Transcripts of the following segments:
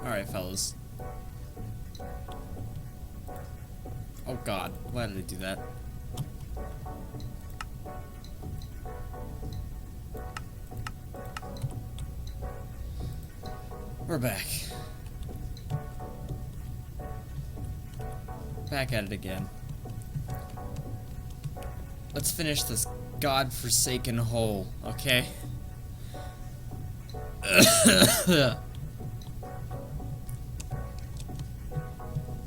Alright, fellas. Oh god, why did I do that? We're back. Back at it again. Let's finish this godforsaken hole, okay?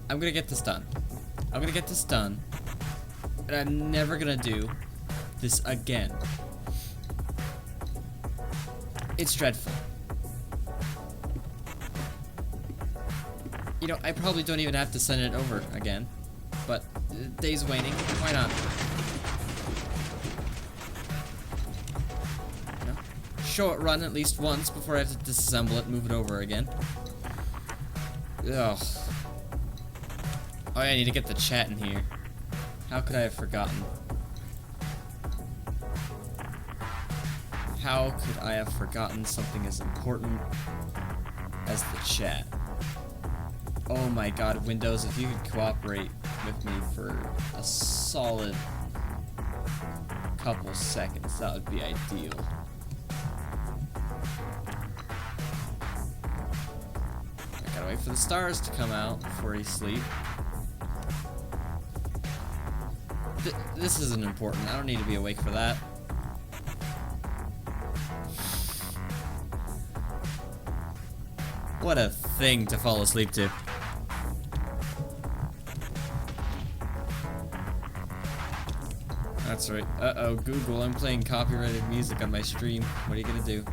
I'm gonna get this done. I'm gonna get this done. And I'm never gonna do this again. It's dreadful. You know, I probably don't even have to send it over again. But the day's waning. Why not? You know, show it run at least once before I have to disassemble it and move it over again. Ugh. Oh yeah, I need to get the chat in here. How could I have forgotten? How could I have forgotten something as important as the chat? Oh my god, Windows, if you could cooperate with me for a solid couple seconds, that would be ideal. I gotta wait for the stars to come out before you sleep. This isn't important. I don't need to be awake for that. What a thing to fall asleep to. That's right. Uh-oh, Google, I'm playing copyrighted music on my stream. What are you gonna do?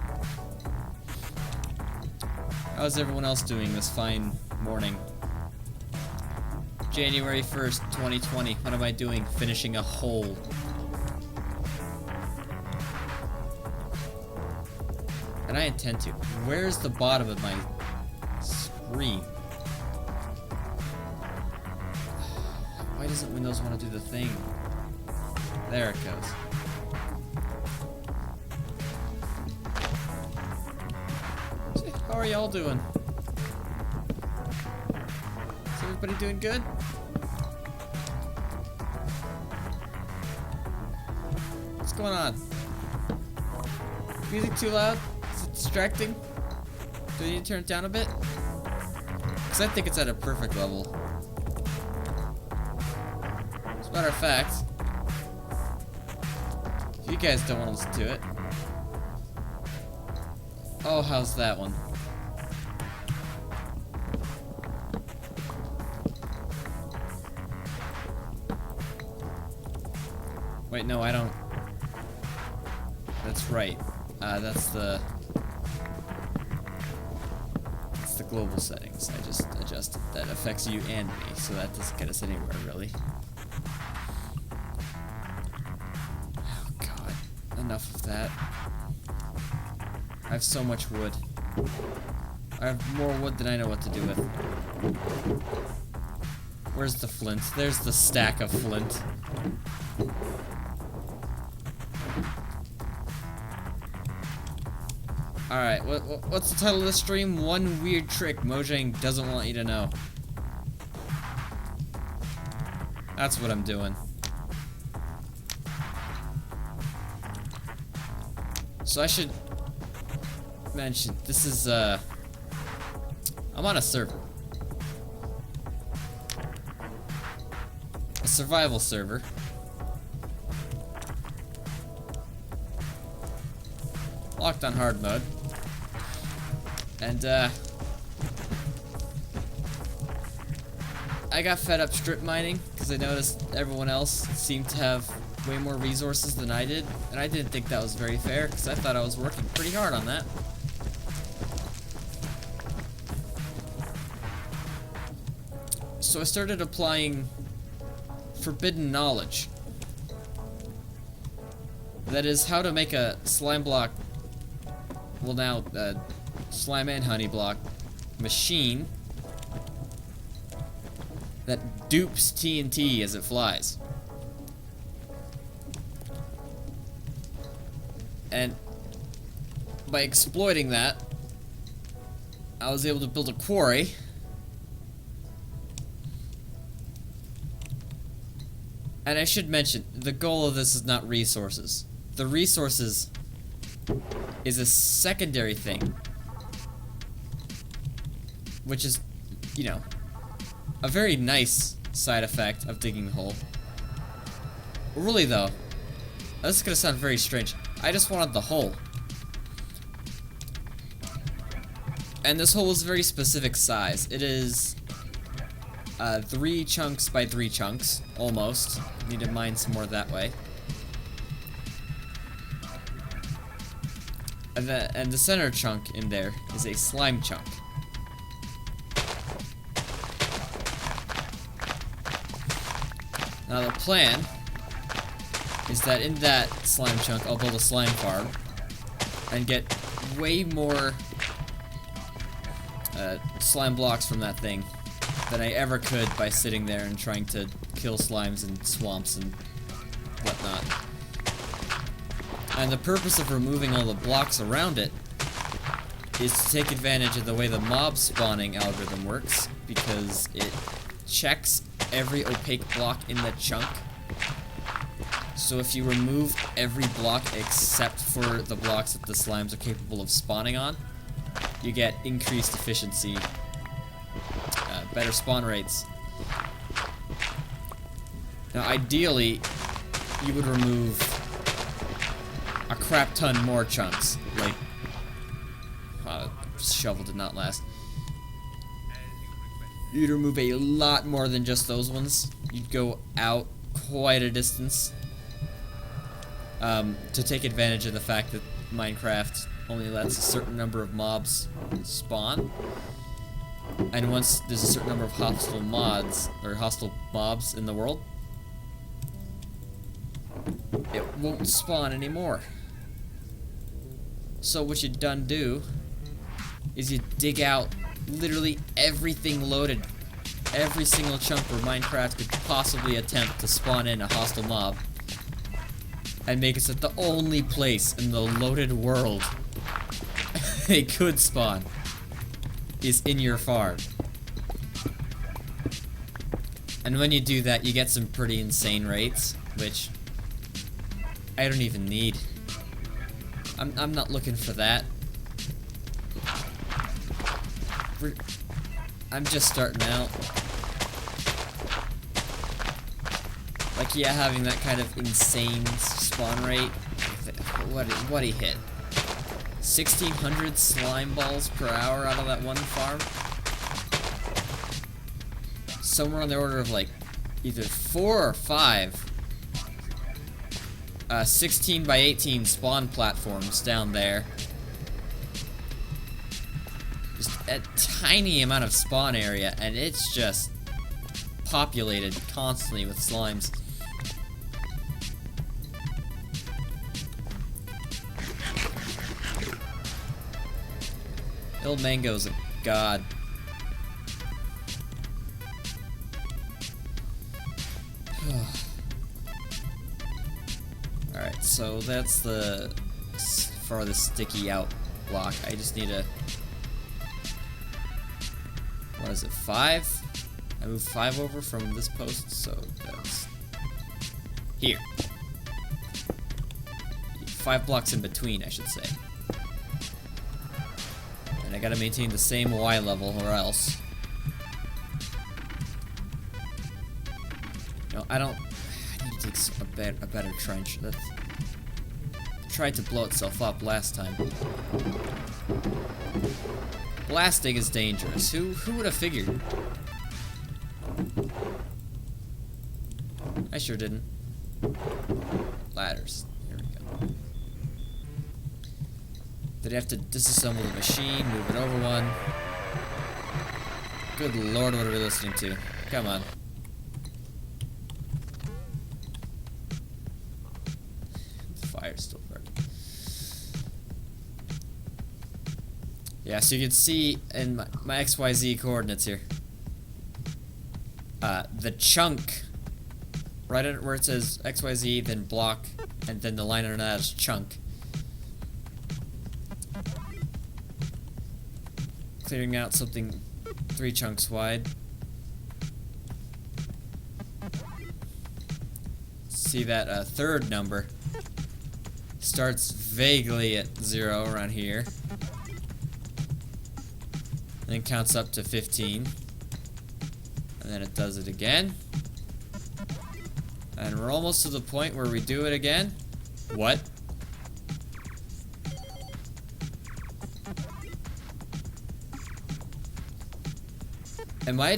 How's everyone else doing this fine morning? January 1st, 2020. What am I doing? Finishing a hole. And I intend to. Where's the bottom of my screen? Why doesn't Windows want to do the thing? There it goes. How are y'all doing? Is everybody doing good? What's going on? Music too loud? Is it distracting? Do I need to turn it down a bit? Because I think it's at a perfect level. As a matter of fact, if you guys don't want to listen to it. Oh, how's that one? Wait, no, I don't. That's right. That's the global settings. I just adjusted. That affects you and me, so that doesn't get us anywhere, really. Oh, God. Enough of that. I have so much wood. I have more wood than I know what to do with. Where's the flint? There's the stack of flint. Alright, what's the title of the stream? One weird trick Mojang doesn't want you to know. That's what I'm doing. So I should mention, this is, I'm on a server. A survival server. Locked on hard mode. And, I got fed up strip mining, because I noticed everyone else seemed to have way more resources than I did, and I didn't think that was very fair, because I thought I was working pretty hard on that. So I started applying forbidden knowledge. That is how to make a slime block, well now, slime and honey block machine that dupes TNT as it flies. And by exploiting that, I was able to build a quarry. And I should mention, the goal of this is not resources. The resources is a secondary thing. Which is, you know, a very nice side effect of digging the hole. Really though, this is gonna sound very strange. I just wanted the hole. And this hole is a very specific size. It is 3 chunks by 3 chunks, almost. Need to mine some more that way. And the center chunk in there is a slime chunk. Now the plan is that in that slime chunk, I'll build a slime farm and get way more slime blocks from that thing than I ever could by sitting there and trying to kill slimes and swamps and whatnot. And the purpose of removing all the blocks around it is to take advantage of the way the mob spawning algorithm works, because it checks every opaque block in the chunk. So if you remove every block except for the blocks that the slimes are capable of spawning on, you get increased efficiency, better spawn rates. Now ideally, you would remove a crap ton more chunks. Like, wow, shovel did not last. You'd remove a lot more than just those ones. You'd go out quite a distance to take advantage of the fact that Minecraft only lets a certain number of mobs spawn. And once there's a certain number of hostile mods, or hostile mobs in the world, it won't spawn anymore. So what you done do is you dig out literally everything loaded, every single chunk where Minecraft could possibly attempt to spawn in a hostile mob, and make it so that the only place in the loaded world they could spawn is in your farm. And when you do that, you get some pretty insane rates, which I don't even need. I'm not looking for that. I'm just starting out. Like, yeah, having that kind of insane spawn rate. What he hit? 1,600 slime balls per hour out of that one farm? Somewhere on the order of like either 4 or 5 16 by 18 spawn platforms down there. Just a tiny amount of spawn area, and it's just populated constantly with slimes. Il Mango's a god. Alright, so that's the farthest sticky out block. I just need a... what is it, 5? I moved 5 over from this post, so that's... here. 5 blocks in between, I should say. And I gotta maintain the same Y level, or else. No, I don't... I need to take a better trench. That tried to blow itself up last time. Blasting is dangerous. Who would have figured? I sure didn't. Ladders. Here we go. Did I have to disassemble the machine, move it over one? Good lord, what are we listening to? Come on. The fire's still burning. Yeah, so you can see in my XYZ coordinates here. The chunk, right under where it says XYZ, then block, and then the line under that is chunk. clearing out something 3 chunks wide. See that third number starts vaguely at 0 around here. Then counts up to 15. And then it does it again. And we're almost to the point where we do it again. What? Am I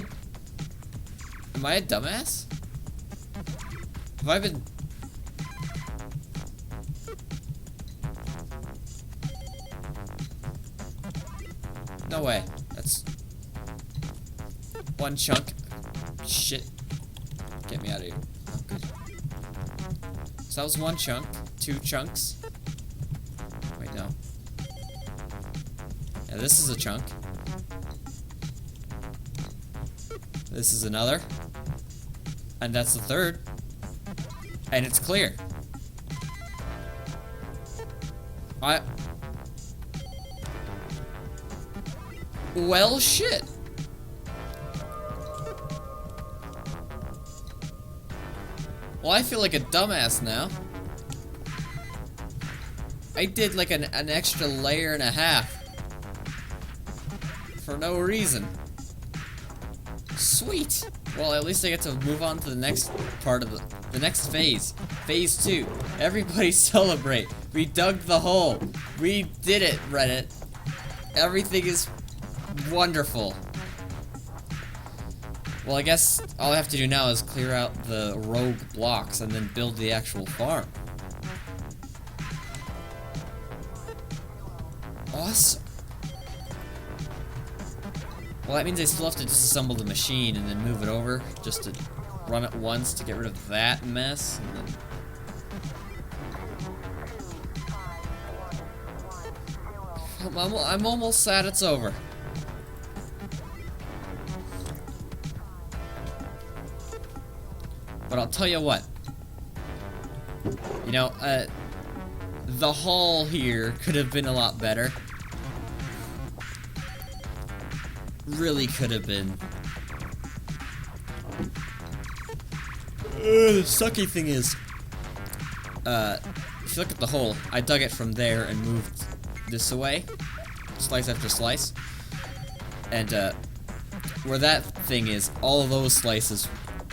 a dumbass? Have I been... No way. That's... 1 chunk. Shit. Get me out of here. Oh, good. So that was 1 chunk. 2 chunks. Wait, no. Yeah, this is a chunk. This is another. And that's the third. And it's clear. Well, shit. Well, I feel like a dumbass now. I did like an extra layer and a half. For no reason. Sweet. Well, at least I get to move on to the next part of the next phase. Phase 2. Everybody celebrate. We dug the hole. We did it, Reddit. Everything is wonderful. Well, I guess all I have to do now is clear out the rogue blocks and then build the actual farm. Awesome. Well, that means I still have to disassemble the machine and then move it over just to run it once to get rid of that mess. And then... I'm almost sad it's over. But I'll tell you what. You know, the haul here could have been a lot better. Really could have been. The sucky thing is, if you look at the hole, I dug it from there and moved this away, slice after slice, and where that thing is, all of those slices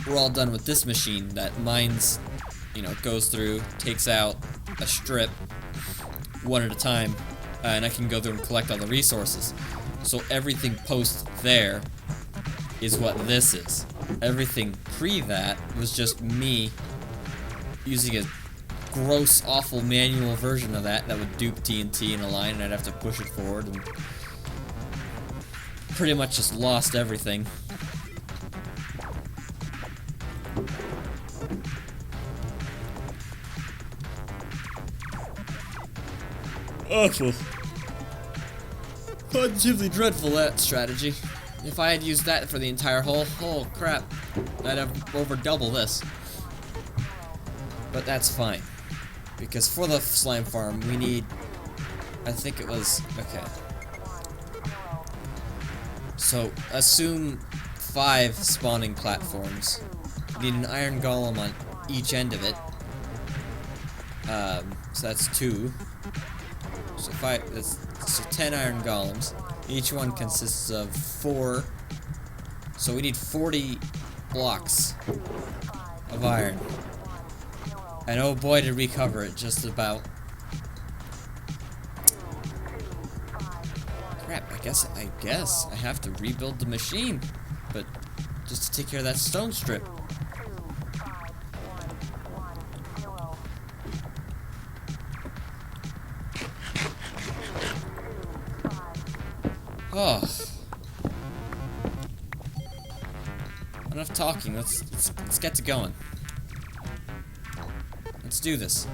were all done with this machine that mines, you know, goes through, takes out a strip one at a time, and I can go through and collect all the resources. So everything post there is what this is. Everything pre that was just me using a gross, awful manual version of that would dupe TNT in a line, and I'd have to push it forward, and pretty much just lost everything. Awful. Positively dreadful, that strategy. If I had used that for the entire hole, oh crap, I'd have over double this. But that's fine. Because for the slime farm, we need, I think it was, okay. So, assume 5 spawning platforms. You need an iron golem on each end of it. So that's 2. So 5, so 10 iron golems. Each one consists of 4. So we need 40 blocks of iron. And oh boy, did we cover it just about. Crap, I guess I have to rebuild the machine. But just to take care of that stone strip. Oh. Enough talking. Let's get to going. Let's do this.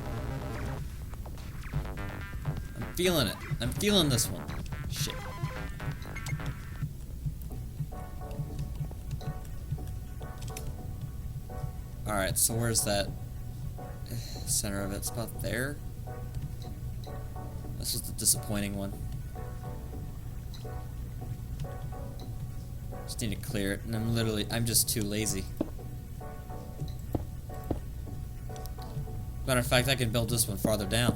I'm feeling it. I'm feeling this one. Shit. Alright, so where's that center of it? It's about there. This was the disappointing one. Just need to clear it, and I'm just too lazy. Matter of fact, I can build this one farther down.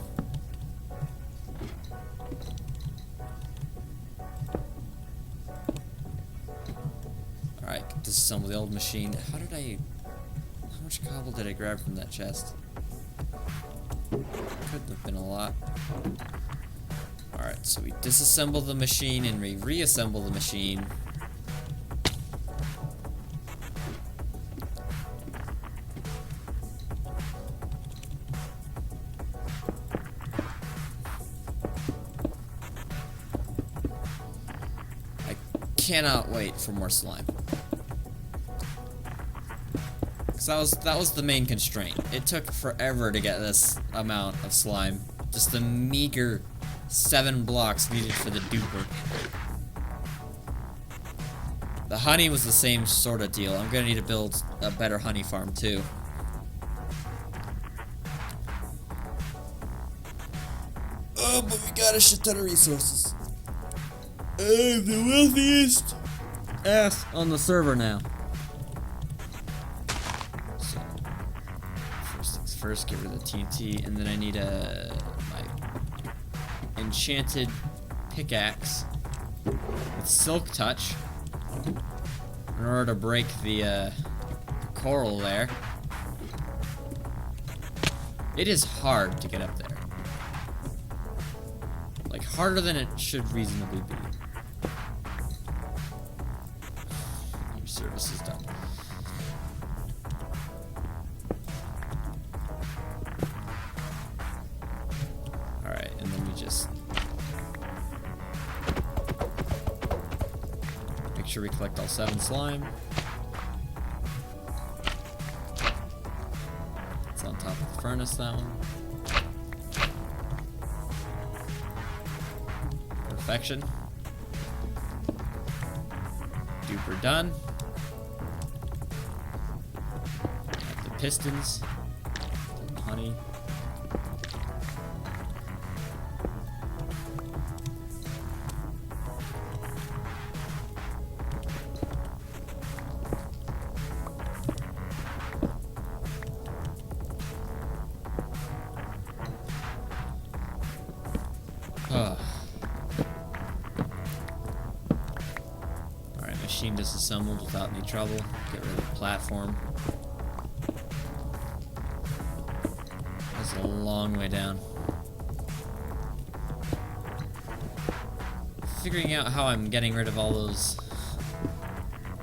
Alright, disassemble the old machine. How much cobble did I grab from that chest? Couldn't have been a lot. Alright, so we disassemble the machine and we reassemble the machine. I cannot wait for more slime. Because that was the main constraint. It took forever to get this amount of slime. Just the meager 7 blocks needed for the duper. The honey was the same sort of deal. I'm gonna need to build a better honey farm too. Oh, but we got a shit ton of resources. The wealthiest ass on the server now. So, first things first, get rid of the TNT, and then I need my enchanted pickaxe with silk touch in order to break the coral there. It is hard to get up there. Like, harder than it should reasonably be. Your service is done. Alright, and then we just make sure we collect all 7 slime. It's on top of the furnace, that one. Perfection. Duper done. Got the pistons. Honey. Machine disassembled without any trouble. Get rid of the platform. That's a long way down. Figuring out how I'm getting rid of all those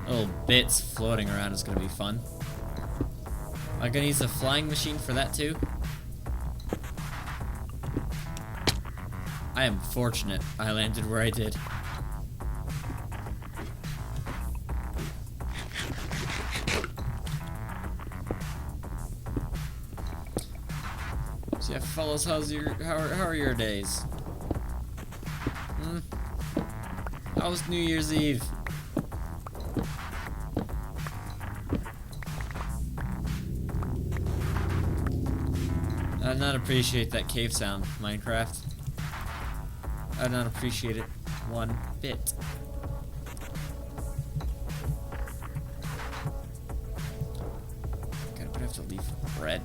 little bits floating around is going to be fun. Am I going to use a flying machine for that too? I am fortunate I landed where I did. So yeah, fellas, how are your days? How was New Year's Eve? I did not appreciate that cave sound, Minecraft. I did not appreciate it one bit. God, would I have to leave bread?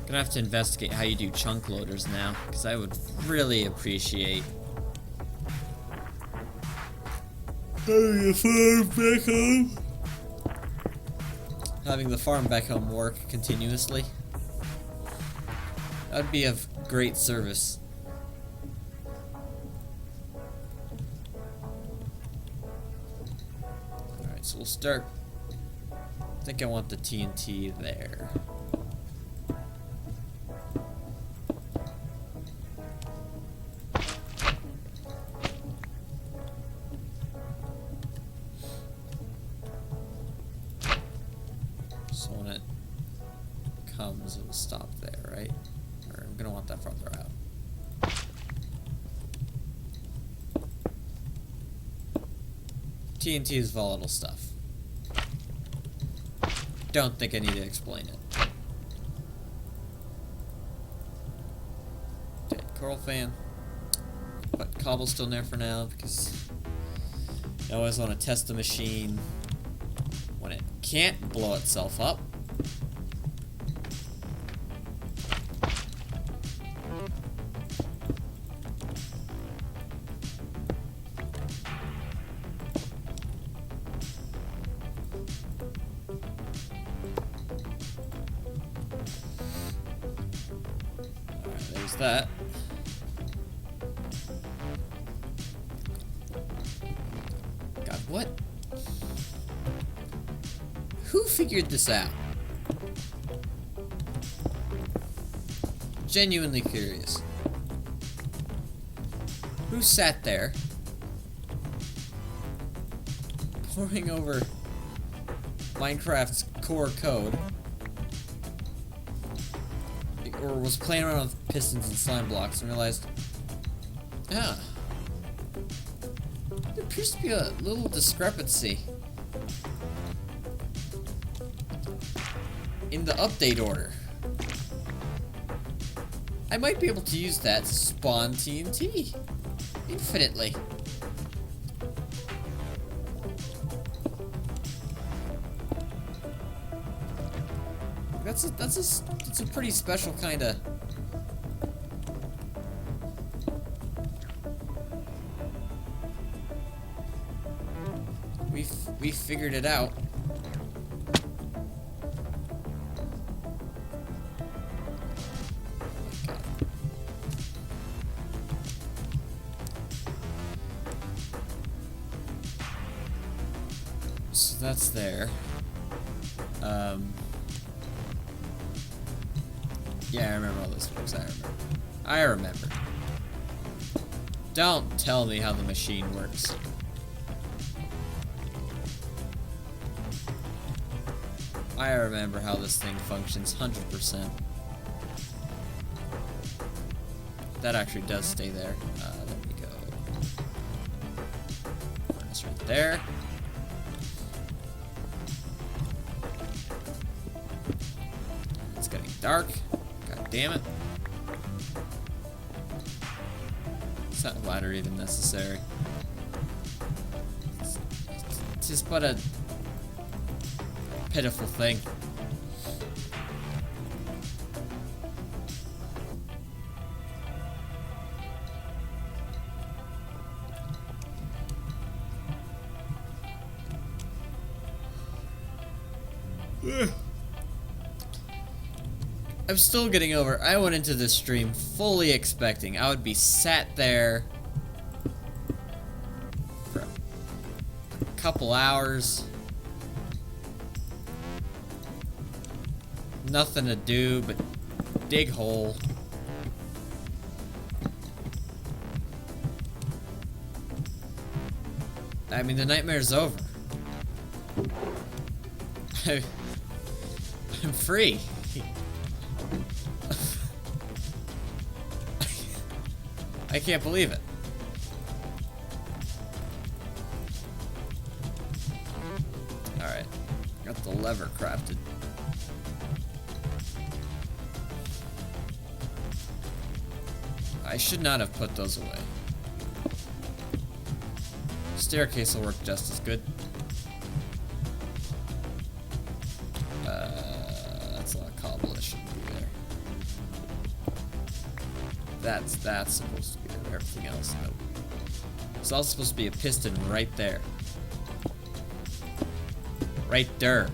Gonna have to investigate how you do chunk loaders now, because I would really appreciate having the farm back home work continuously. That'd be of great service. Alright, so we'll start. I think I want the TNT there. So when it comes, it will stop there, right? Or I'm gonna want that farther out. TNT is volatile stuff. don't think I need to explain it. Okay, coral fan. Put cobblestone there for now because I always want to test the machine when it can't blow itself up. Alright, there's that. God, what? Who figured this out? Genuinely curious. Who sat there poring over Minecraft's core code, or was playing around with pistons and slime blocks and realized, there appears to be a little discrepancy in the update order. I might be able to use that to spawn TNT infinitely. That's a pretty special kind of. We figured it out. So that's there. Yeah, I remember all this works. I remember. Don't tell me how the machine works. I remember how this thing functions 100%. That actually does stay there. Let me go. Furnace right there. It's getting dark. God damn it. Is that ladder even necessary? It's just but a pitiful thing. I'm still getting over. I went into this stream fully expecting I would be sat there for a couple hours. Nothing to do but dig hole. I mean, the nightmare's over. I'm free. I can't believe it. Alright. Got the lever crafted. I should not have put those away. Staircase will work just as good. That's a lot of cobble that shouldn't be there. That's supposed to be there. Everything else, nope. It's also supposed to be a piston right there. Right there.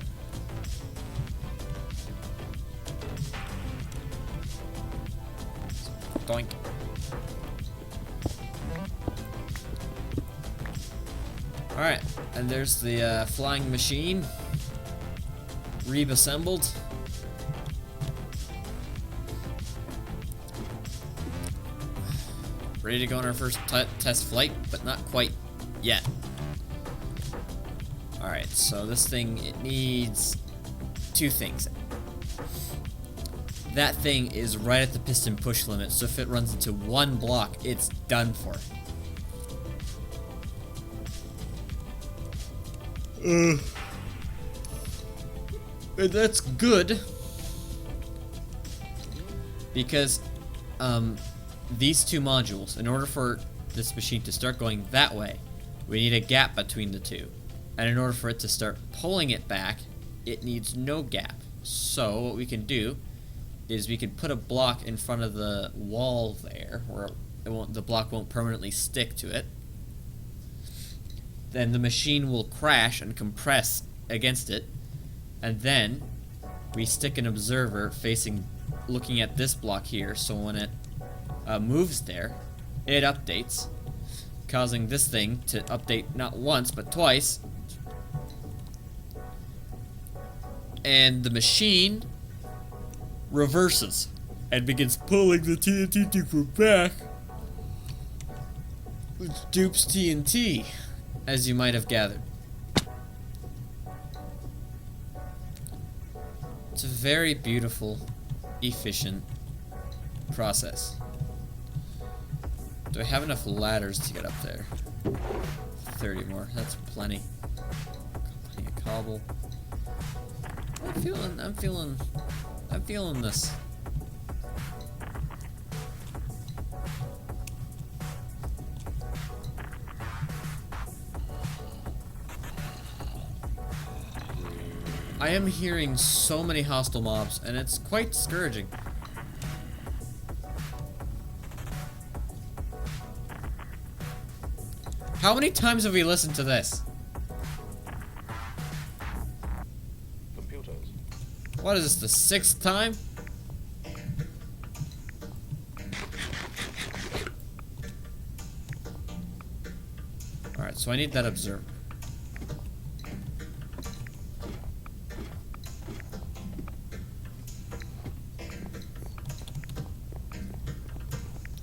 Doink. Alright, and there's the flying machine. Reassembled. Ready to go on our first test flight, but not quite yet. Alright, so this thing, it needs two things. That thing is right at the piston push limit, so if it runs into one block, it's done for. And that's good. Because these two modules, in order for this machine to start going that way, we need a gap between the two. And in order for it to start pulling it back, it needs no gap. So what we can do is we can put a block in front of the wall there, where the block won't permanently stick to it. Then the machine will crash and compress against it, and then we stick an observer looking at this block here, so when it moves there, it updates, causing this thing to update not once but twice, and the machine reverses and begins pulling the TNT tube back, which dupes TNT, as you might have gathered. It's a very beautiful, efficient process. Do I have enough ladders to get up there? 30 more. That's plenty. Plenty of cobble. I'm feeling this. I am hearing so many hostile mobs, and it's quite discouraging. How many times have we listened to this? Computers. What is this, the 6th time? Alright, so I need that observer.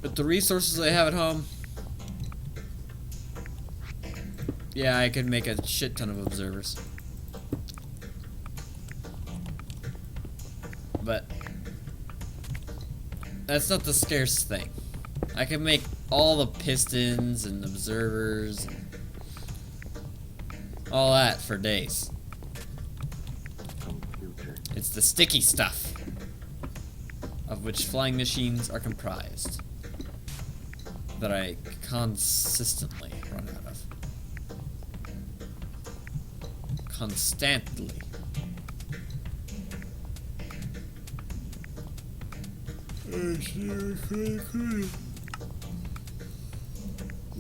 With the resources I have at home, yeah, I could make a shit ton of observers. But that's not the scarce thing. I could make all the pistons and observers and all that for days. It's the sticky stuff, of which flying machines are comprised, that I consistently run out of. Constantly.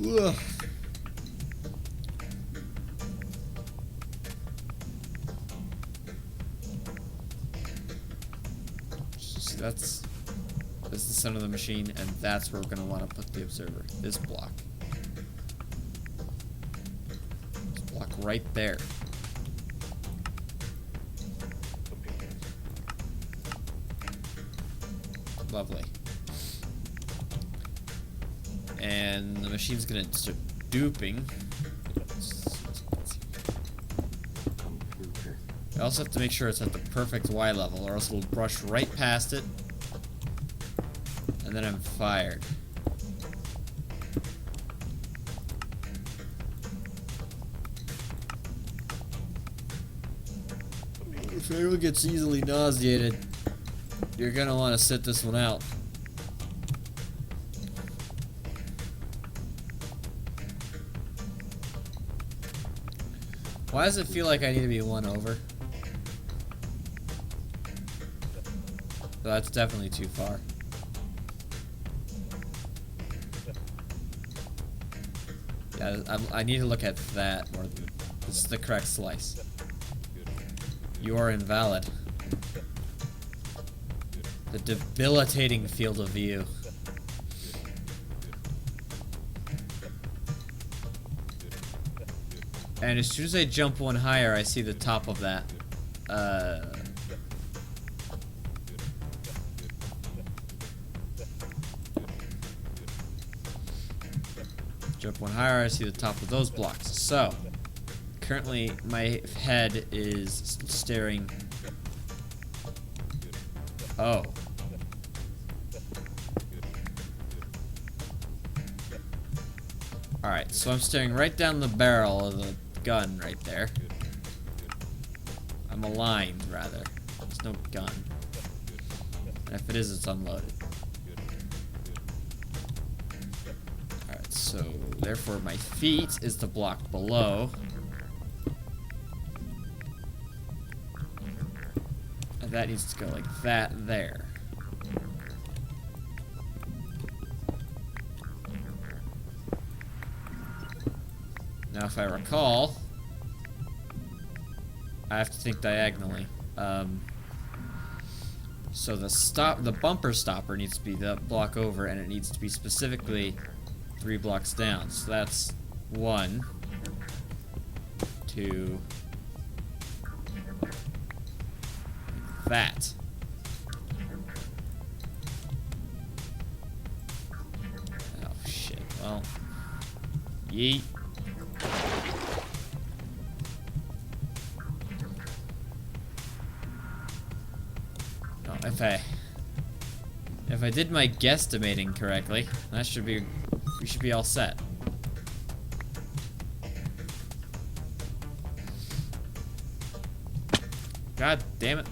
Ugh. That's the center of the machine, and that's where we're going to want to put the observer. This block. This block right there. Lovely. And the machine's going to start duping. I also have to make sure it's at the perfect Y level, or else it'll brush right past it. And then I'm fired. If anyone gets easily nauseated, you're gonna want to sit this one out. Why does it feel like I need to be one over? That's definitely too far. Yeah, I need to look at that more than... This is the correct slice. You are invalid. The debilitating field of view. And as soon as I jump one higher, I see the top of that. Jump one higher, I see the top of those blocks. So, currently my head is staring... Oh. Alright, so I'm staring right down the barrel of the gun right there. I'm aligned, rather. There's no gun. And if it is, it's unloaded. Alright, so therefore my feet is the block below. And that needs to go like that there. Now if I recall, I have to think diagonally. So the bumper stopper needs to be the block over, and it needs to be specifically 3 blocks down. So that's 1, 2, that. Oh shit. Well, yeet. If I did my guesstimating correctly, we should be all set. God damn it.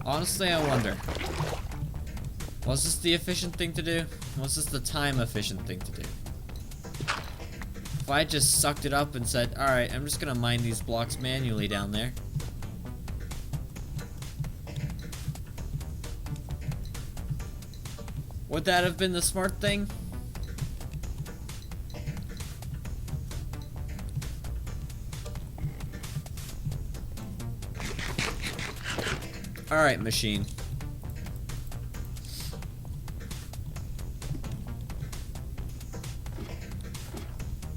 Honestly, I wonder. Was this the efficient thing to do? Was this the time efficient thing to do? If I just sucked it up and said, alright, I'm just gonna mine these blocks manually down there. Would that have been the smart thing? Alright, machine.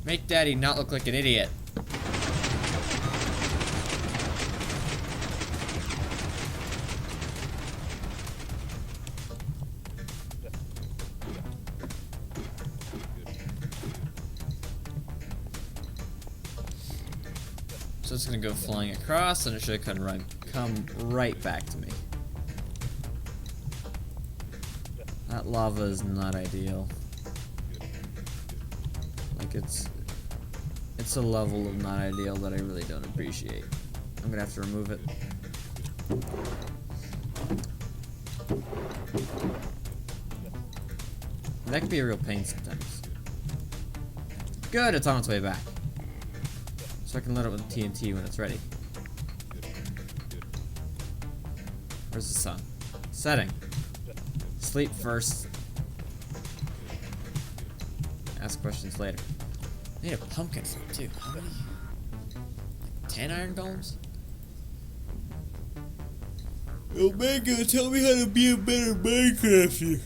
Make Daddy not look like an idiot. So it's gonna go flying across, and it should come right back to me. That lava is not ideal. Like it's a level of not ideal that I really don't appreciate. I'm gonna have to remove it. That could be a real pain sometimes. Good, it's on its way back. So I can load it with TNT when it's ready. Where's the sun? Setting. Sleep first. Ask questions later. I need a pumpkin fruit too. How many? Like 10 iron golems? Oh man, gonna tell me how to be a better Minecrafter.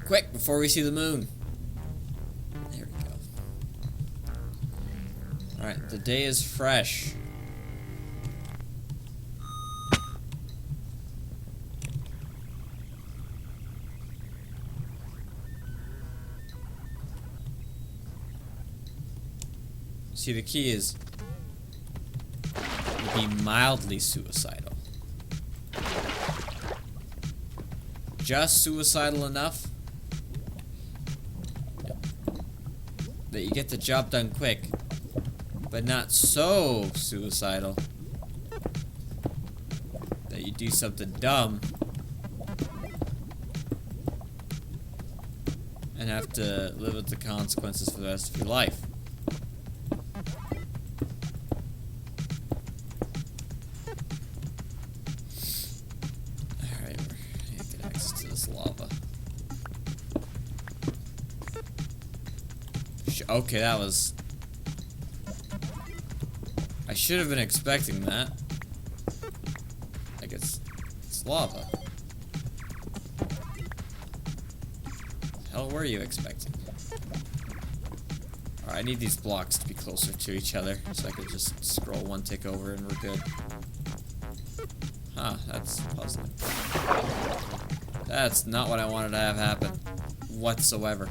Quick, before we see the moon. There we go. Alright, the day is fresh. See, the key is be mildly suicidal. Just suicidal enough that you get the job done quick, but not so suicidal that you do something dumb and have to live with the consequences for the rest of your life. Alright, we're gonna get access to this lava. Okay, that was... I should have been expecting that. Like it's lava. The hell were you expecting? Alright, I need these blocks to be closer to each other so I could just scroll one tick over and we're good. Huh, that's puzzling. That's not what I wanted to have happen whatsoever.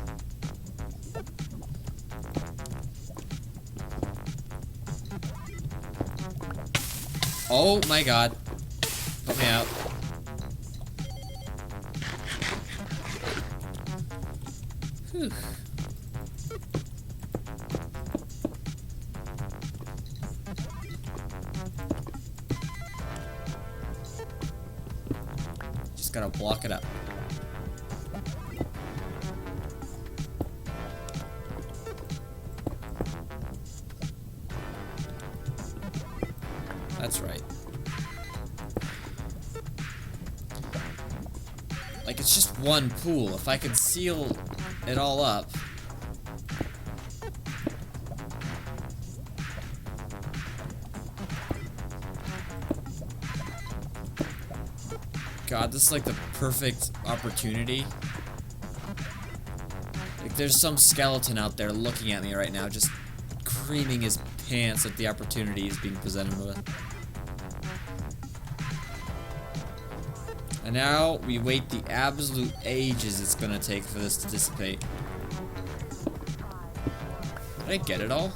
Oh my god. Put me out. Whew. Just gotta block it up. That's right. Like, it's just one pool. If I could seal it all up. God, this is like the perfect opportunity. Like, there's some skeleton out there looking at me right now, just creaming his pants at the opportunity he's being presented with. And now we wait the absolute ages it's gonna take for this to dissipate. Did I get it all?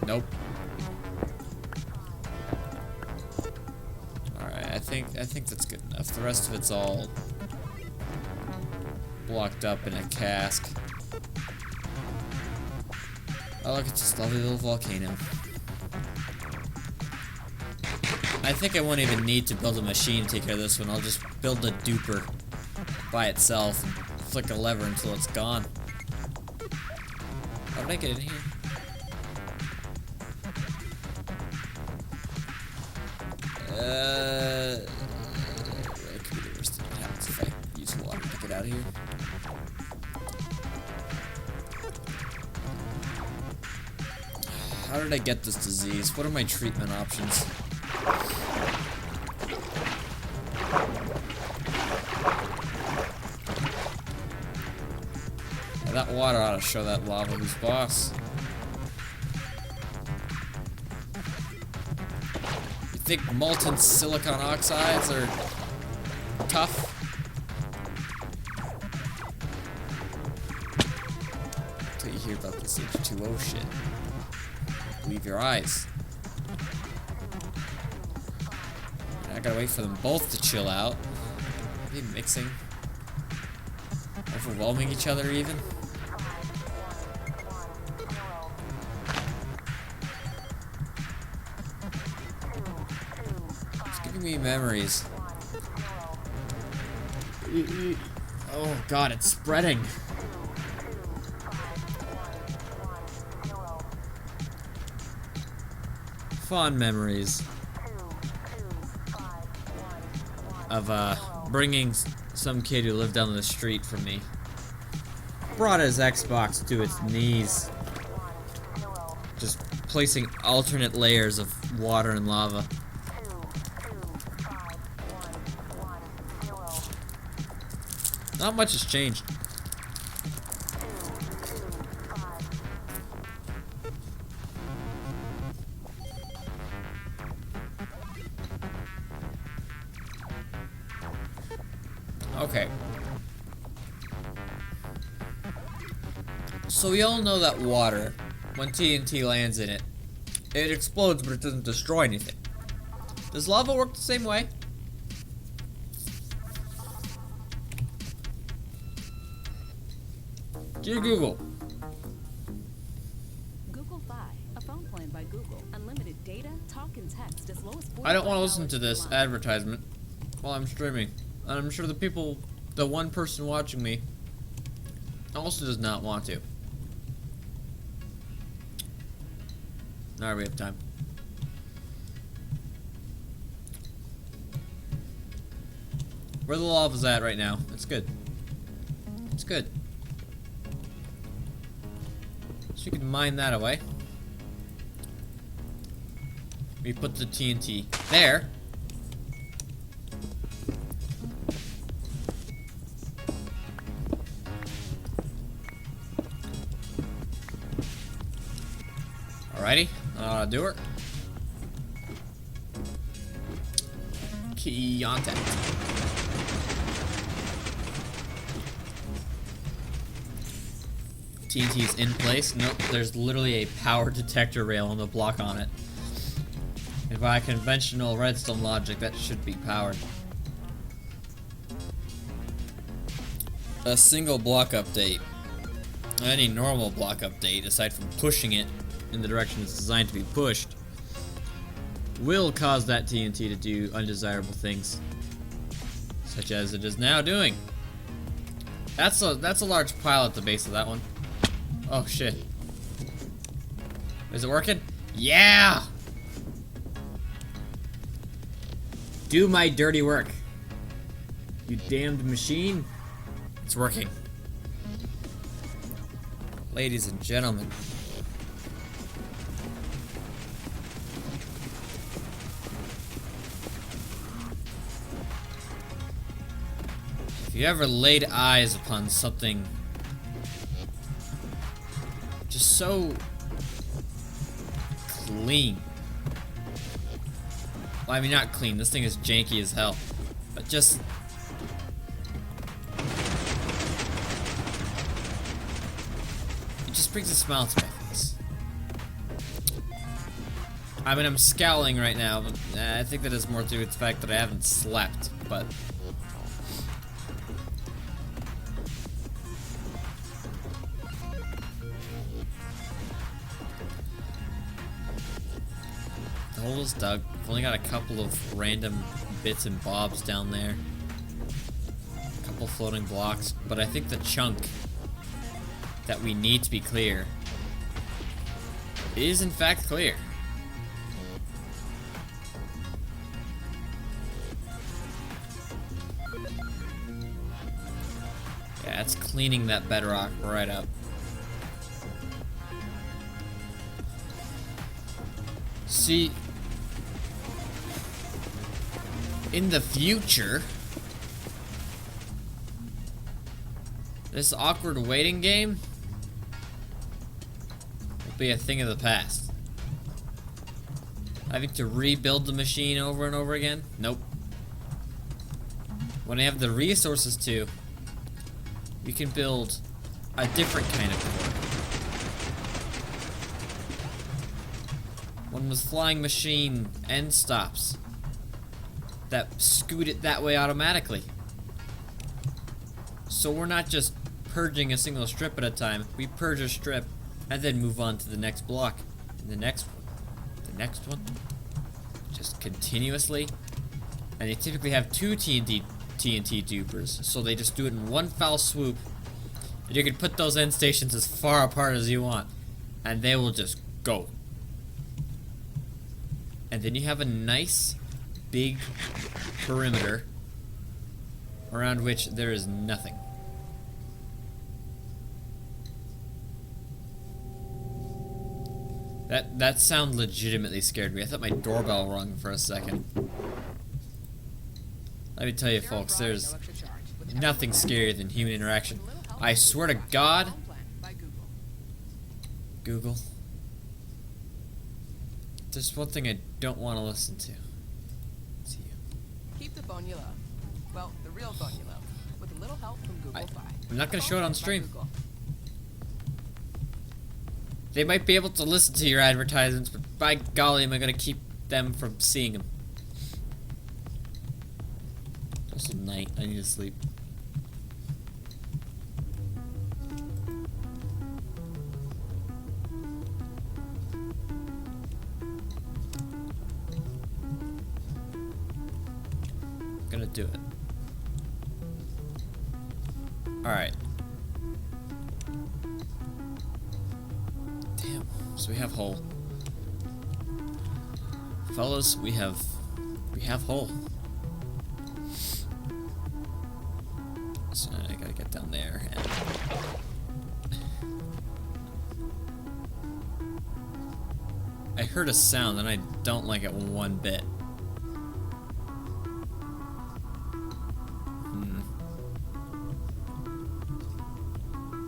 Nope. Alright, I think that's good enough. The rest of it's all blocked up in a cask. Oh, look, it's this lovely little volcano. I think I won't even need to build a machine to take care of this one. I'll just build a duper by itself and flick a lever until it's gone. How did I get in here? That could be the worst thing that happens if I use water to get out of here. How did I get this disease? What are my treatment options? Yeah, that water ought to show that lava who's boss. You think molten silicon oxides are tough? Until you hear about this H2O shit. Believe your eyes. I gotta wait for them both to chill out. Are they mixing? Overwhelming each other even? It's giving me memories. Oh god, it's spreading. Fond memories of bringing some kid who lived down the street from me. Brought his Xbox to its knees. Just placing alternate layers of water and lava. Not much has changed. Okay. So we all know that water, when TNT lands in it, it explodes but it doesn't destroy anything. Does lava work the same way? Dear Google. Google Fi, a phone plan by Google. Unlimited data, talk, and text as low as $45 I don't want to listen to this per month. advertisement while I'm streaming. And I'm sure the one person watching me also does not want to. Alright, we have time. Where the lava's at right now. It's good. It's good. So you can mine that away. We put the TNT there. Alrighty, do it. Key on tap. TNT's in place. Nope, there's literally a power detector rail on the block on it. And by conventional redstone logic, that should be powered. A single block update, any normal block update, aside from pushing it in the direction it's designed to be pushed, will cause that TNT to do undesirable things, such as it is now doing. That's a large pile at the base of that one. Oh shit. Is it working? Yeah! Do my dirty work, you damned machine. It's working. Ladies and gentlemen. If you ever laid eyes upon something just so clean. Well, I mean, not clean. This thing is janky as hell. But just... it just brings a smile to my face. I mean, I'm scowling right now, but I think that has more to do with the fact that I haven't slept, but... the hole is dug. I've only got a couple of random bits and bobs down there. A couple floating blocks, but I think the chunk that we need to be clear is in fact clear. Yeah, it's cleaning that bedrock right up. See, in the future, this awkward waiting game will be a thing of the past. Having to rebuild the machine over and over again? Nope. When I have the resources to, we can build a different kind of core. One with flying machine end stops that scoot it that way automatically. So we're not just purging a single strip at a time. We purge a strip and then move on to the next block. And the next one. The next one. Just continuously. And they typically have two TNT dupers. So they just do it in one foul swoop. And you can put those end stations as far apart as you want. And they will just go. And then you have a nice big perimeter around which there is nothing. That sound legitimately scared me. I thought my doorbell rung for a second. Let me tell you folks, there's nothing scarier than human interaction. I swear to God. Google. There's one thing I don't want to listen to. It's you. Keep the phone you love. Well, the real phone you love. With a little help from Google Fi. I'm not going to show it on stream. They might be able to listen to your advertisements, but by golly, am I going to keep them from seeing them. It's also night. I need to sleep. Gonna do it. Alright. Damn. So we have hole. Fellas, we have hole. So I gotta get down there and I heard a sound and I don't like it one bit.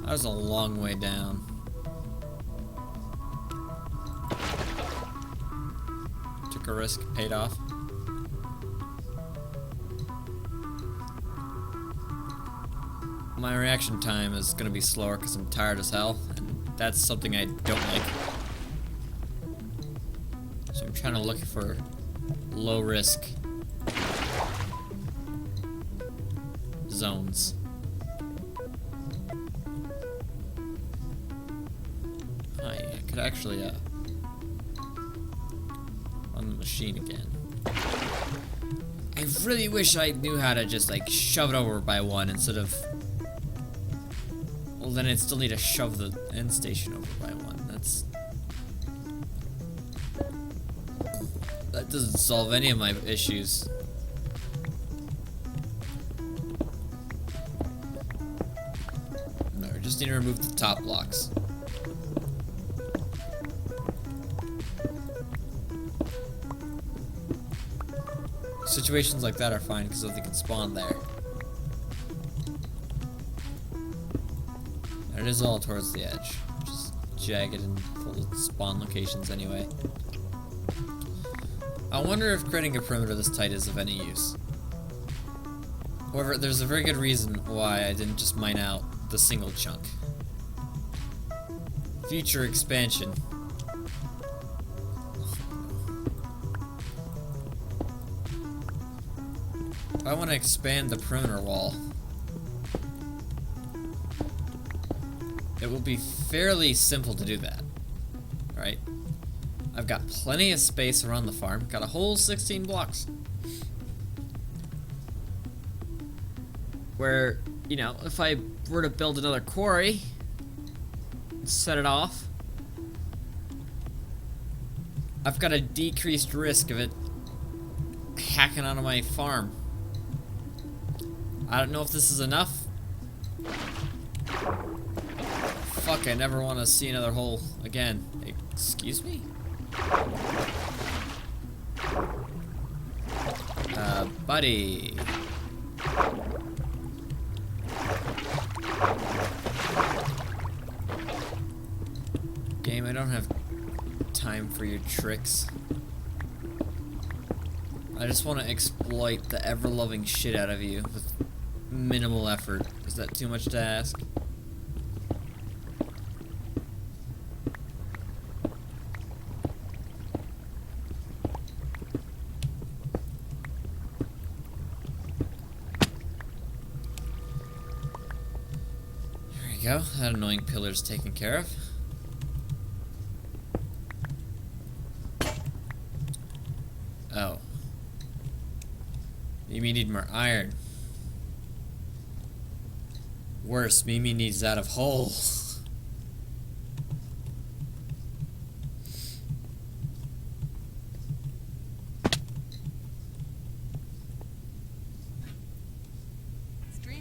That was a long way down. Took a risk, paid off. my reaction time is gonna be slower because I'm tired as hell, and that's something I don't like. So I'm trying to look for low risk zones. Oh yeah, I could actually run the machine again. I really wish I knew how to just like shove it over by one instead of. Well, then I'd still need to shove the end station over by one. That doesn't solve any of my issues. No, we just need to remove the top blocks. Situations like that are fine because they can spawn there. And it is all towards the edge, just jagged and full of spawn locations anyway. I wonder if creating a perimeter this tight is of any use. However, there's a very good reason why I didn't just mine out the single chunk. Future expansion. If I want to expand the perimeter wall, it will be fairly simple to do that, right? I've got plenty of space around the farm, got a whole 16 blocks. Where, you know, if I were to build another quarry, set it off, I've got a decreased risk of it hacking onto my farm. I don't know if this is enough. Fuck, I never want to see another hole again. Excuse me? Buddy. Game, I don't have time for your tricks. I just want to exploit the ever-loving shit out of you with minimal effort. Is that too much to ask? There we go. That annoying pillar's taken care of. Oh. Mimi need more iron. Worse, Mimi needs that of hole. Stream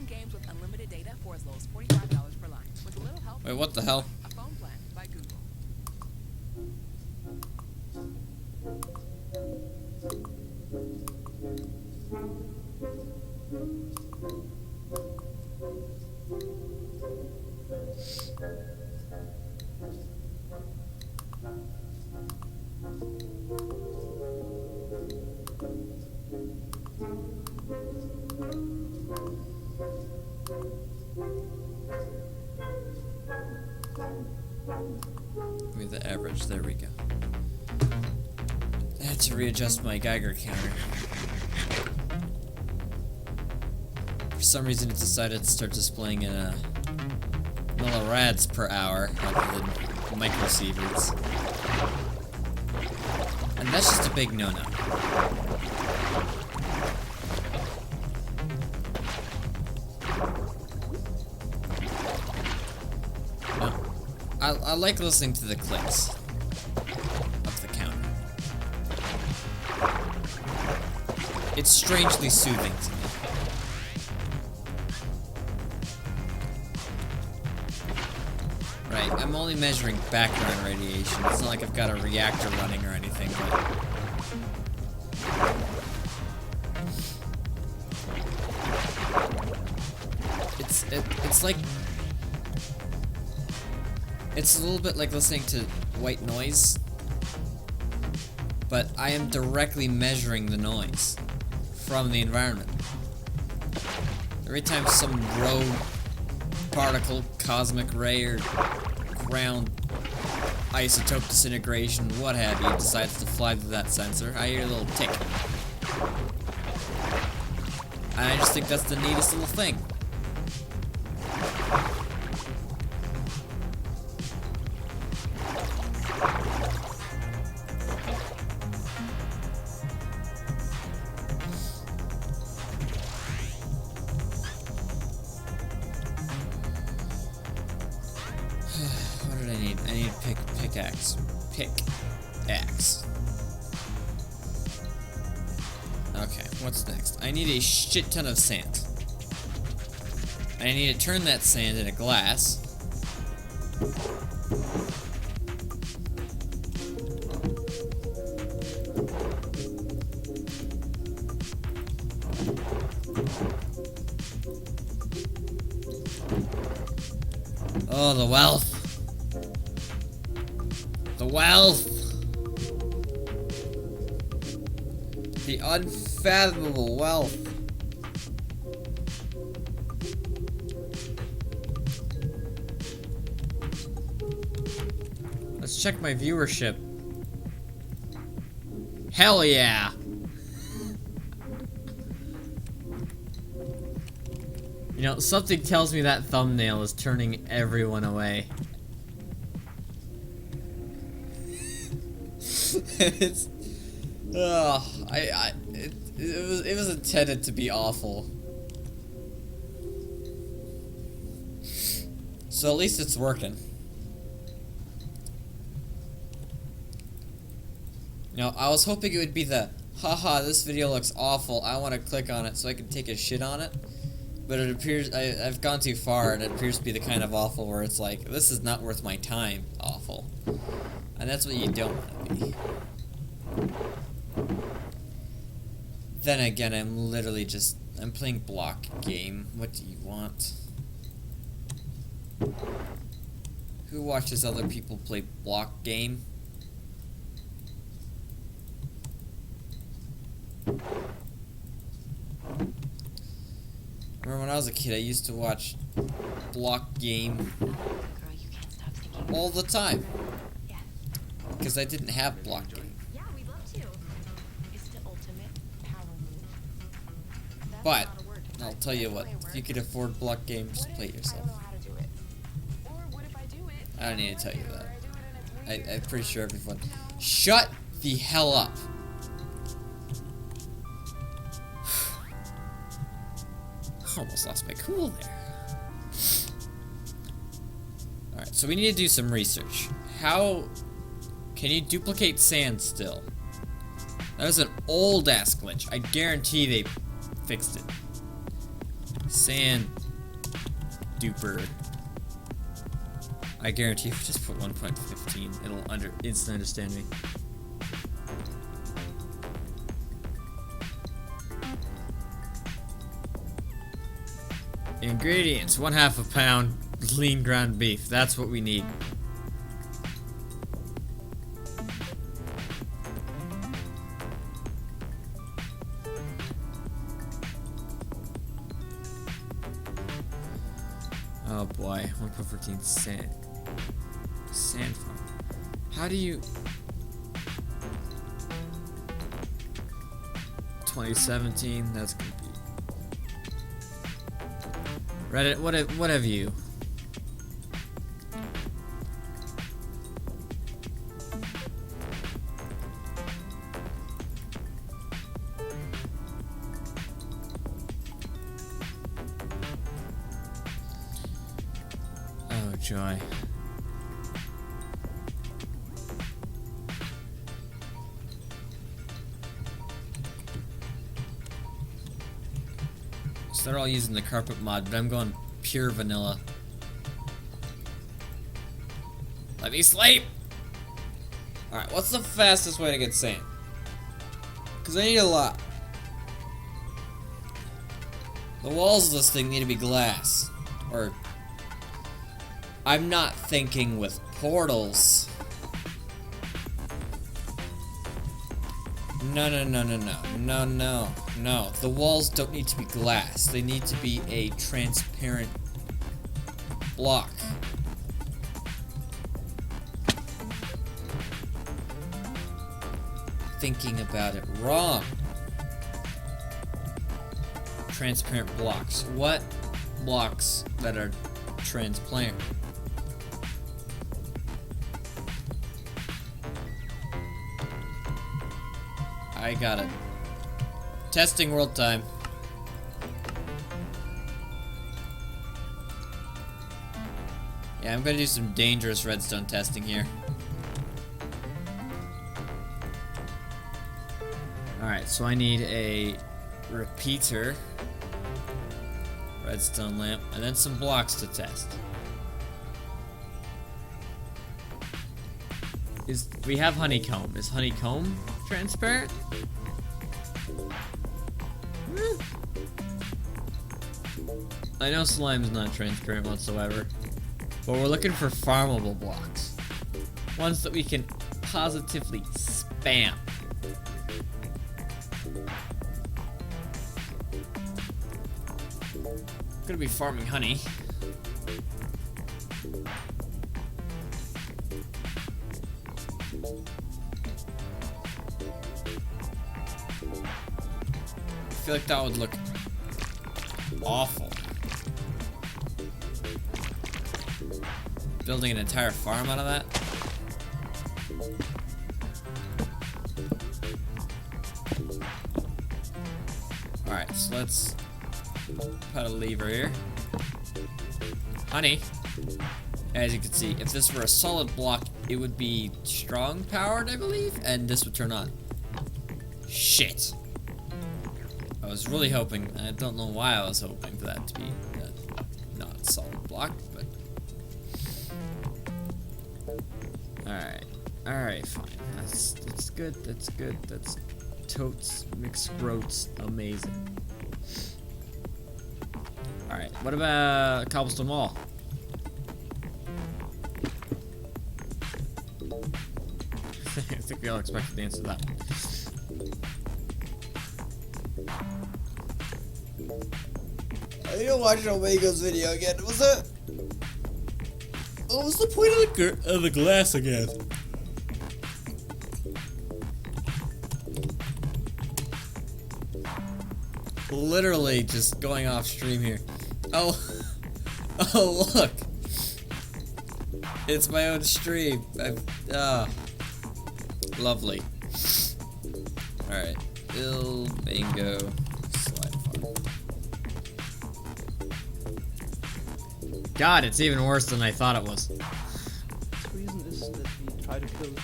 games with unlimited data for as low as $45 per line. With a little help. Wait, what the hell? A phone plan by Google. Give me the average, there we go. I had to readjust my Geiger counter. For some reason it decided to start displaying in millirads per hour rather than microsieverts. And that's just a big no-no. I like listening to the clicks of the counter. It's strangely soothing to me. Right, I'm only measuring background radiation. It's not like I've got a reactor running or anything, but... It's like... It's a little bit like listening to white noise, but I am directly measuring the noise from the environment. Every time some road particle, cosmic ray, or ground isotope disintegration, what have you, decides to fly through that sensor, I hear a little tick. And I just think that's the neatest little thing. What did I need? I need pickaxe. Pickaxe. Okay, what's next? I need a shit ton of sand. I need to turn that sand into glass. Oh, the wealth. The wealth. The unfathomable wealth. Let's check my viewership. Hell yeah. You know, something tells me that thumbnail is turning everyone away. It's, it was intended to be awful. So at least it's working. You know, I was hoping it would be the, haha, this video looks awful, I want to click on it so I can take a shit on it. But it appears, I've gone too far, and it appears to be the kind of awful where it's like, this is not worth my time awful. And that's what you don't want to be. Then again, I'm literally just, I'm playing block game. What do you want? Who watches other people play block game? Remember when I was a kid, I used to watch block game all the time. Because I didn't have block game. Yeah, we'd love to. It's the ultimate power move. That's But, not a word. I'll tell you what, if you could afford block game, just play it I yourself. don't know how to do it. Or what if I do it? I don't need to tell you that. Or I do it and it's I'm weird. pretty sure everyone... Shut the hell up! Almost lost my cool there. Alright, so we need to do some research. How can you duplicate sand still? That was an old ass glitch. I guarantee they fixed it. Sand duper. I guarantee if you just put 1.15, it'll instantly understand me. Ingredients: 1/2 pound lean ground beef. That's what we need. Oh boy, 1.14 sand farm. How do you? 2017. That's gonna be. Reddit, what have you? Oh joy. So they're all using the carpet mod, but I'm going pure vanilla. Let me sleep! Alright, what's the fastest way to get sand? Because I need a lot. The walls of this thing need to be glass. Or... I'm not thinking with portals. No. The walls don't need to be glass. They need to be a transparent block. Thinking about it wrong. Transparent blocks. What blocks that are transparent? I got it. Testing world time. Yeah, I'm gonna do some dangerous redstone testing here. Alright, so I need a repeater, redstone lamp, and then some blocks to test. We have honeycomb. Is honeycomb transparent? I know slime's not transparent whatsoever, but we're looking for farmable blocks. Ones that we can positively spam. Gonna be farming honey. I feel like that would look awful. Building an entire farm out of that? Alright, so let's put a lever here. Honey. As you can see, if this were a solid block, it would be strong powered, I believe, and this would turn on. Shit. I was really hoping, I don't know why I was hoping for that to be not a solid block, but... Alright, fine. That's good, that's totes, mixed groats, amazing. Alright, what about a cobblestone wall? I think we all expected the answer to that one. I need to watch Omega's video again. What was the point of the glass again? Literally just going off stream here. Oh, oh look! It's my own stream. Lovely. All right, bingo. Slide farm. God, it's even worse than I thought it was. The reason is that we try to kill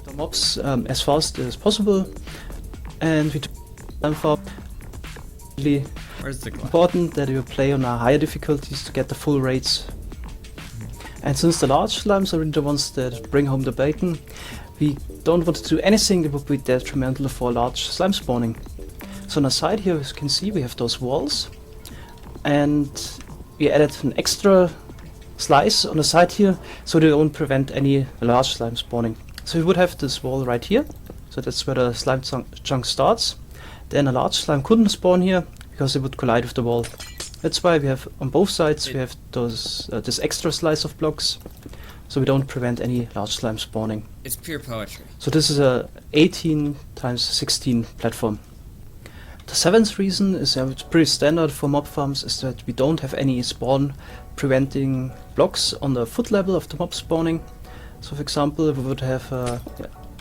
the mobs as fast as possible, and we time for Where's the glass? important that you play on higher difficulties to get the full rates. And since the large slimes are really the ones that bring home the bacon, we don't want to do anything that would be detrimental for large slime spawning. So on the side here, as you can see, we have those walls, and we added an extra slice on the side here so they don't prevent any large slime spawning. So we would have this wall right here, so that's where the slime chunk starts. Then a large slime couldn't spawn here because it would collide with the wall. That's why we have on both sides we have those this extra slice of blocks, so we don't prevent any large slime spawning. It's pure poetry. So this is a 18 times 16 platform. The seventh reason is it's pretty standard for mob farms, is that we don't have any spawn preventing blocks on the foot level of the mob spawning. So for example, we would have a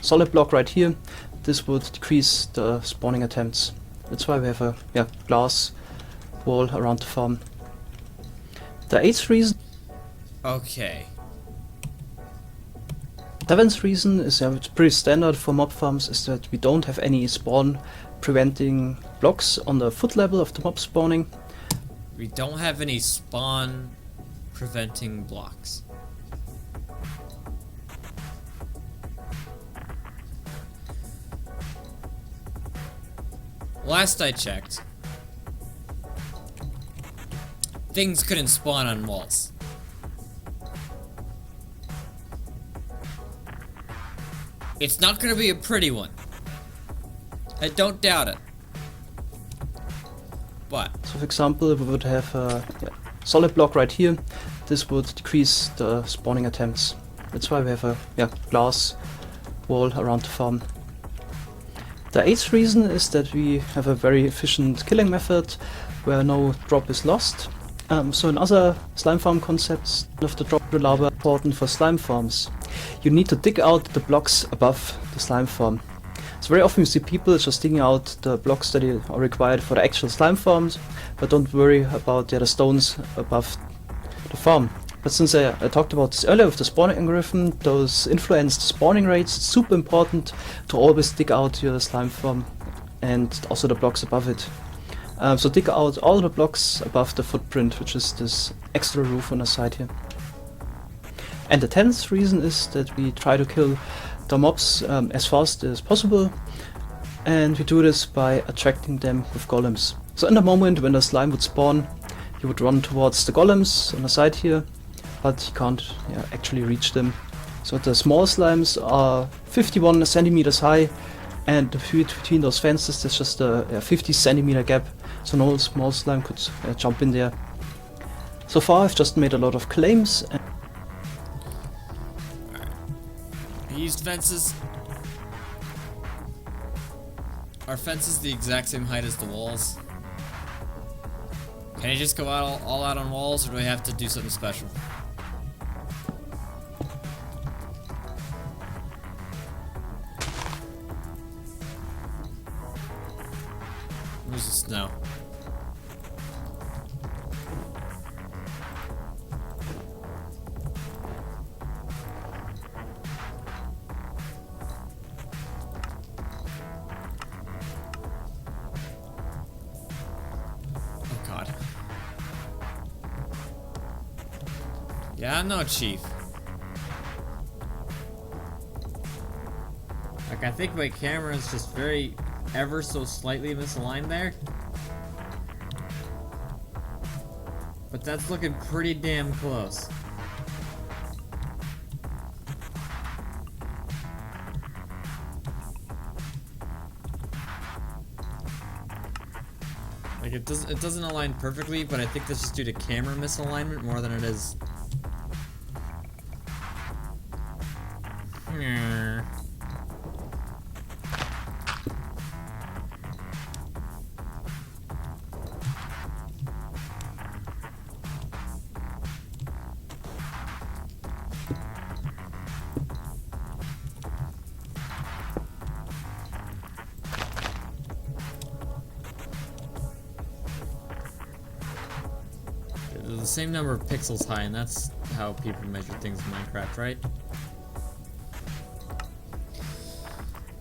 solid block right here. This would decrease the spawning attempts. That's why we have a glass wall around the farm. The eighth reason. Okay. Seventh reason is it's pretty standard for mob farms, is that we don't have any spawn preventing blocks on the foot level of the mob spawning. We don't have any spawn preventing blocks. Last I checked, things couldn't spawn on walls. It's not gonna be a pretty one. I don't doubt it. But so for example, we would have a solid block right here. this would decrease the spawning attempts. That's why we have a glass wall around the farm. The eighth reason is that we have a very efficient killing method where no drop is lost. So in other slime farm concepts, none of the drop will are important for slime farms. You need to dig out the blocks above the slime farm. So very often you see people just digging out the blocks that are required for the actual slime farms, but don't worry about the other stones above the farm. But since I talked about this earlier with the spawning algorithm, those influence the spawning rates. It's super important to always dig out your slime farm and also the blocks above it. So dig out all the blocks above the footprint, which is this extra roof on the side here. And the 10th reason is that we try to kill the mobs as fast as possible, and we do this by attracting them with golems. So in the moment when the slime would spawn, you would run towards the golems on the side here, but you can't actually reach them. So the small slimes are 51 centimeters high, and between those fences there's just a 50 centimeter gap, so no small slime could jump in there. So far I've just made a lot of claims. I used fences. Are fences the exact same height as the walls? Can I just go out all out on walls, or do I have to do something special? Where's the snow? Oh god. Yeah, I'm no chief. Like, I think my camera is just very ever so slightly misaligned there. But that's looking pretty damn close. Like, it doesn't align perfectly, but I think that's just due to camera misalignment more than it is. The same number of pixels high, and that's how people measure things in Minecraft, right?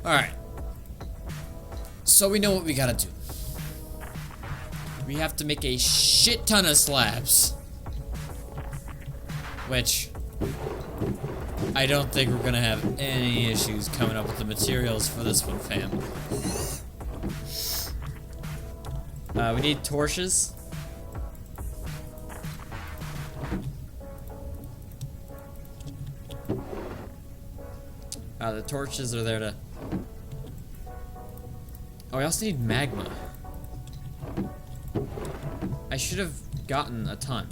Alright. So we know what we gotta do. We have to make a shit ton of slabs. Which I don't think we're gonna have any issues coming up with the materials for this one, fam. We need torches. The torches are there to... Oh, I also need magma. I should have gotten a ton.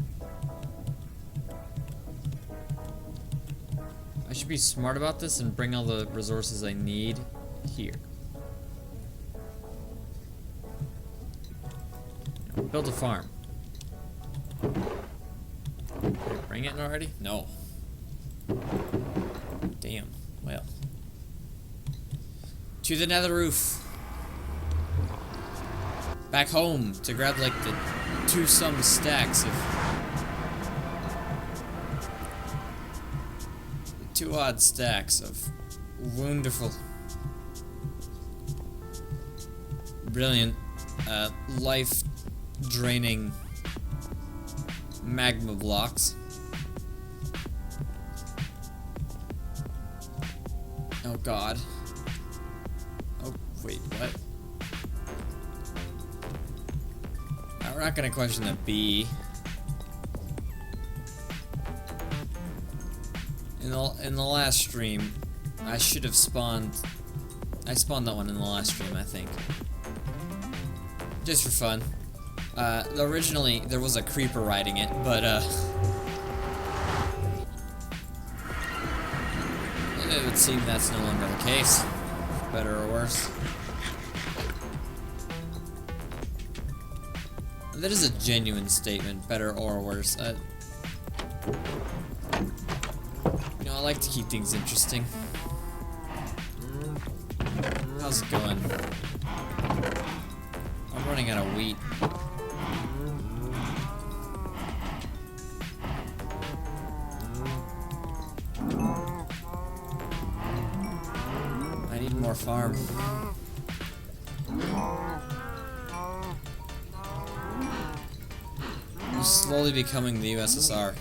I should be smart about this and bring all the resources I need here. Build a farm. Did I bring it already? No. Damn. Well. To the nether roof. Back home to grab like the 2-some stacks of... 2 odd stacks of wonderful, brilliant, life-draining magma blocks. Oh god. Oh, wait, what? We're not gonna question the bee. In the last stream, I should have spawned... I spawned that one in the last stream, I think. Just for fun. Originally, there was a creeper riding it, but, It would seem that's no longer the case. Better or worse. That is a genuine statement, better or worse. You know, I like to keep things interesting. How's it going? I'm running out of wheat. I need more farm. We're slowly becoming the USSR.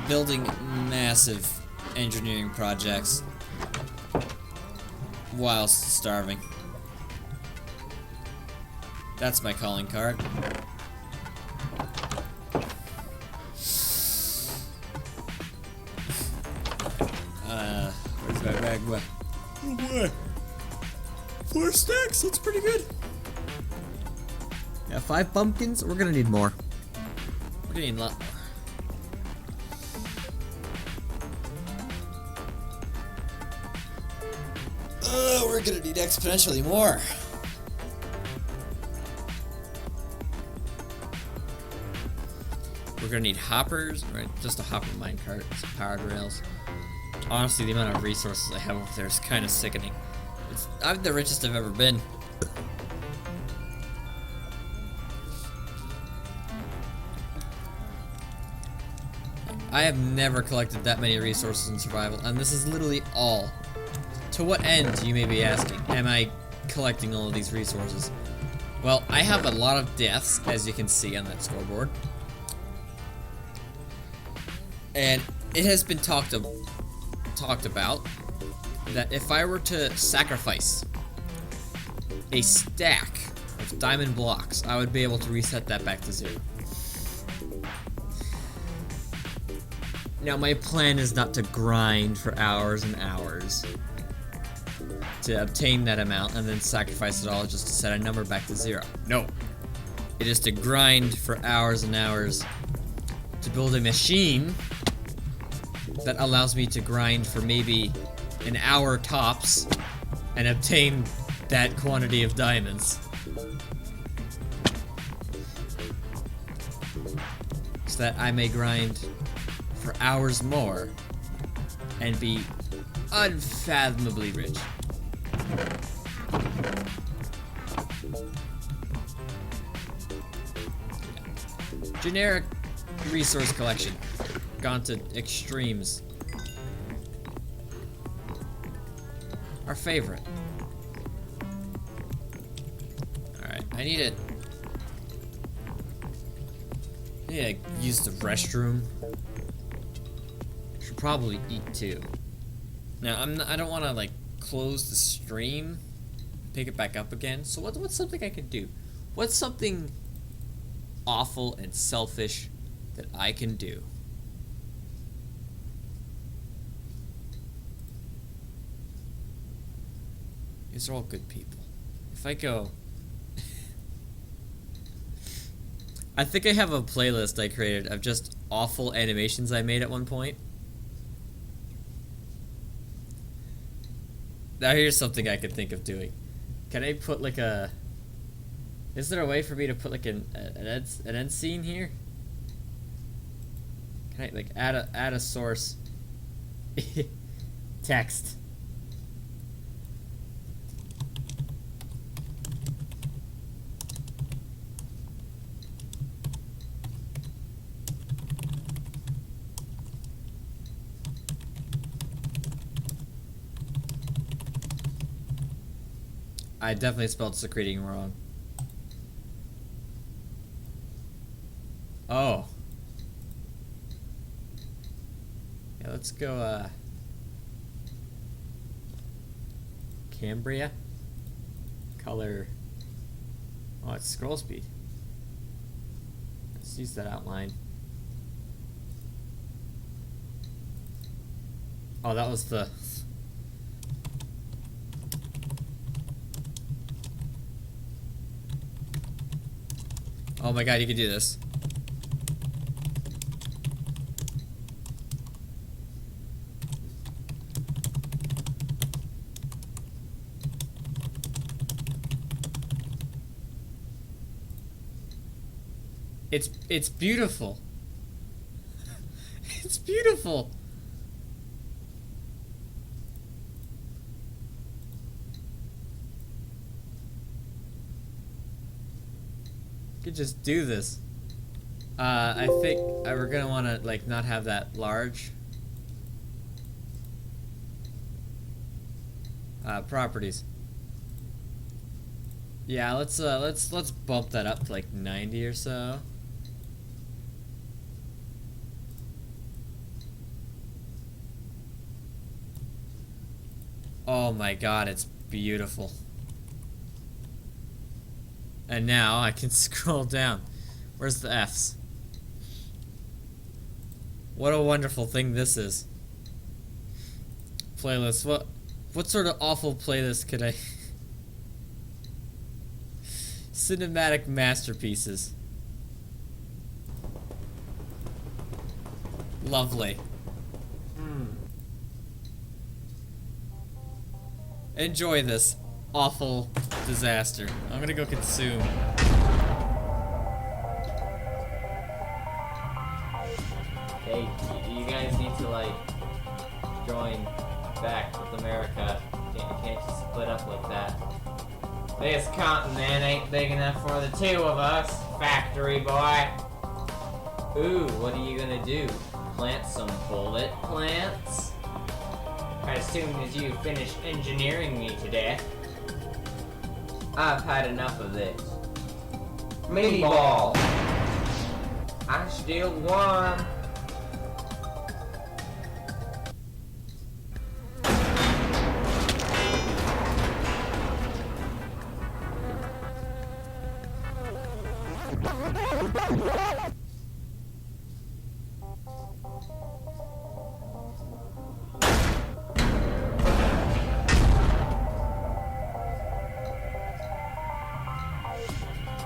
Building massive engineering projects whilst starving. That's my calling card. Where's my bag? Oh boy. 4 stacks, that's pretty good. Yeah, 5 pumpkins. We're gonna need more. We're gonna need a lot more. We're gonna need exponentially more. We're gonna need hoppers, right? Just a hopper minecart, some powered rails. Honestly, the amount of resources I have over there is kind of sickening. I'm the richest I've ever been. I have never collected that many resources in survival, and this is literally all. To what end, you may be asking, am I collecting all of these resources? Well, I have a lot of deaths, as you can see on that scoreboard. And it has been talked about that if I were to sacrifice a stack of diamond blocks, I would be able to reset that back to 0. Now, my plan is not to grind for hours and hours to obtain that amount and then sacrifice it all just to set a number back to 0. No. It is to grind for hours and hours to build a machine that allows me to grind for maybe an hour tops and obtain that quantity of diamonds. So that I may grind for hours more and be unfathomably rich. Generic resource collection gone to extremes. Our favorite. Alright, I need to use the restroom. Should probably eat too. Now I don't want to like close the stream, pick it back up again. So what's something I could do? What's something awful and selfish that I can do? These are all good people. If I go... I think I have a playlist I created of just awful animations I made at one point. Now here's something I could think of doing. Can I put like a... Is there a way for me to put like an end scene here? Can I like add a source text? I definitely spelled secreting wrong. Oh. Yeah, let's go, Cambria. Color. Oh, it's scroll speed. Let's use that outline. Oh, that was the... Oh my god, you can do this. It's beautiful. It's beautiful. Could just do this. I think we're gonna want to like not have that large. Properties. Yeah, let's bump that up to like 90 or so. Oh my god, it's beautiful. And now I can scroll down. Where's the F's? What a wonderful thing this is. Playlist. What sort of awful playlist could I... Cinematic masterpieces. Lovely. Enjoy this awful disaster. I'm gonna go consume. Hey, you guys need to like join back with America. You can't just split up like that. This continent ain't big enough for the two of us, factory boy. Ooh, what are you gonna do? Plant some bullet plants? As soon as you finish engineering me to death. I've had enough of this. Meatball! I still won.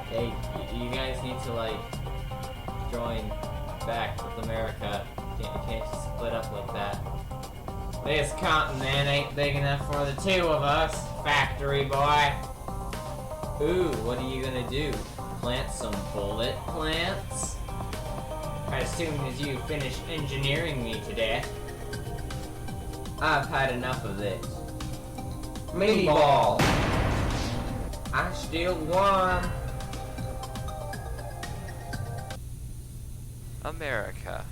Hey, you guys need to like join back with America. You can't just split up like that. This continent ain't big enough for the two of us, factory boy. Ooh, what are you gonna do? Plant some bullet plants? As soon as you finish engineering me to death. I've had enough of this. Meatball! I still won. America,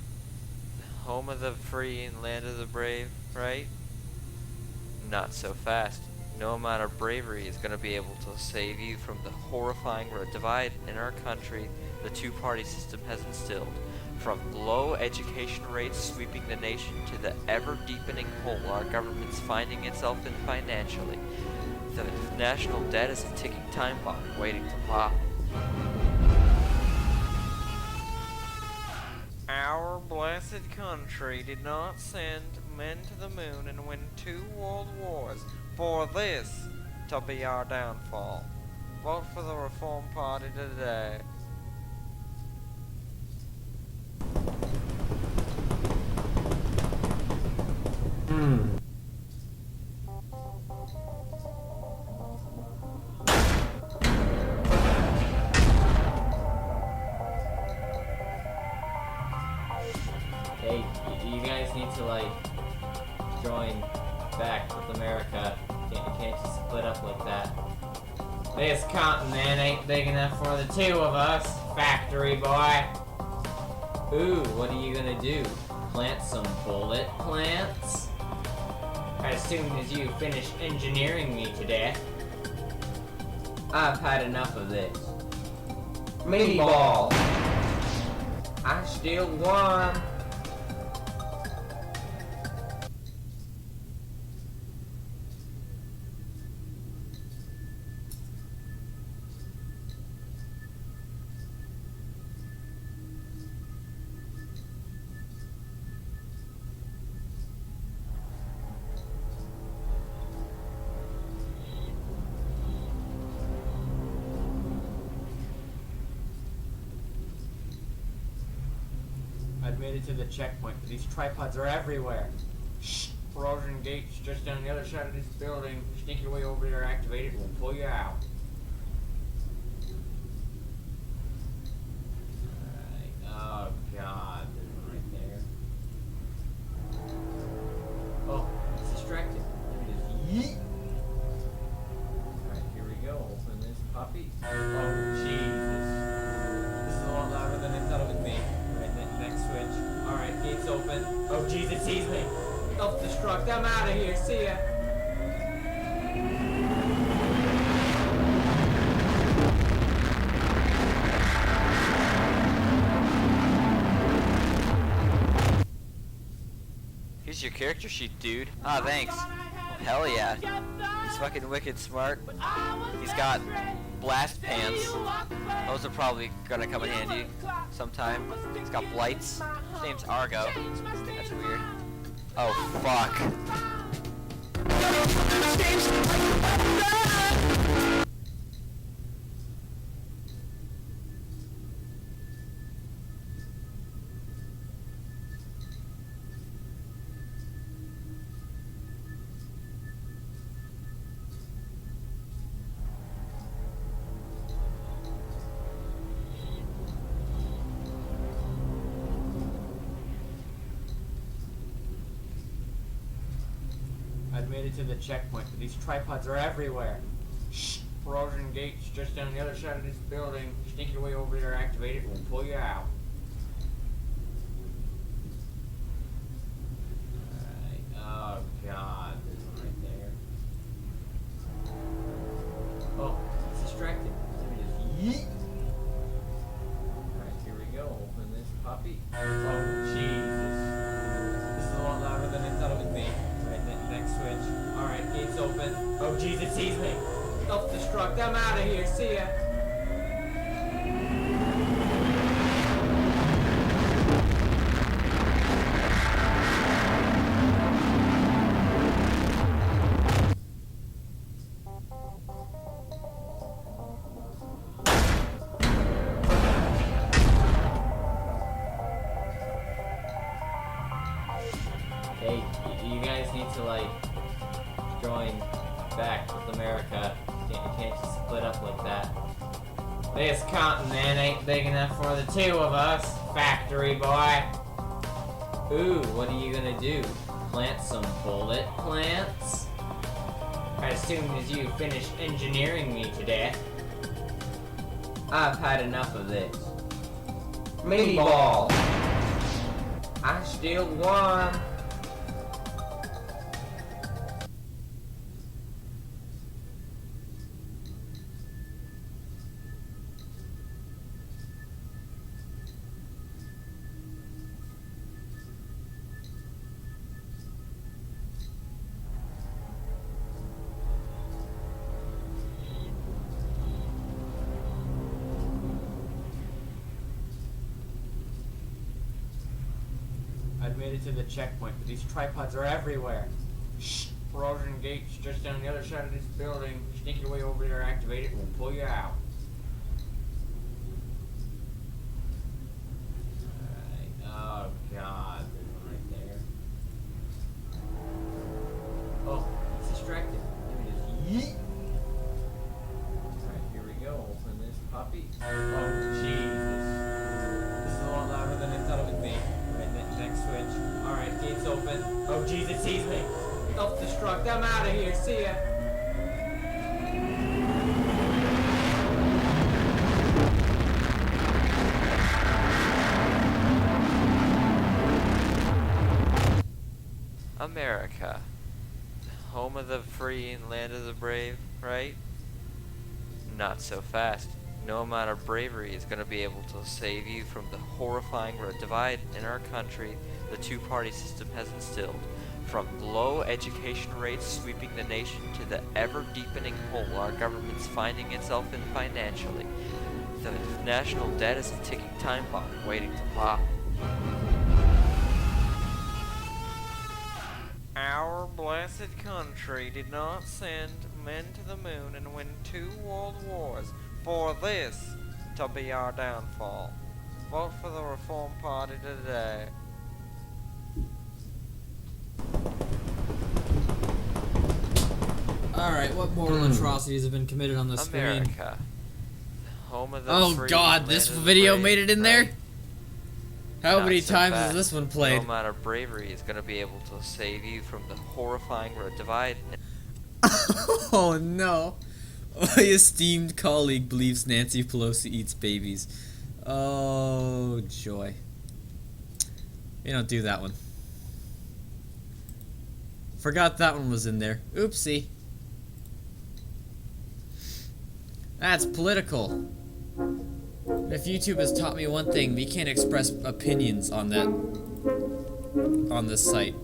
home of the free and land of the brave, right? Not so fast. No amount of bravery is going to be able to save you from the horrifying divide in our country the two-party system has instilled. From low education rates sweeping the nation to the ever-deepening hole our government's finding itself in financially. The national debt is a ticking time bomb waiting to pop. Our blessed country did not send men to the moon and win 2 world wars for this to be our downfall. Vote for the Reform Party today. Hey, you guys need to like join back with America. You can't just split up like that. This continent ain't big enough for the two of us, factory boy. Ooh, what are you gonna do? Plant some bullet plants? As soon as you finish engineering me to death. I've had enough of this. Meatball! I still won. I've made it to the checkpoint, but these tripods are everywhere. Shh! Erosion gate's just on the other side of this building. Sneak your way over there, activate it, and we'll pull you out. gate's open. Oh jeez, it sees me. Self-destruct, I'm out of here, see ya. Here's your character sheet, dude. Ah, thanks. Hell yeah. He's fucking wicked smart. He's got blast pants. Those are probably gonna come in handy sometime. He's got blights. His name's Argo. That's weird. Oh, fuck. I've made it to the checkpoint, but these tripods are everywhere. Shh! Corrosion gate's just down the other side of this building. Sneak your way over there, activate it, and we'll pull you out. Alright, oh god, there's one right there. Oh, it's distracted. Let me just yeet! Alright, here we go. Open this puppy. Oh, Jesus. This is a lot louder than I thought it would be. Next switch. Alright, gate's open. Oh jeez, it sees me. Self-destruct, I'm out of here, see ya. Hey, you guys need to like join back with America. You can't just split up like that. This continent ain't big enough for the two of us, factory boy. Ooh, what are you gonna do? Plant some bullet plants? As soon as you finish engineering me to death. I've had enough of this. Mini ball. I still won. I've made it to the checkpoint, but these tripods are everywhere. Shh! Corrosion gate's just down the other side of this building. Sneak your way over there, activate it, and we'll pull you out. Alright, oh god, there's one right there. Oh, it's distracted. Let me just yeet! Alright, here we go. Open this puppy. Oh, Jesus. This is a lot louder than I thought it would be. Next switch. Alright, gate's open. Oh jeez, it sees me. Self-destruct, I'm out of here, see ya. America. Home of the free and land of the brave, right? Not so fast. No amount of bravery is going to be able to save you from the horrifying divide in our country the two-party system has instilled. From low education rates sweeping the nation to the ever-deepening hole our government's finding itself in financially. The national debt is a ticking time bomb waiting to pop. Our blessed country did not send men to the moon and win 2 world wars for this to be our downfall. Vote for the Reform Party today. Alright, what moral atrocities have been committed on the screen? America. Home of the Oh free god, and this land of the video brave, made it in there? right? How Not many so times fast. has this one played? No amount of bravery is going to be able to save you from the horrifying divide. Oh no. My esteemed colleague believes Nancy Pelosi eats babies. Oh, joy. We don't do that one. Forgot that one was in there. Oopsie. That's political. If YouTube has taught me one thing, we can't express opinions on that, on this site.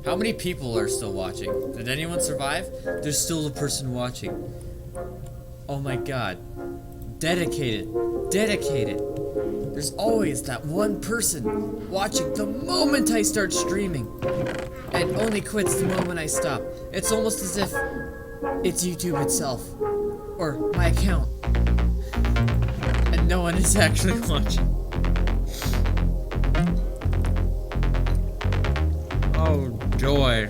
How many people are still watching? Did anyone survive? There's still a person watching. Oh my god. Dedicated. Dedicated. There's always that one person watching the moment I start streaming. And only quits the moment I stop. It's almost as if it's YouTube itself. Or my account. And no one is actually watching. Oh, joy.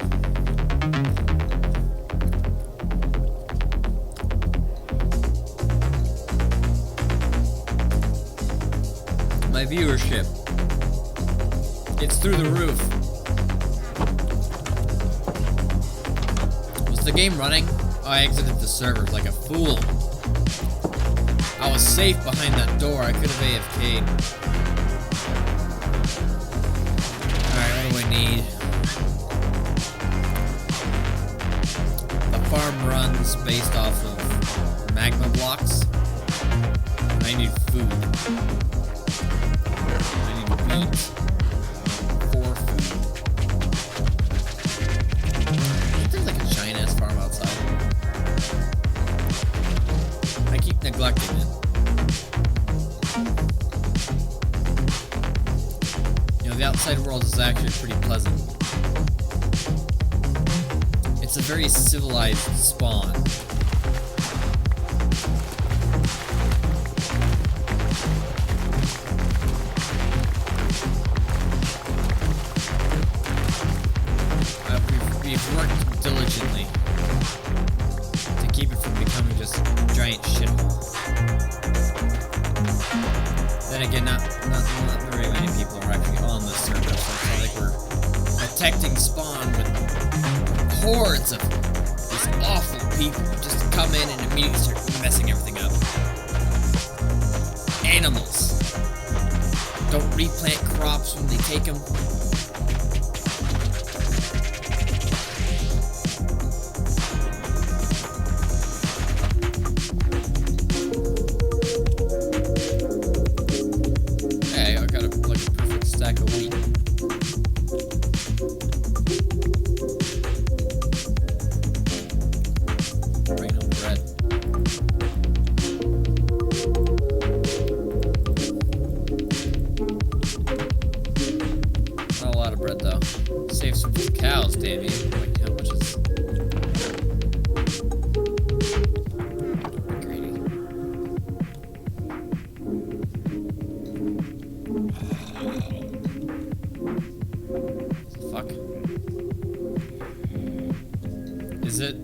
My viewership. It's through the roof. Was the game running? Oh, I exited the server like a fool. I was safe behind that door. I could have AFK'd. Alright, what do I need? The farm runs based off of magma blocks. I need food. I need wheat for food. I think there's like a giant ass farm outside. I keep neglecting it. You know, the outside world is actually pretty pleasant. It's a very civilized spawn. We've worked diligently to keep it from becoming just giant shitholes. Then again, not very many people are actually on this server, so it's not like we're protecting spawn with hordes of these awful people who just come in and immediately start messing everything up. Animals don't replant crops when they take them. Is it?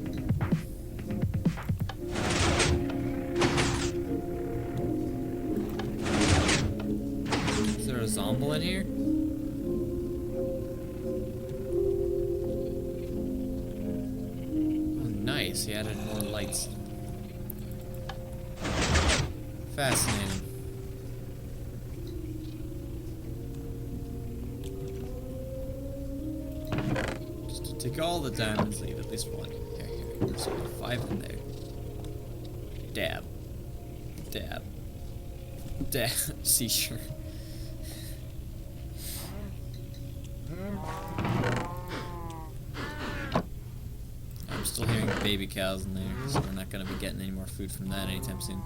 Is there a zombie in here? Oh, nice. He added more lights. Fascinating. Take all the diamonds, leave at least one. Here. There's 5 in there. Dab. Dab. Dab. See, sure. I'm still hearing baby cows in there, so we're not gonna be getting any more food from that anytime soon.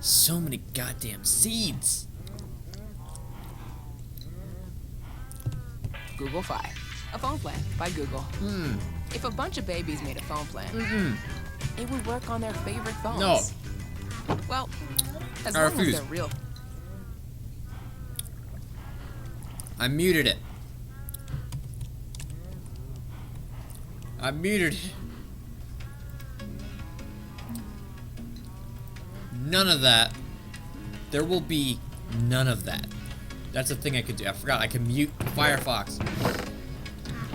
So many goddamn seeds! Google Fi, a phone plan by Google. If a bunch of babies made a phone plan, it would work on their favorite phones. No. Well, as I long refuse. as they're real. I muted it. I muted it. None of that. There will be none of that. That's a thing I could do. I forgot. I can mute Firefox.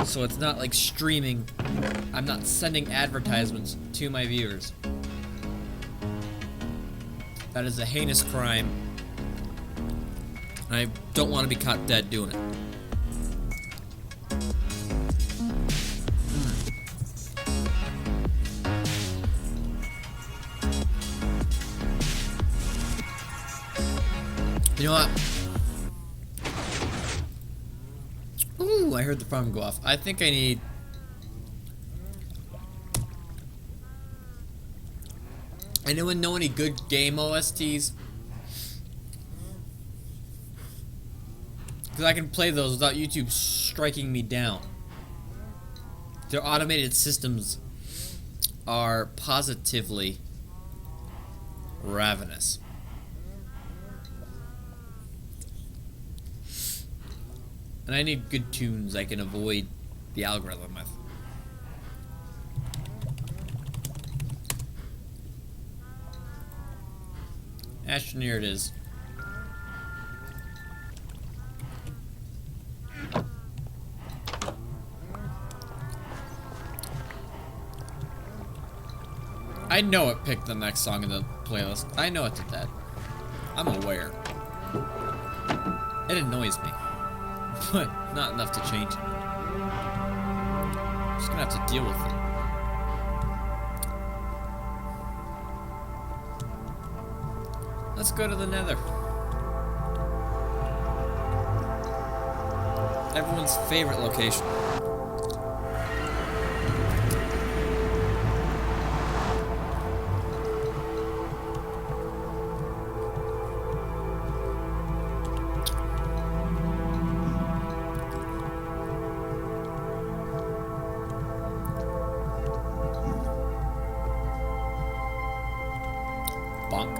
So it's not like streaming. I'm not sending advertisements to my viewers. That is a heinous crime. And I don't want to be caught dead doing it. You know what? Ooh, I heard the farm go off. I think I need... Anyone know any good game OSTs? Because I can play those without YouTube striking me down. Their automated systems are positively ravenous. And I need good tunes I can avoid the algorithm with. Ashton, here it is. I know it picked the next song in the playlist. I know it did that. I'm aware. It annoys me. But not enough to change it. Just gonna have to deal with it. Let's go to the Nether. Everyone's favorite location. Bonk.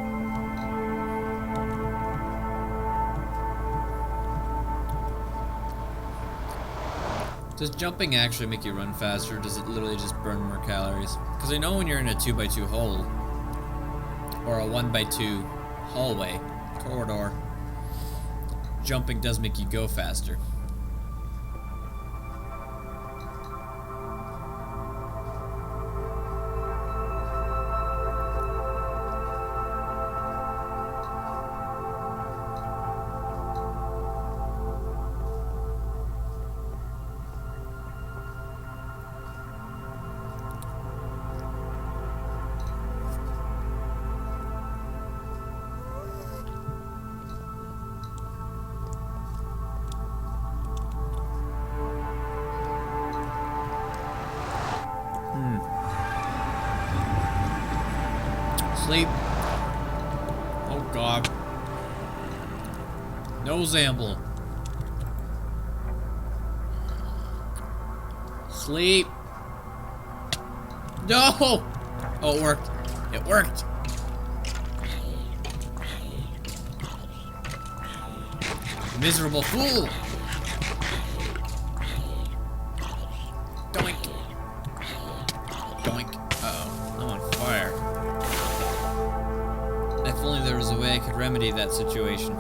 Does jumping actually make you run faster, or does it literally just burn more calories? Because I know when you're in a 2x2 hole, or a 1x2 hallway, corridor, jumping does make you go faster. Sleep. Oh god. No Zamble. Sleep. No! Oh, it worked. It worked. Miserable fool. Doink. Doink. Uh-oh. I'm on fire. If only there was a way I could remedy that situation.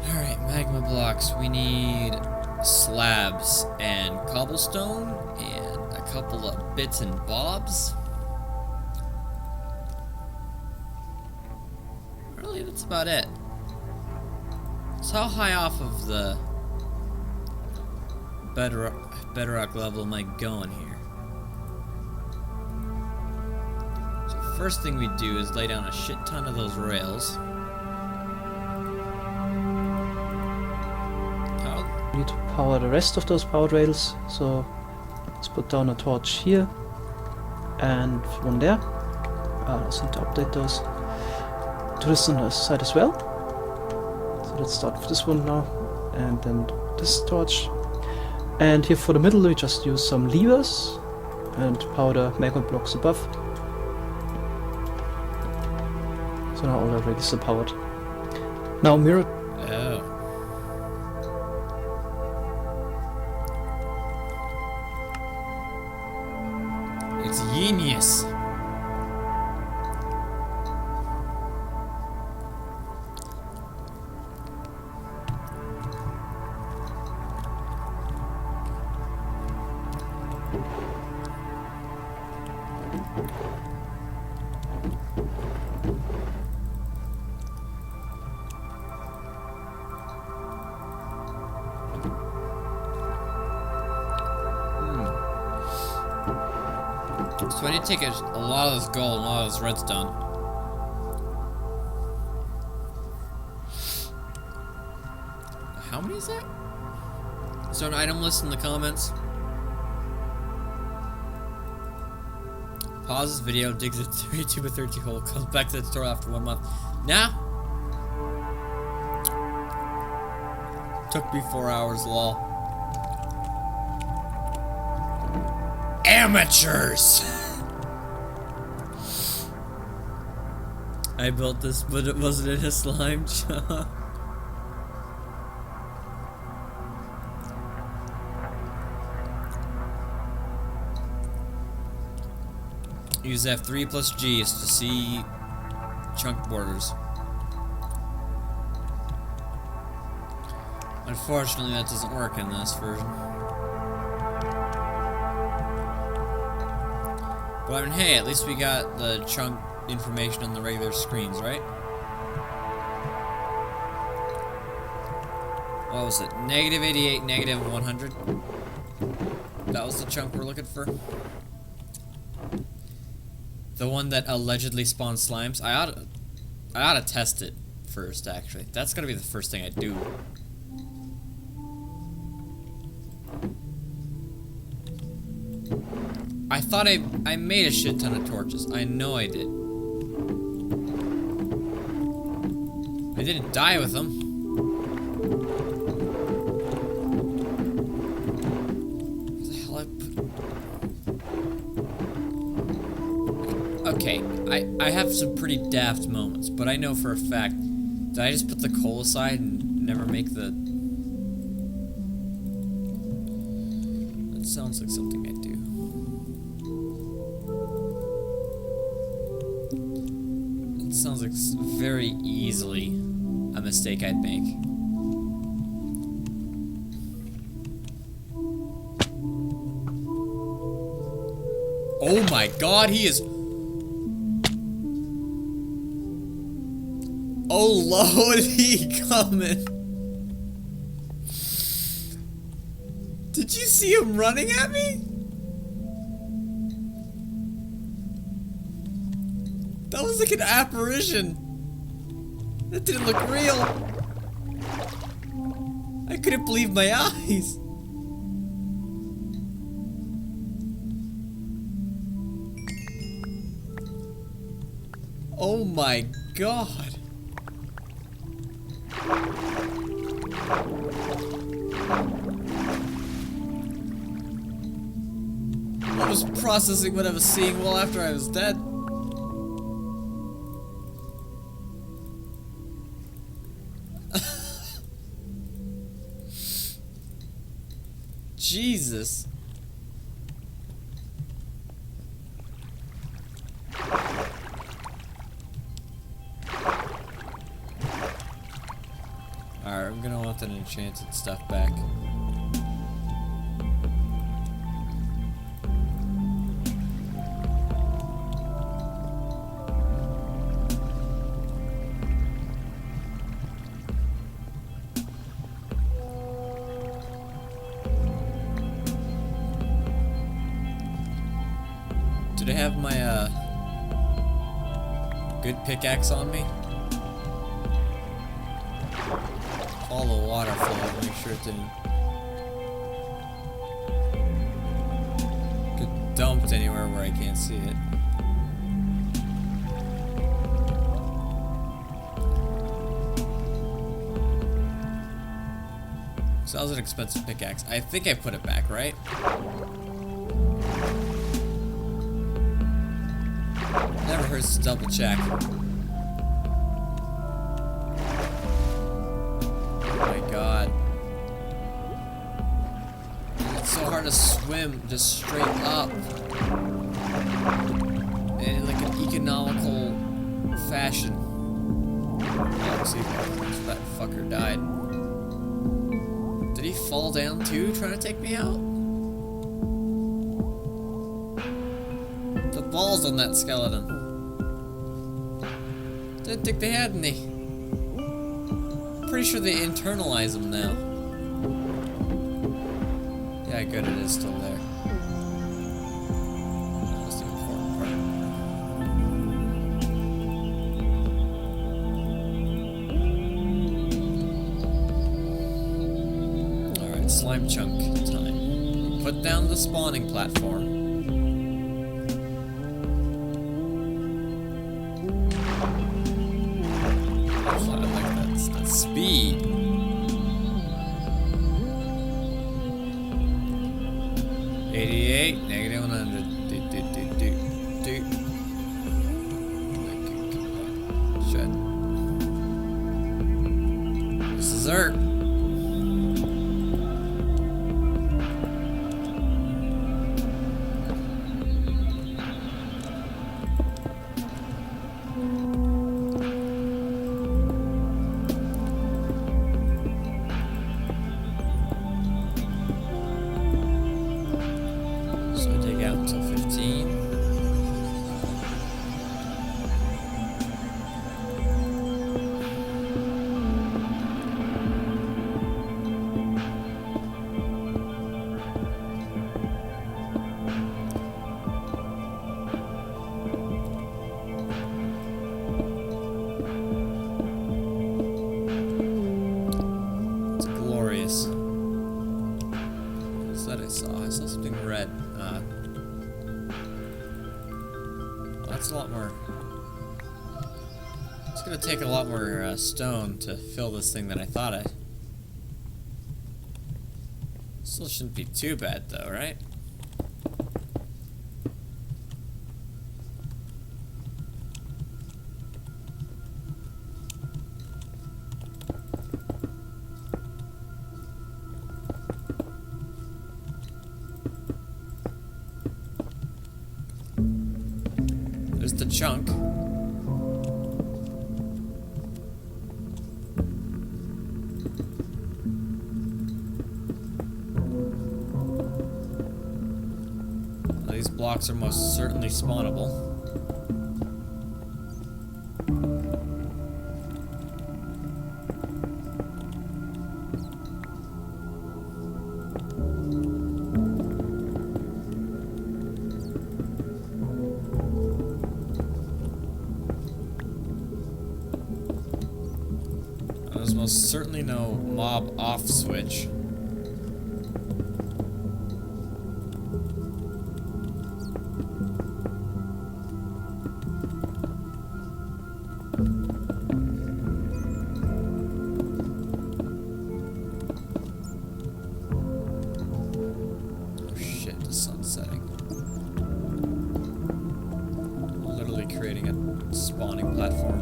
Alright, magma blocks. We need slabs and cobblestone and a couple of bits and bobs. Really, that's about it. So how high off of the bedrock level am I going here? So first thing we do is lay down a shit ton of those rails. We need to power the rest of those powered rails, so let's put down a torch here and one there. Let's need to update those. Do this on the side as well. Let's start with this one now, and then this torch. And here for the middle we just use some levers and power the magma blocks above. So now all the rails are powered. Now mirror. Oh. It's genius. So I need to take a lot of this gold and a lot of this redstone. How many is that? Is there an item list in the comments? Pause this video, digs a 32 by 30 hole, comes back to the tutorial after 1 month. Nah. Took me 4 hours, lol. Amateurs! I built this, but it wasn't in a slime job. Use F3 plus G's to see chunk borders. Unfortunately, that doesn't work in this version. But I mean, hey, at least we got the chunk information on the regular screens, right? What was it? Negative 88, negative 100? That was the chunk we're looking for? The one that allegedly spawns slimes? I ought to test it first, actually. That's gonna be the first thing I do. I thought I made a shit ton of torches. I know I did. I didn't die with them. What the hell I put? Okay, I have some pretty daft moments, but I know for a fact that I just put the coal aside and never make the... That sounds like something I do. It sounds like very easily a mistake I'd make. Oh my god, he is... Oh Lord, he coming. Did you see him running at me? That was like an apparition. That didn't look real. I couldn't believe my eyes. Oh my god. I was processing what I was seeing well after I was dead. Jesus. Alright, I'm gonna want that enchanted stuff back. Did I have my, good pickaxe on me? Follow the water flow, make sure it didn't get dumped anywhere where I can't see it. So that was an expensive pickaxe. I think I put it back, right? Never hurts to double check. Oh my god. It's so hard to swim just straight up. In like an economical fashion. Yeah, let's see if that fucker died. Did he fall down too, trying to take me out? balls on that skeleton. Didn't think they had any. Pretty sure they internalize them now. Yeah, good, it is still there. That was the important part. Alright, slime chunk time. Put down the spawning platform. I like that speed. -100. Shit. This is her. So dig out until 15. It's glorious. What was that I saw? I saw something red. That's a lot more. It's gonna take a lot more stone to fill this thing than I thought I. Still shouldn't be too bad though, right? There's the chunk. These blocks are most certainly spawnable. There's most certainly no mob off switch. Oh shit, the sun's setting. Literally creating a spawning platform.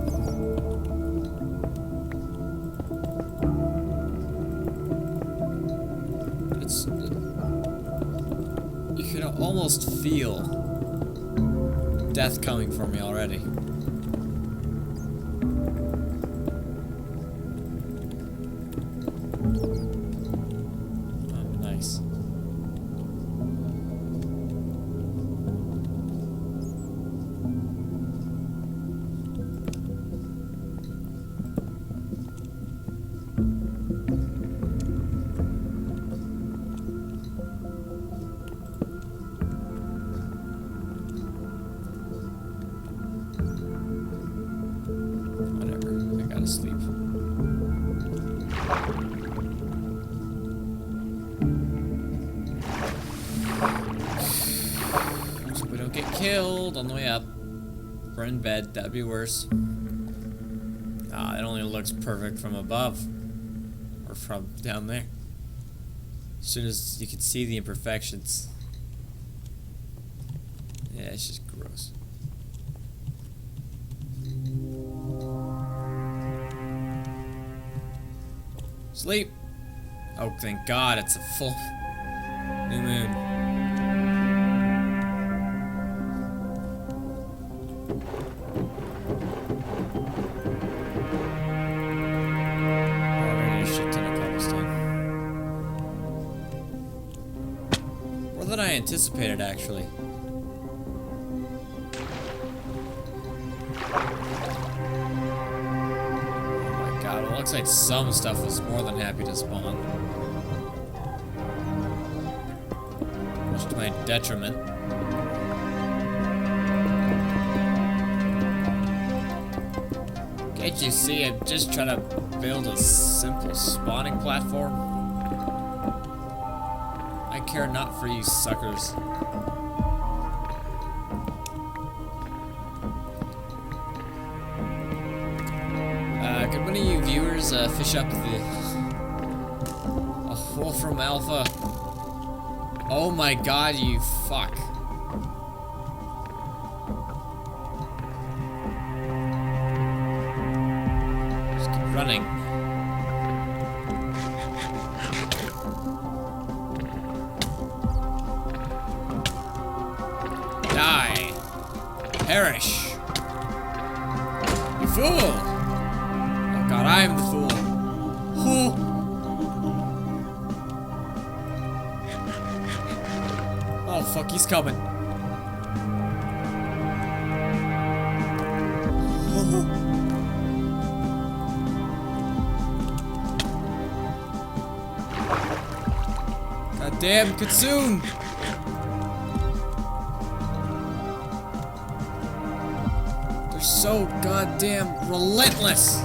You can almost feel death coming for me already. Oh, nice. Whatever, I gotta sleep. So we don't get killed on the way up. We're in bed, that'd be worse. Ah, it only looks perfect from above. Or from down there. As soon as you can see the imperfections. Yeah, it's just gross. Sleep. Oh, thank God, it's a full new moon. Already a shit ton of cobblestone. More than I anticipated, actually. looks like some stuff was more than happy to spawn. Much to my detriment. Can't you see I'm just trying to build a simple spawning platform? I care not for you suckers. Could one of you viewers fish up a Wolfram Alpha? Oh my god, you fuck. Just keep running. Die. Perish. You fool. God, I am the fool. Who? Oh, fuck, he's coming. God damn, consume! They're so goddamn relentless!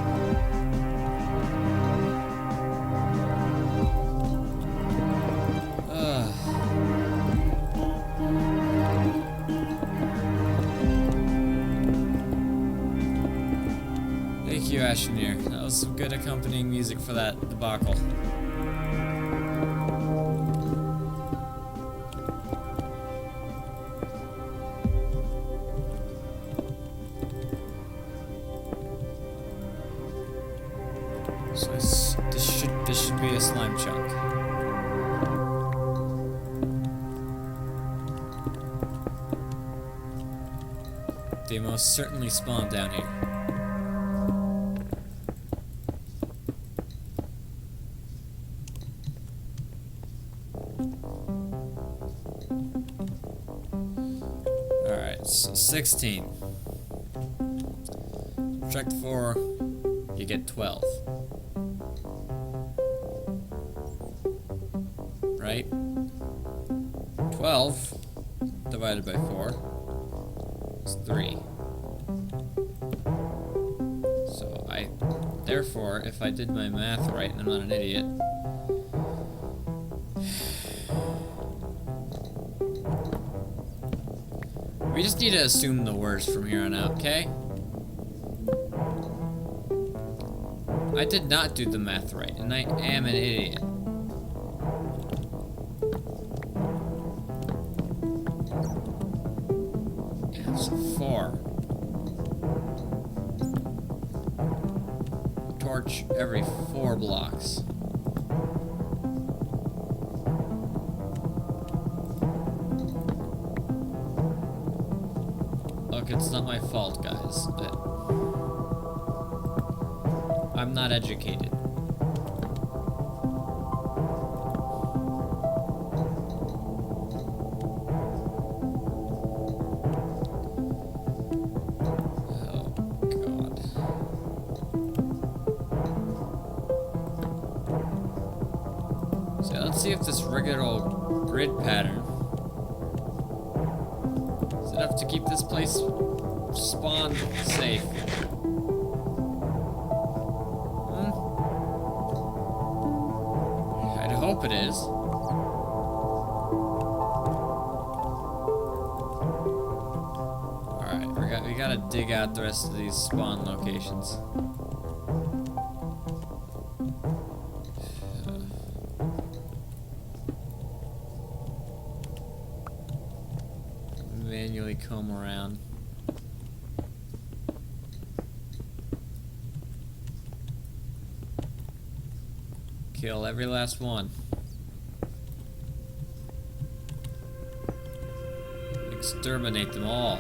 Thank you, Asheneer. That was some good accompanying music for that debacle. So this should be a slime chunk. They most certainly spawn down here. Alright, so 16. Subtract 4, you get 12. Right? 12 divided by 4 is 3. So therefore, if I did my math right and I'm not an idiot, we just need to assume the worst from here on out, okay? I did not do the math right, and I am an idiot. Yeah, so 4. Torch every 4 blocks. Look, it's not my fault, guys. I'm not educated. Oh, God. So let's see if this regular old grid pattern is enough to keep this place spawn safe. I'd hope it is. Alright, we gotta dig out the rest of these spawn locations. Manually comb around. Kill every last one. Exterminate them all.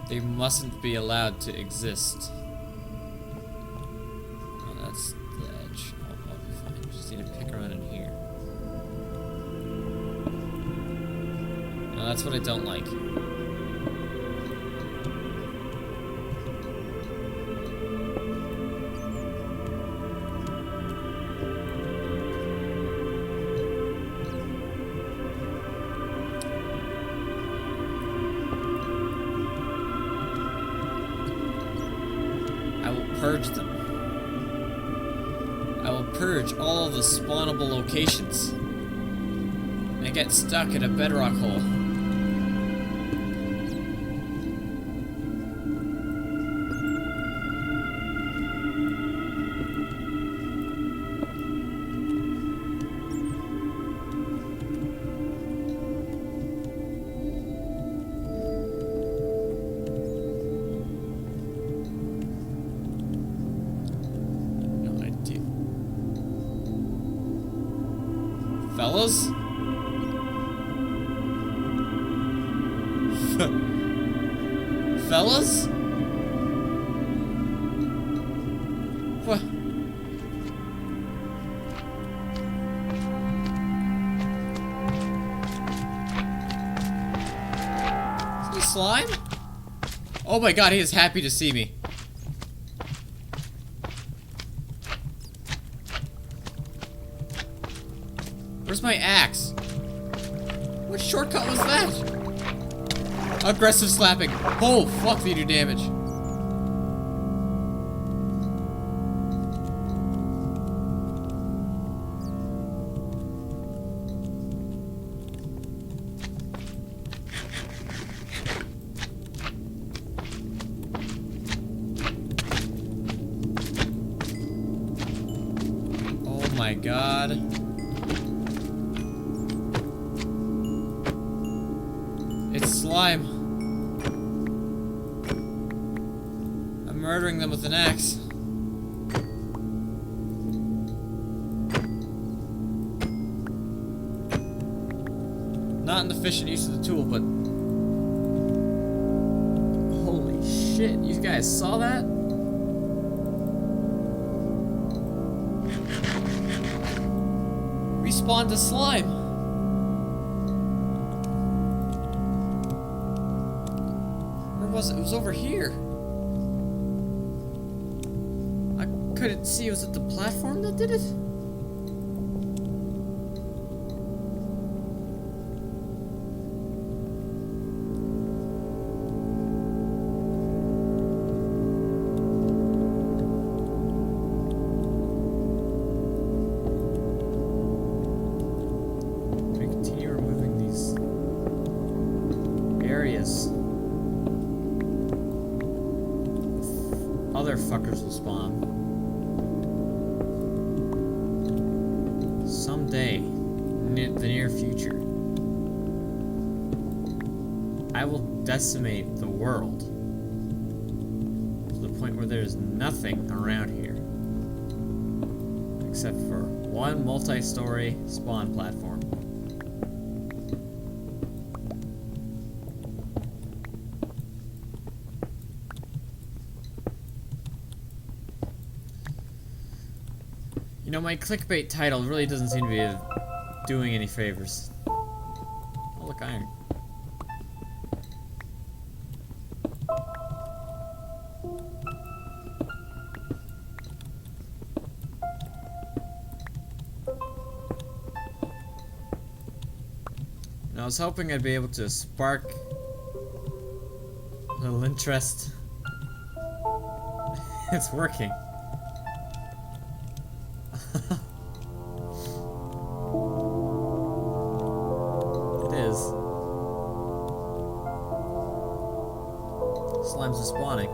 They mustn't be allowed to exist. Oh, that's the edge. I'll be fine. Just need to pick around in here. No, that's what I don't like. purge them. I will purge all of the spawnable locations and get stuck in a bedrock hole. No idea. Fellas? Fellas? What? Is he slime? Oh my god, he is happy to see me. Where's my axe? What shortcut was that? Aggressive slapping. Oh, fuck, they do damage. Oh my god. It's slime. I'm murdering them with an axe. Not an efficient use of the tool, but... Holy shit, you guys saw that? Respawned a slime. Where was it? It was over here. I couldn't see. Was it the platform that did it? We continue removing these areas. Other fuckers will spawn. Someday, in the near future, I will decimate the world to the point where there's nothing around here except for one multi-story spawn platform. You know, my clickbait title really doesn't seem to be doing any favors. Oh, look, iron. And I was hoping I'd be able to spark a little interest. It's working. It is. Slimes are spawning.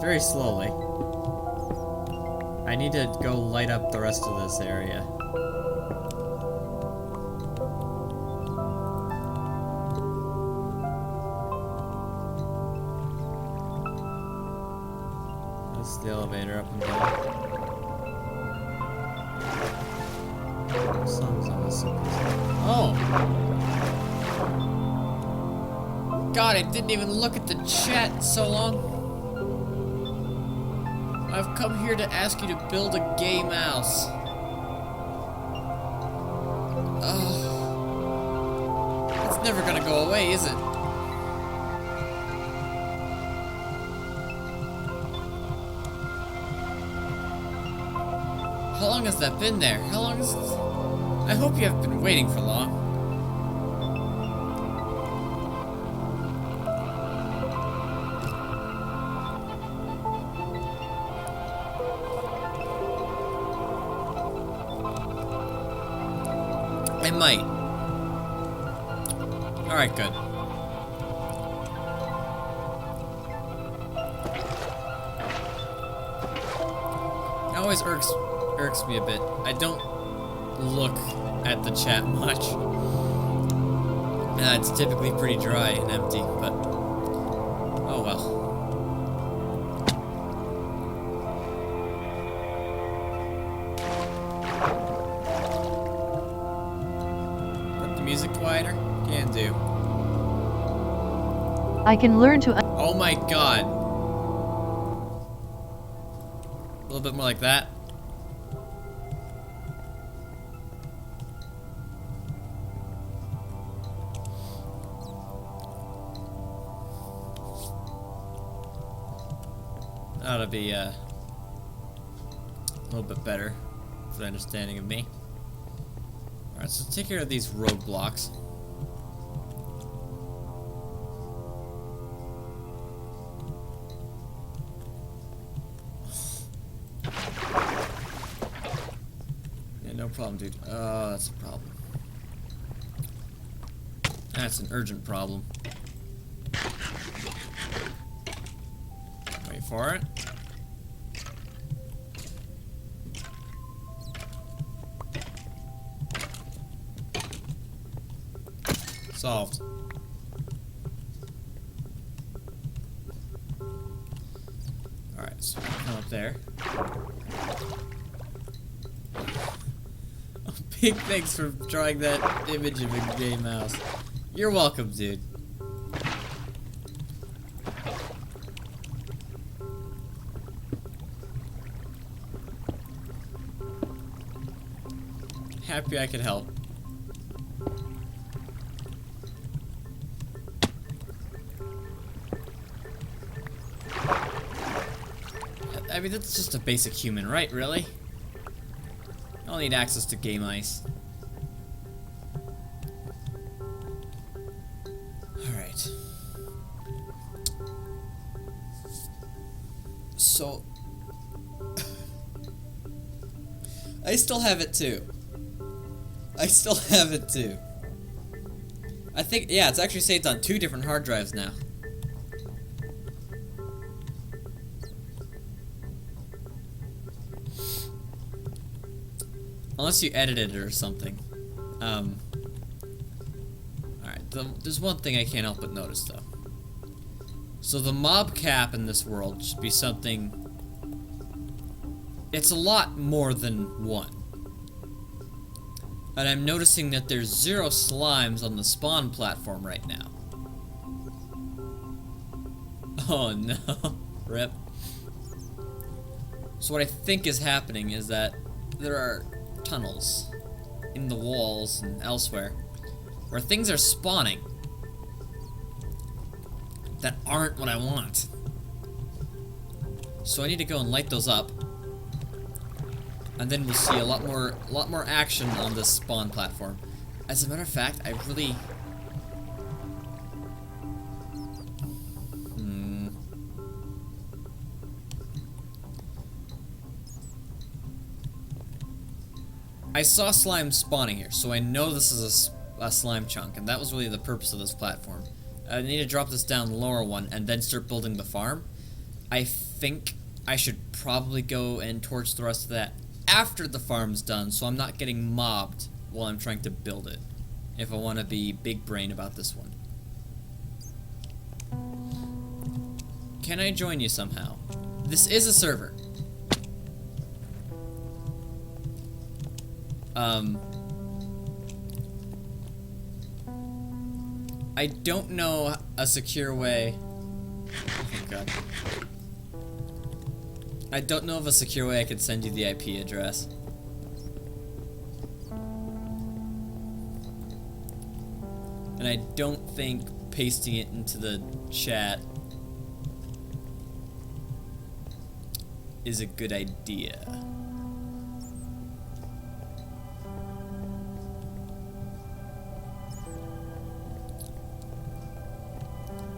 Very slowly. I need to go light up the rest of this area. That's the elevator up and down. Songs on this. Oh! God, I didn't even look at the chat in so long. I've come here to ask you to build a gay mouse. Ugh. It's never gonna go away, is it? How long has that been there? How long has... I hope you have been waiting for long. I might. Alright, good. It always irks me a bit. I don't look at the chat much. It's typically pretty dry and empty, but oh well. Put the music quieter? Can do. I can learn to. Oh my god. A little bit more like that. That'll be a little bit better for the understanding of me. Alright, so take care of these roadblocks. Yeah, no problem, dude. Oh, that's a problem. That's an urgent problem. Wait for it. Solved. Alright, so come up there. Big thanks for drawing that image of a gay mouse. You're welcome, dude. Happy I could help. I mean, that's just a basic human right, really? I'll need access to game ice. Alright. So... I still have it too. I still have it too. I think, yeah, it's actually saved on 2 different hard drives now. Unless you edited it or something. Alright, there's one thing I can't help but notice though. So the mob cap in this world should be something... It's a lot more than 1. And I'm noticing that there's 0 slimes on the spawn platform right now. Oh no. Rip. So what I think is happening is that there are tunnels in the walls and elsewhere where things are spawning that aren't what I want. So I need to go and light those up, and then we'll see a lot more action on this spawn platform. As a matter of fact, I really I saw slime spawning here, so I know this is a slime chunk, and that was really the purpose of this platform. I need to drop this down the lower one and then start building the farm. I think I should probably go and torch the rest of that after the farm's done, so I'm not getting mobbed while I'm trying to build it, if I want to be big brain about this one. Can I join you somehow? This is a server. I don't know a secure way. Oh god. I don't know of a secure way I could send you the IP address. And I don't think pasting it into the chat is a good idea.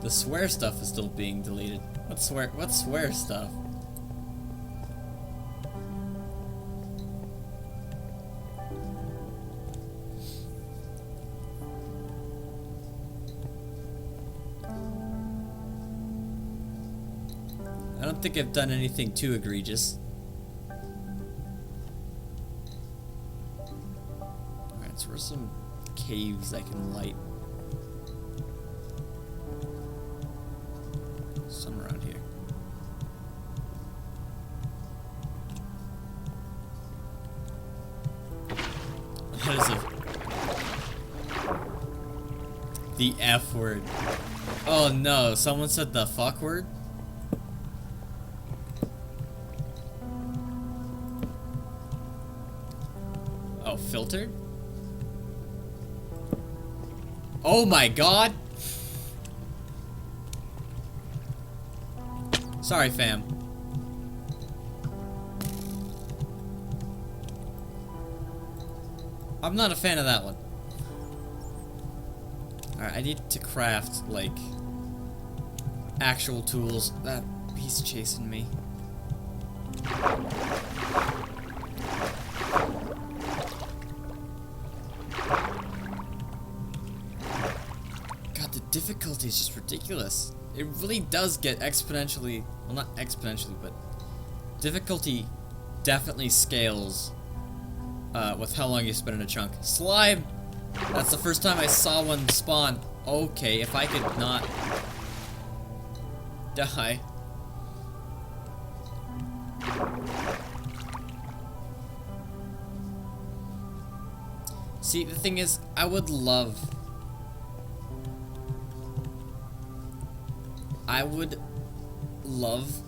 The swear stuff is still being deleted. What swear stuff? I don't think I've done anything too egregious. Alright, so where's some caves I can light? Some around here. What is it? The F word. Oh no, someone said the fuck word? Oh, filtered? Oh my god! Sorry, fam. I'm not a fan of that one. Alright, I need to craft, like, actual tools. That he's chasing me. God, the difficulty is just ridiculous. It really does get exponentially, well, not exponentially, but difficulty definitely scales with how long you spend in a chunk. Slime! That's the first time I saw one spawn. Okay, if I could not die. See, the thing is, I would love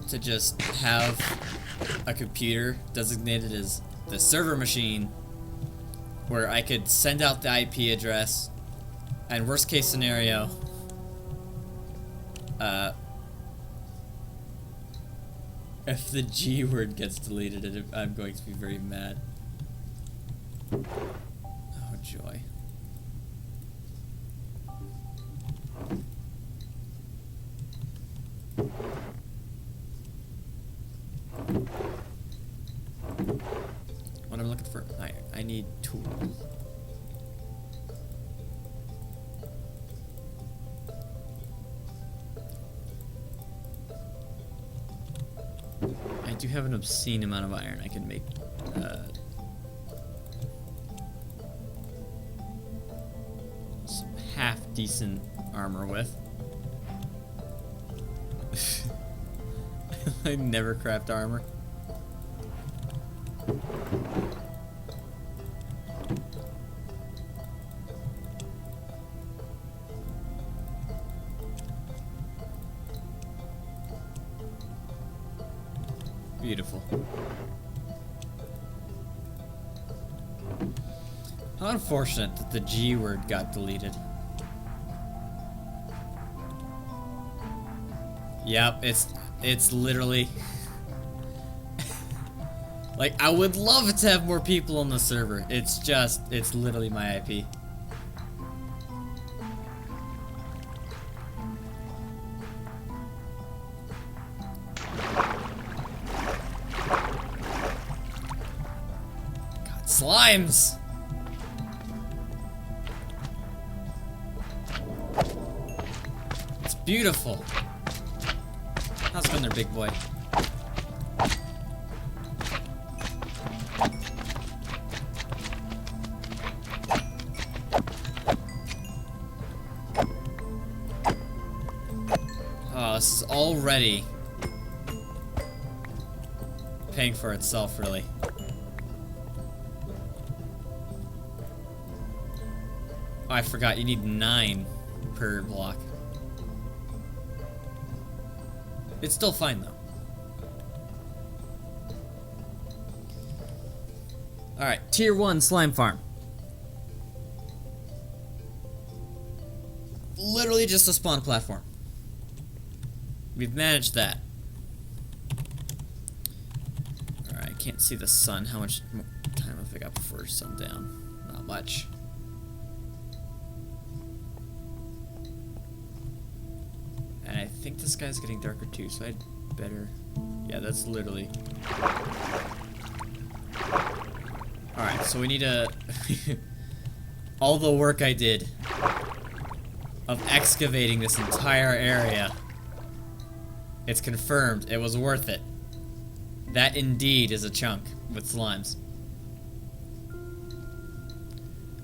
to just have a computer designated as the server machine where I could send out the IP address, and worst case scenario, if the G word gets deleted, I'm going to be very mad. Oh joy. What I'm looking for, I need tools. I do have an obscene amount of iron I can make some half decent armor with. I never craft armor. Beautiful. How unfortunate that the G word got deleted. Yep, it's literally like, I would love to have more people on the server. It's literally my IP. God, slimes! It's beautiful. How's it going there, big boy? Oh, this is already paying for itself, really. Oh, I forgot, you need 9 per block. It's still fine, though. Alright, Tier 1 slime farm. Literally just a spawn platform. We've managed that. Alright, I can't see the sun. How much time have I got before sundown? Not much. this guy's getting darker too, so I'd better... Yeah, that's literally... Alright, so we need to... all the work I did of excavating this entire area, it's confirmed it was worth it. That indeed is a chunk with slimes.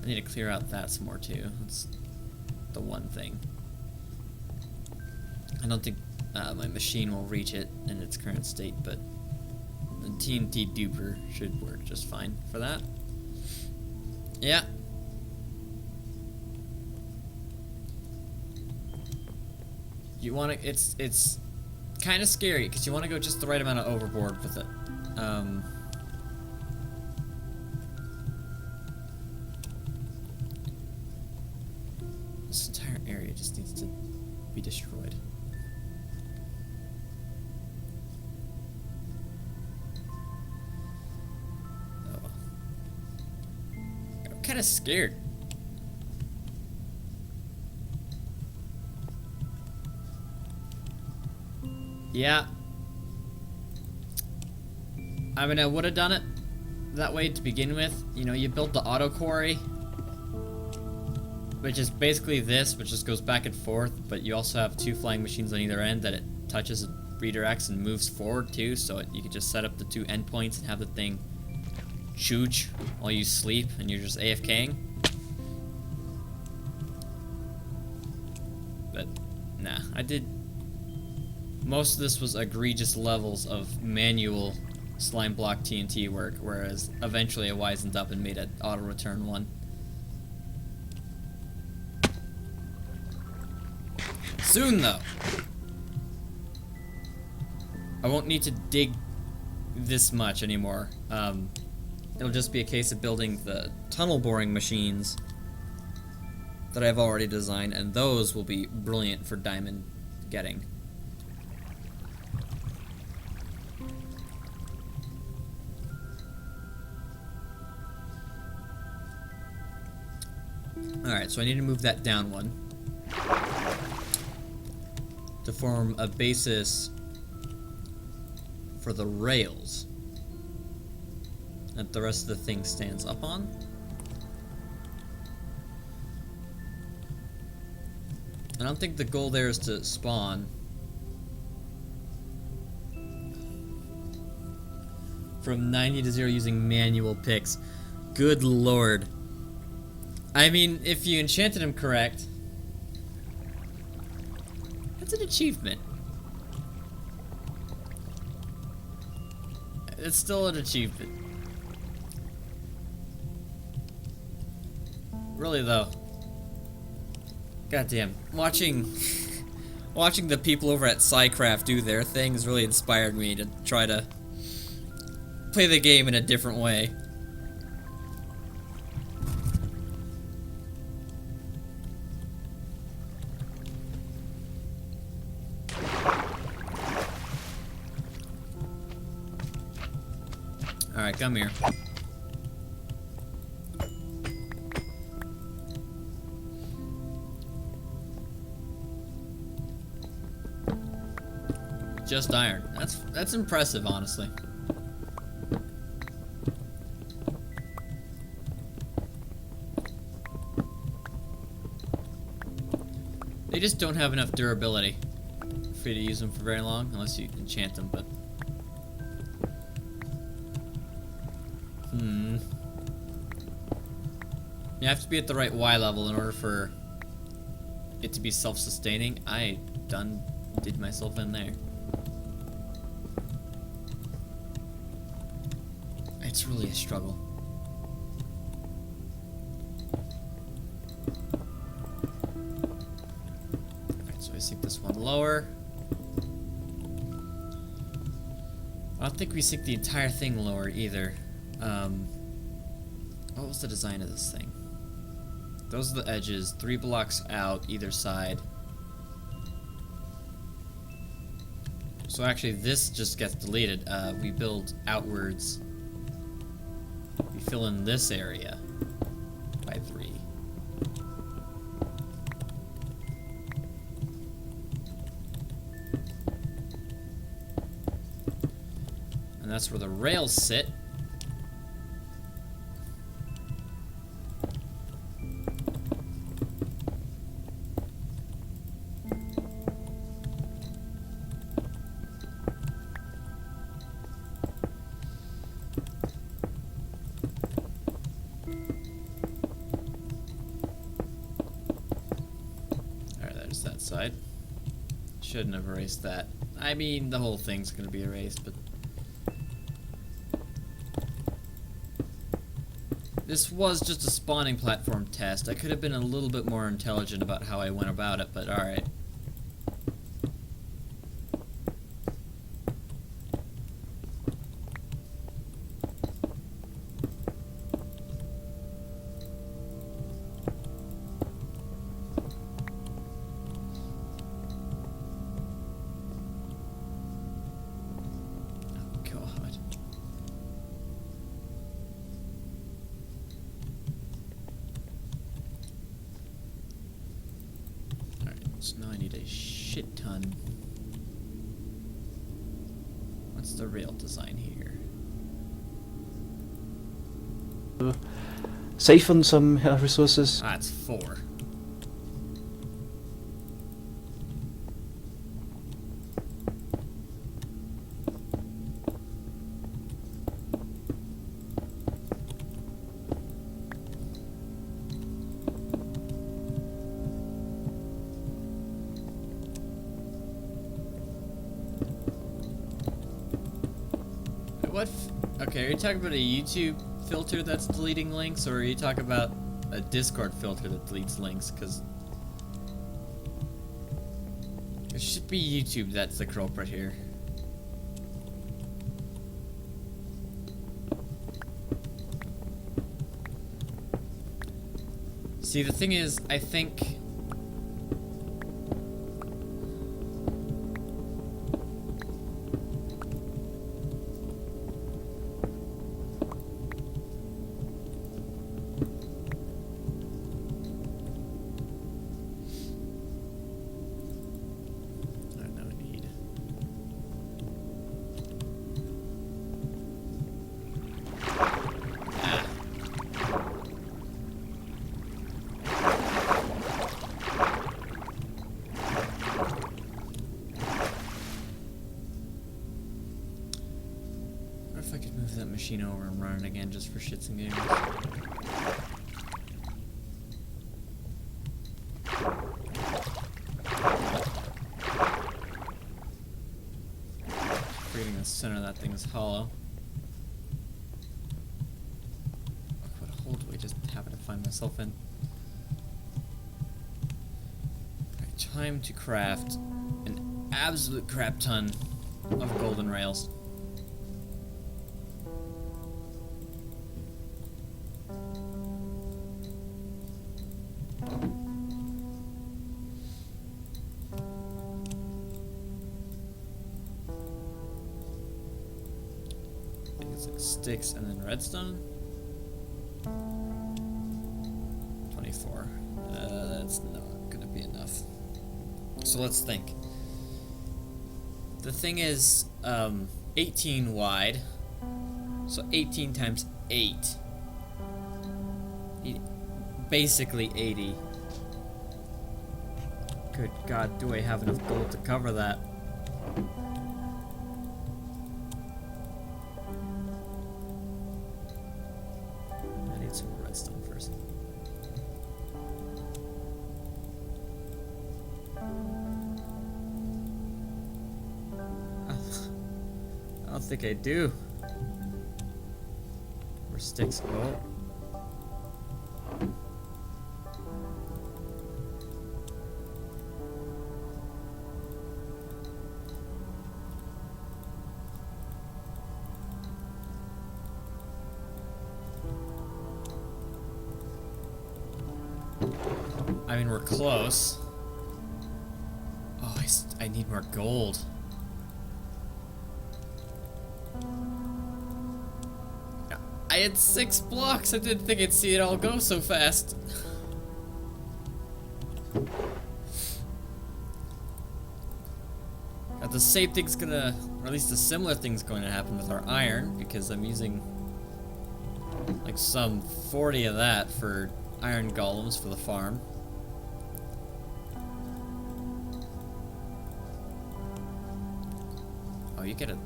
I need to clear out that some more too. That's the one thing. I don't think my machine will reach it in its current state, but the TNT duper should work just fine for that. Yeah. You want to... It's kind of scary because you want to go just the right amount of overboard with it. This entire area just needs to be destroyed. Oh. I'm kind of scared. Yeah. I mean, I would have done it that way to begin with. You know, you built the auto quarry, which is basically this, which just goes back and forth, but you also have two flying machines on either end that it touches, it redirects, and moves forward too, so you could just set up the two endpoints and have the thing chooch while you sleep and you're just AFKing. But, nah, I did... Most of this was egregious levels of manual slime block TNT work, whereas eventually I wisened up and made an auto-return one. Soon, though. I won't need to dig this much anymore. It'll just be a case of building the tunnel boring machines that I've already designed, and those will be brilliant for diamond getting. Alright, so I need to move that down one to form a basis for the rails that the rest of the thing stands up on. I don't think the goal there is to spawn from 90 to 0 using manual picks. Good lord. I mean, if you enchanted him correct, that's an achievement. It's still an achievement. Really though. Goddamn. Watching the people over at Psycraft do their thing has really inspired me to try to play the game in a different way. Alright, come here. Just iron. That's impressive, honestly. They just don't have enough durability for you to use them for very long, unless you enchant them, but... You have to be at the right Y level in order for it to be self-sustaining. I did myself in there. It's really a struggle. Alright, so I sink this one lower. I don't think we sink the entire thing lower either. What was the design of this thing? Those are the edges, 3 blocks out either side. So actually this just gets deleted. We build outwards. We fill in this area by 3. And that's where the rails sit. That side. Shouldn't have erased that. I mean, the whole thing's gonna be erased, but... This was just a spawning platform test. I could have been a little bit more intelligent about how I went about it, but alright. So now I need a shit ton. What's the rail design here? Save on some resources. Ah, it's 4. Okay, are you talking about a YouTube filter that's deleting links, or are you talking about a Discord filter that deletes links? Because it should be YouTube that's the culprit here. See, the thing is, I think... if I could move that machine over and run it again just for shits and giggles. Forgetting the center of that thing is hollow. What hole do I just happen to find myself in? Alright, time to craft an absolute crap ton of golden rails. Sticks and then redstone. 24. That's not gonna be enough. So let's think. The thing is 18 wide, so 18 times 8, basically 80. Good God, do I have enough gold to cover that? I don't think I do. Where sticks go? I mean, we're close. Oh, I need more gold. I had 6 blocks. I didn't think I'd see it all go so fast. Got the same thing's gonna, or at least a similar thing's going to happen with our iron, because I'm using like some 40 of that for iron golems for the farm. Oh, you get a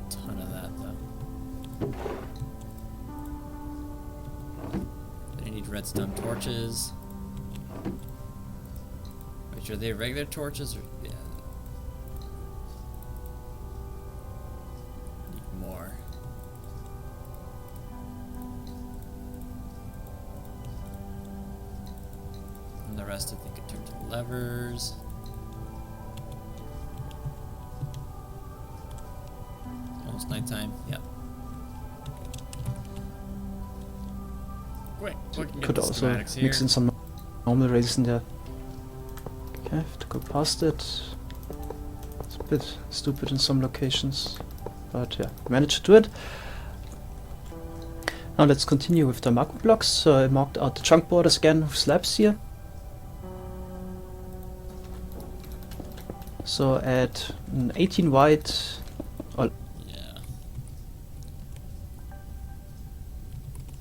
ton of that though. Then I need redstone torches. Wait, are they regular torches or yeah? Need more. And the rest I think I turned to levers. Almost nighttime, yep. Quick, we can get Could the also schematics here. mix in some normal raises in there. Okay, I have to go past it. It's a bit stupid in some locations, but yeah, managed to do it. Now let's continue with the marker blocks. So I marked out the chunk borders again with slabs here. So add an 18 wide. Oh, Yeah.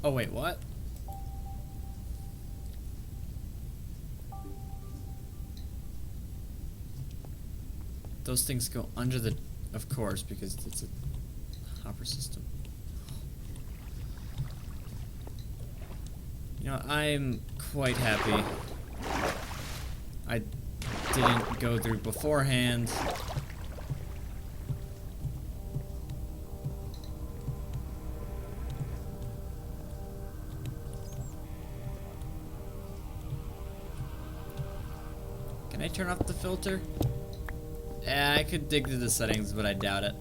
Oh wait, what? Those things go under the, of course, because it's a hopper system. You know, I'm quite happy I didn't go through beforehand. Can I turn off the filter? Yeah, I could dig through the settings, but I doubt it.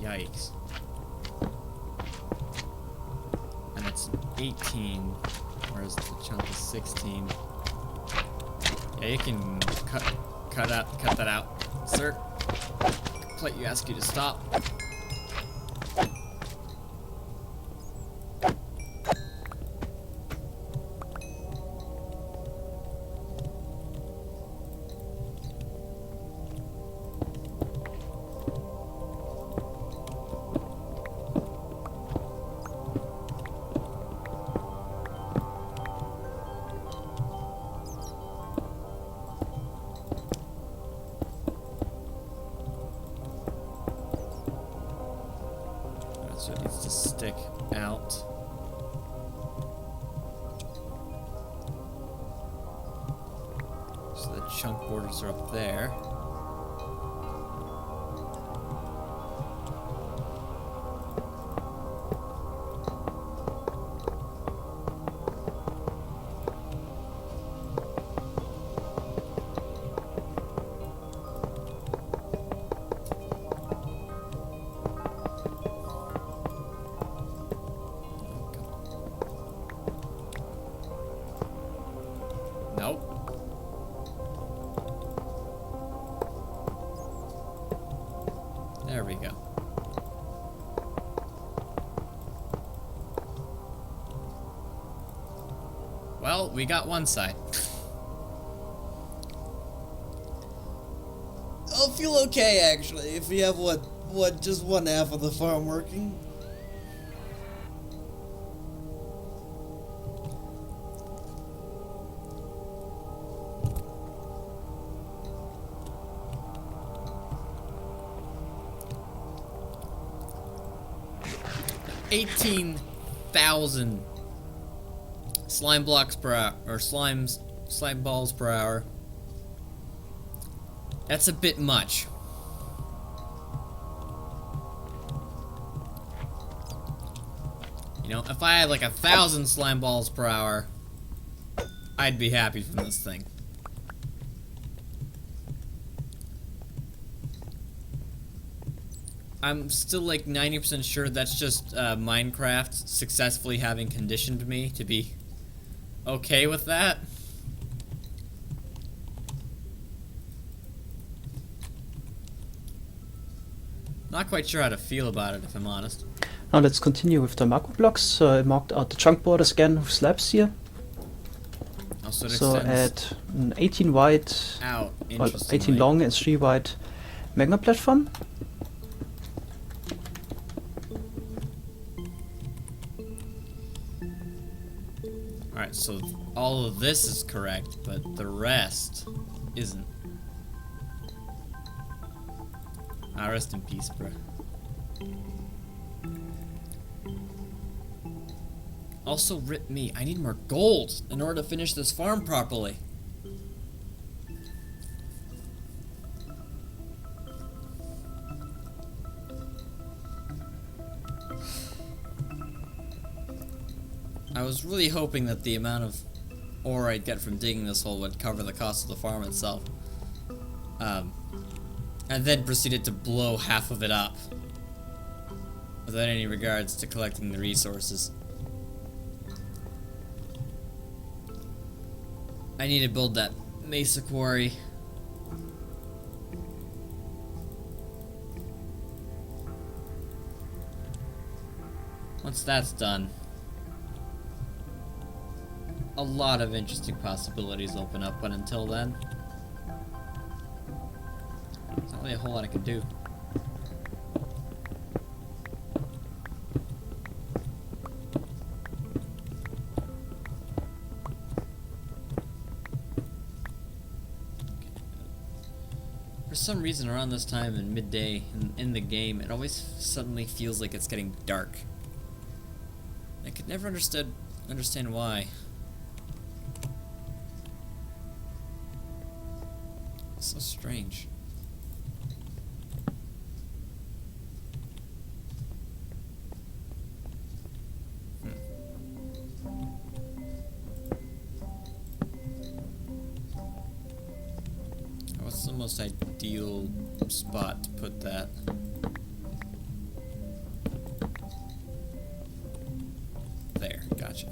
Yikes. And it's 18, whereas the chunk is 16. Yeah, you can cut that out, sir. Plate you ask you to stop. So it needs to stick out. So the chunk borders are up there. Nope. There we go. Well, we got one side. I'll feel okay actually if we have just one half of the farm working. $18,000 slime blocks per hour, or slime balls per hour. That's a bit much. You know, if I had like 1,000 slime balls per hour, I'd be happy from this thing. I'm still like 90% sure that's just Minecraft successfully having conditioned me to be okay with that. Not quite sure how to feel about it, if I'm honest. Now let's continue with the macro blocks. I marked out the chunk borders again with slabs here. Also, it So extends add an 18 wide, out. well, 18 Interestingly. long and 3 wide magma platform. Alright, so all of this is correct, but the rest isn't. Rest in peace, bro. Also, rip me. I need more gold in order to finish this farm properly. I was really hoping that the amount of ore I'd get from digging this hole would cover the cost of the farm itself. And then proceeded to blow half of it up without any regards to collecting the resources. I need to build that mesa quarry. Once that's done, a lot of interesting possibilities open up, but until then, there's not really a whole lot I can do. For some reason, around this time in midday in the game, it always suddenly feels like it's getting dark. I could never understand why. It's so strange. What's the most ideal spot to put that? There, gotcha.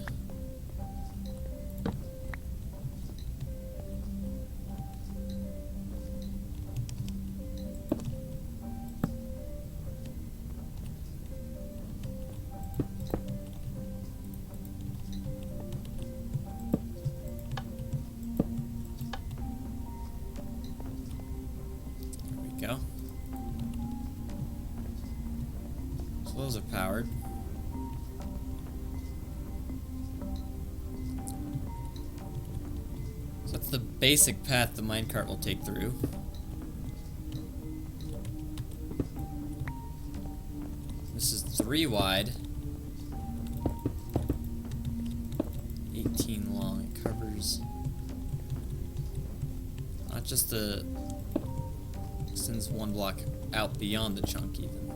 Go. So those are powered. So that's the basic path the minecart will take through. This is 3 wide. 18 long. It covers not just the extends 1 block out beyond the chunk even.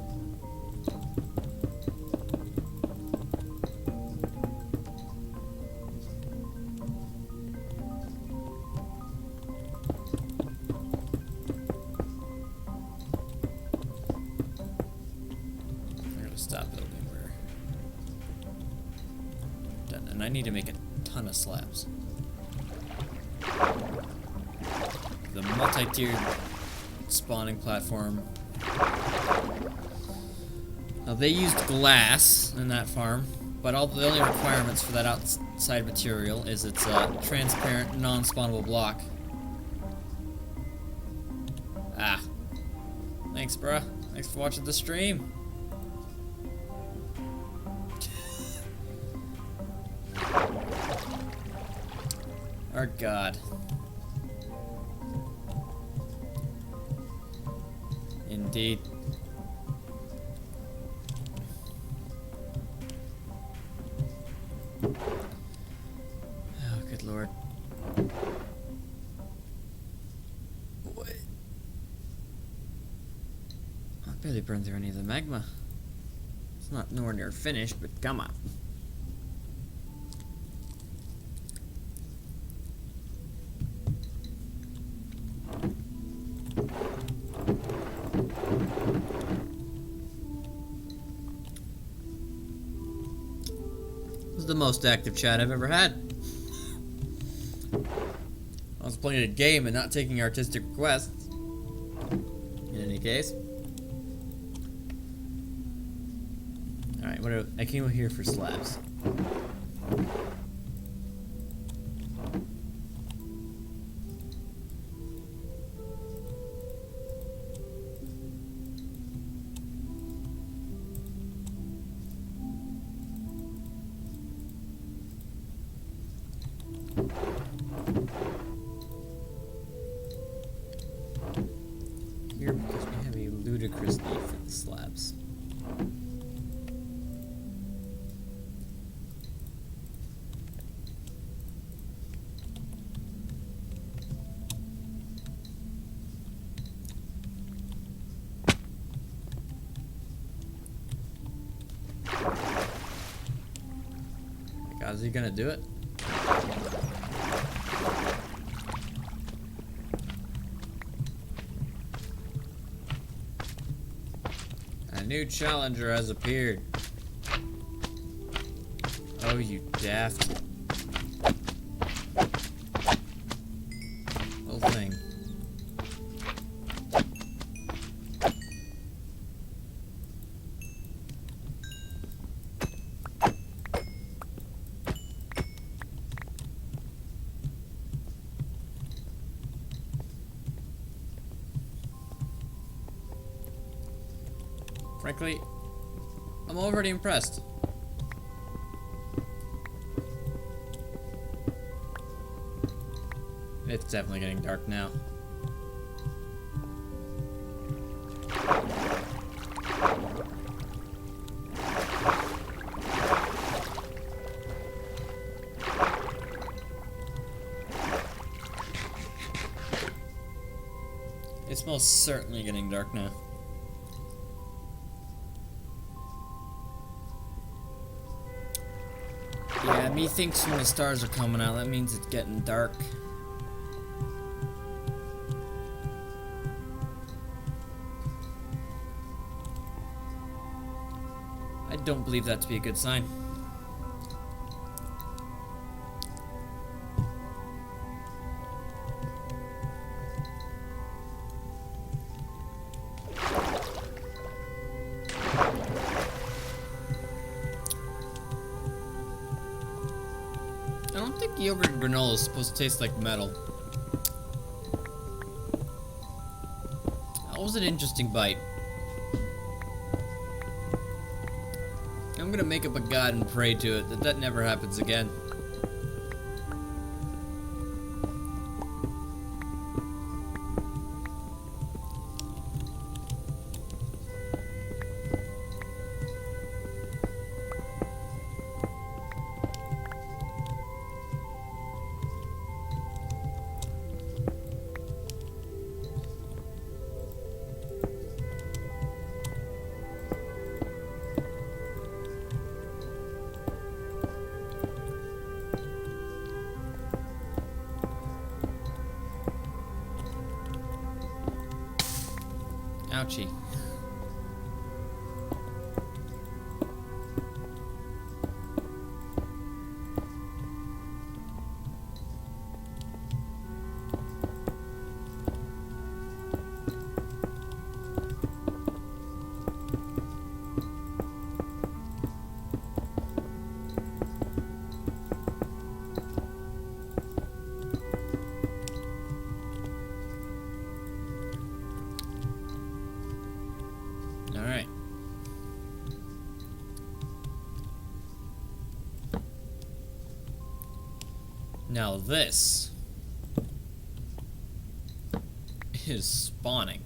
I'm gonna stop building where done, and I need to make a ton of slabs. The multi-tiered spawning platform. Now they used glass in that farm, but the only requirements for that outside material is it's a transparent, non-spawnable block. Ah. Thanks, bruh. Thanks for watching the stream. Oh God. Indeed. Oh, good lord. What? I barely burned through any of the magma. It's not nowhere near finished, but come on. This is the most active chat I've ever had. I was playing a game and not taking artistic requests. In any case. I came here for slabs. Here because we have a ludicrous need for the slabs. God, is he gonna do it? A new challenger has appeared. Oh, you daft little thing. Frankly, I'm already impressed. It's definitely getting dark now. It's most certainly getting dark now. Yeah, methinks when the stars are coming out, that means it's getting dark. I don't believe that to be a good sign. I don't think yogurt granola is supposed to taste like metal. That was an interesting bite. I'm gonna make up a god and pray to it that that never happens again. Ouchie. Alright. Now this is spawning.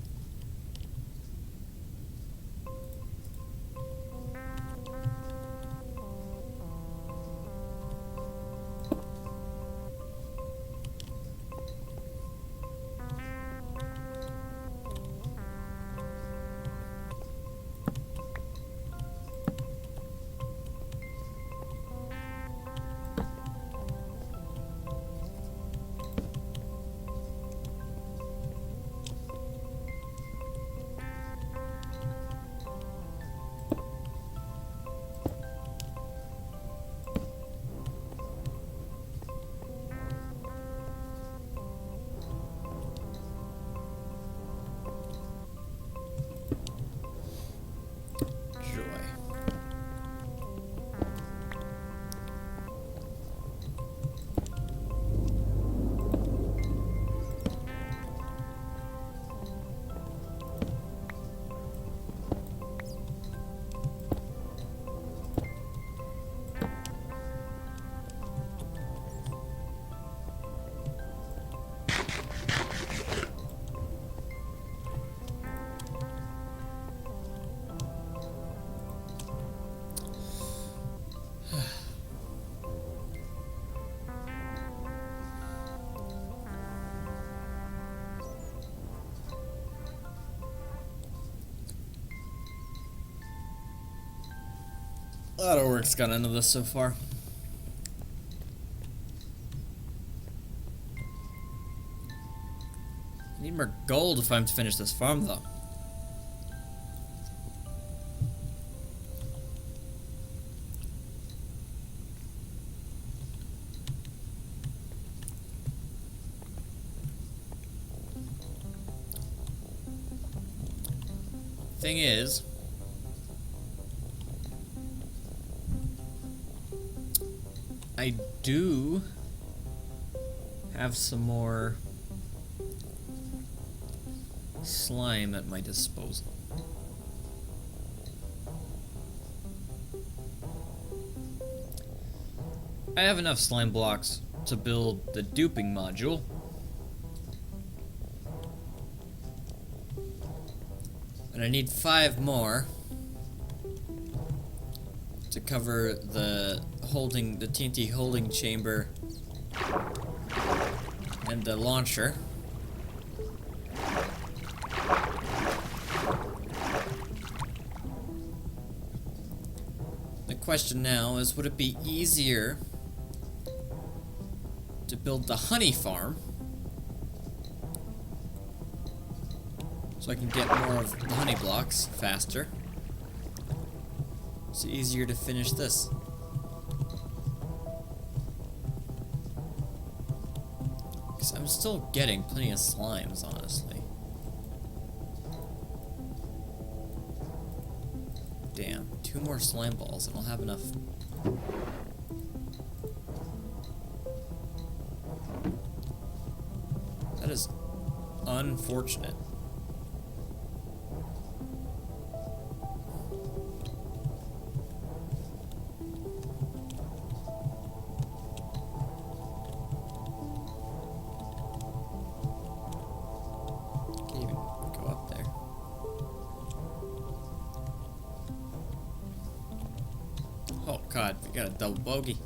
A lot of work's gone into this so far. I need more gold if I'm to finish this farm, though. Thing is, I do have some more slime at my disposal. I have enough slime blocks to build the duping module. And I need 5 more to cover the TNT holding chamber and the launcher. The question now is, would it be easier to build the honey farm so I can get more of the honey blocks faster? It's easier to finish this. Because I'm still getting plenty of slimes, honestly. Damn, 2 more slime balls and I'll have enough. That is unfortunate. Can't even go up there. Oh god, we got a double bogey.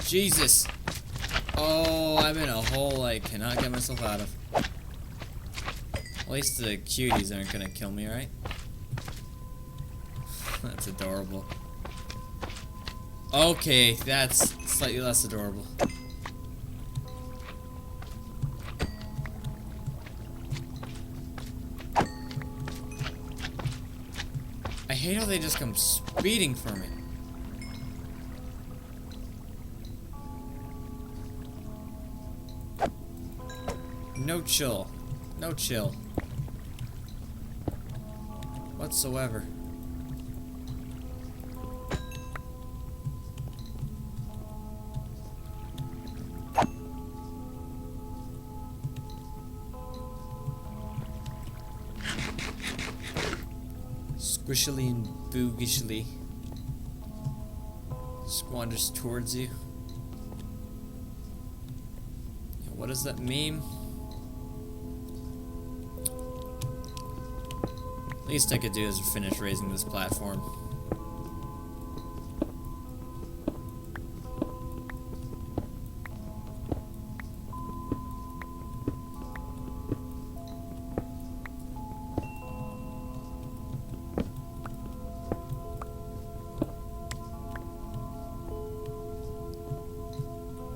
Jesus! Oh, I'm in a hole I cannot get myself out of. At least the cuties aren't gonna kill me, right? That's adorable. Okay, that's slightly less adorable. I hate how they just come speeding for me. No chill. No chill. Whatsoever. Squishily and boogishly squanders towards you. What does that mean? Least I could do is finish raising this platform.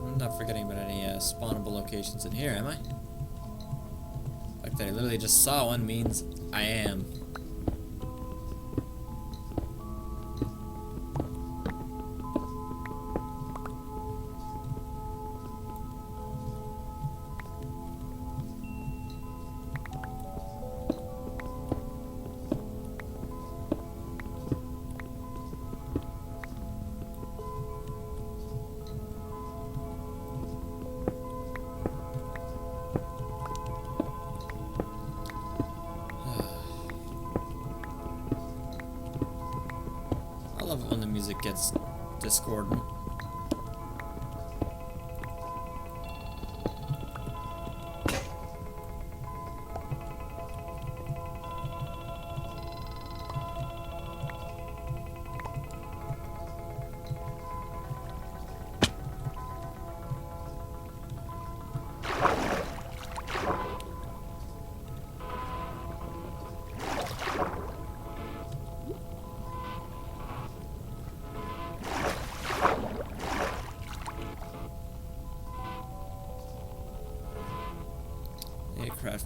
I'm not forgetting about any spawnable locations in here, am I? The fact that I literally just saw one means I am. I love it when the music gets discordant.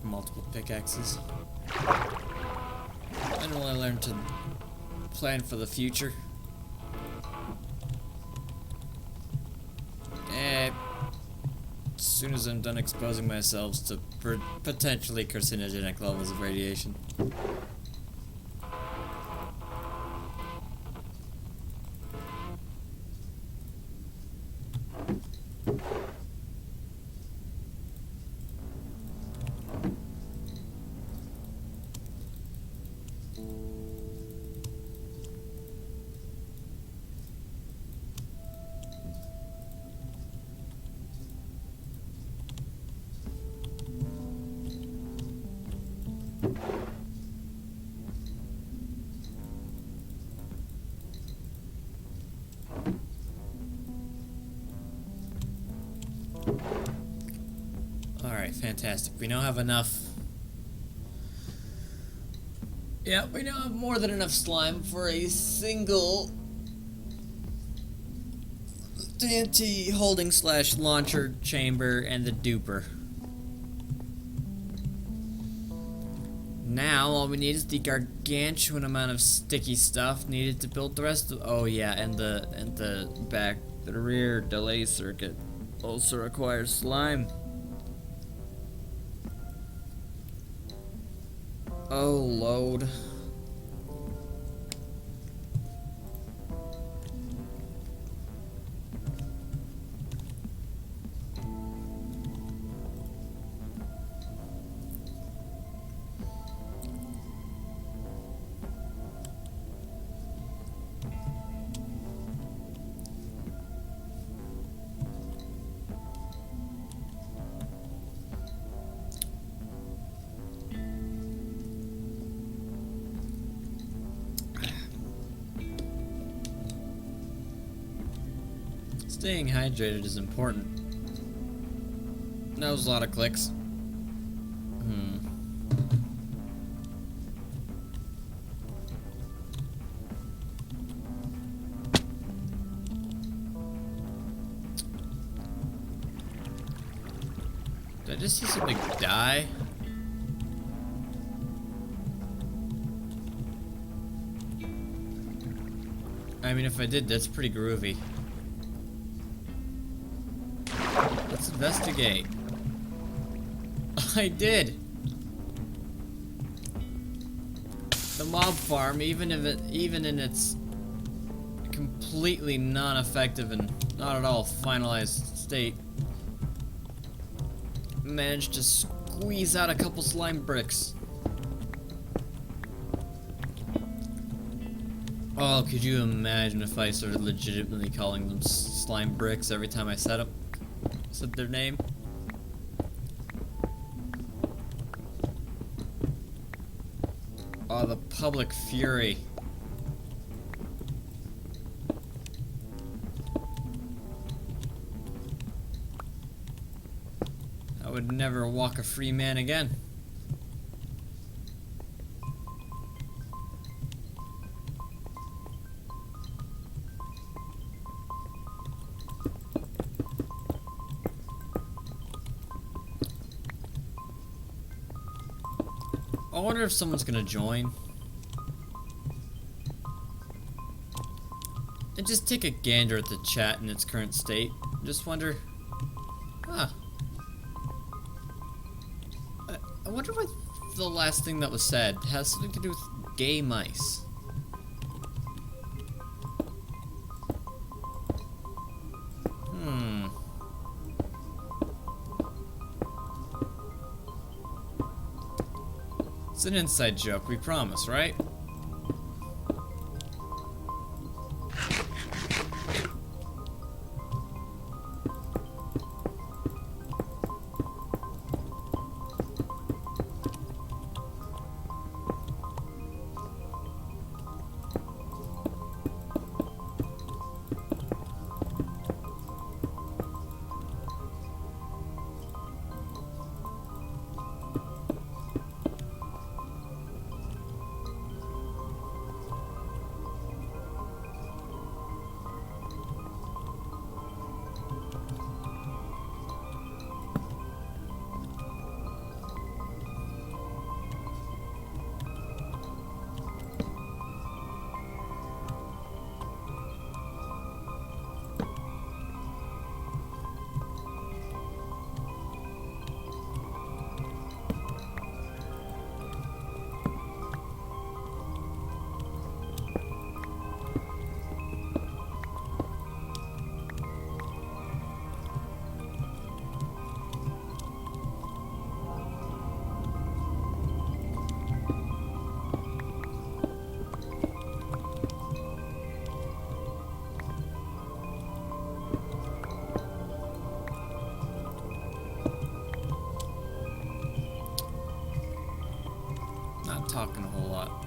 multiple pickaxes. And will I learn to plan for the future? As soon as I'm done exposing myself to potentially carcinogenic levels of radiation. Alright, fantastic. We now have enough. Yeah, we now have more than enough slime for a single TNT holding / launcher chamber and the duper. Now all we need is the gargantuan amount of sticky stuff needed to build the rest of. Oh yeah, and the rear delay circuit also requires slime. Oh, load. Staying hydrated is important. That was a lot of clicks. Did I just see something die? I mean, if I did, that's pretty groovy. Let's investigate. I did. The mob farm, even in its completely non-effective and not at all finalized state, managed to squeeze out a couple slime bricks. Oh, could you imagine if I started legitimately calling them slime bricks every time I said their name? Oh, the public fury. I would never walk a free man again. I wonder if someone's gonna join. And just take a gander at the chat in its current state. Just wonder, I wonder what the last thing that was said has something to do with gay mice. It's an inside joke, we promise, right? not talking a whole lot.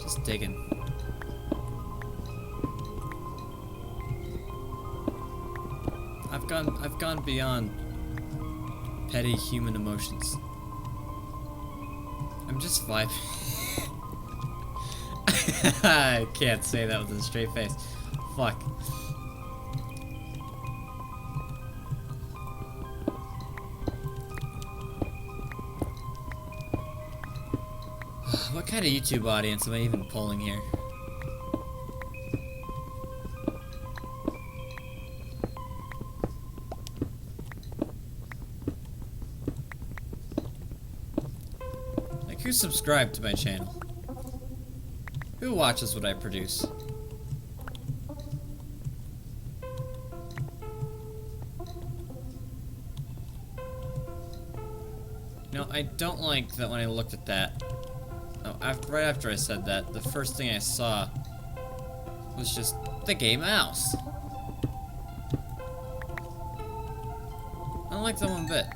Just digging. I've gone beyond petty human emotions. I'm just vibing. I can't say that with a straight face. Fuck. What kind of YouTube audience am I even pulling here? Like, who's subscribed to my channel? Who watches what I produce? No, I don't like that when I looked at that. Oh, right after I said that, the first thing I saw was just the gay mouse. I don't like that one bit.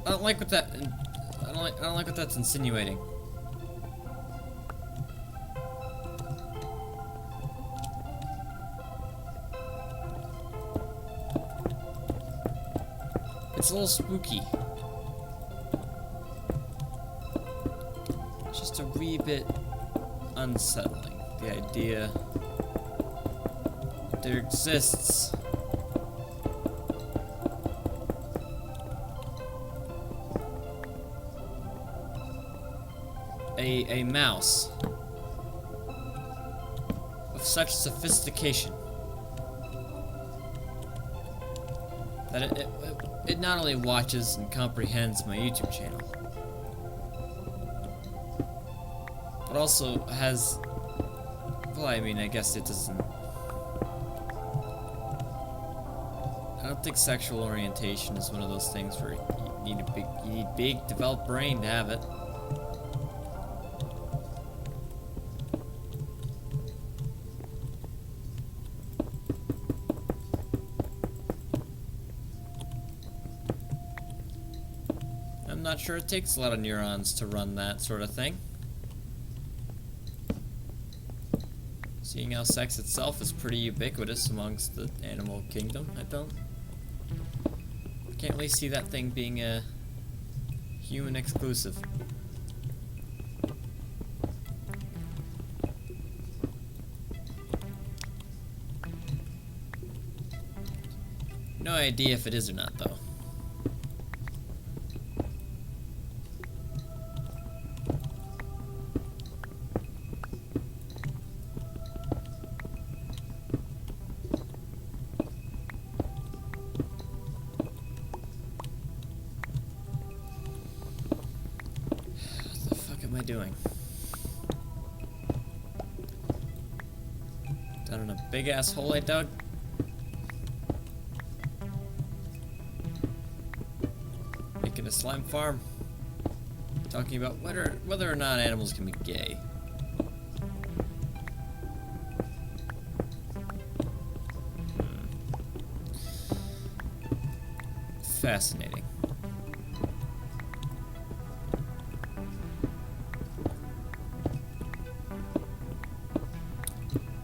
I don't like what that. I don't like what that's insinuating. It's a little spooky. It's just a wee bit unsettling. The idea that there exists a mouse of such sophistication that it not only watches and comprehends my YouTube channel, but also has, well, I mean, I guess it doesn't, I don't think sexual orientation is one of those things where you need big developed brain to have it. I'm not sure it takes a lot of neurons to run that sort of thing. Seeing how sex itself is pretty ubiquitous amongst the animal kingdom, I can't really see that thing being a human exclusive. No idea if it is or not, though. What the fuck am I doing? Down in a big ass hole I dug? Making a slime farm? Talking about whether or not animals can be gay. Fascinating.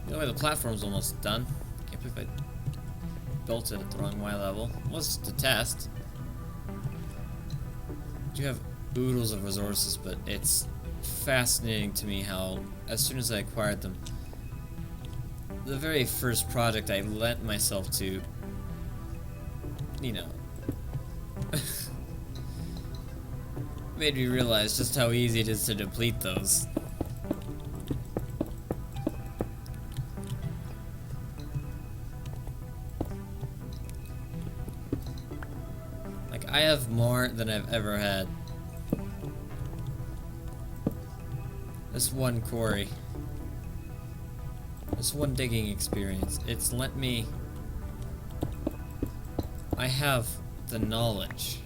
Anyway, the platform's almost done. Can't believe I built it at the wrong Y level. It was just a test. You have oodles of resources, but it's fascinating to me how, as soon as I acquired them, the very first project I lent myself to, you know, made me realize just how easy it is to deplete those. Like, I have more than I've ever had. This one quarry, this one digging experience, it's lent me, I have the knowledge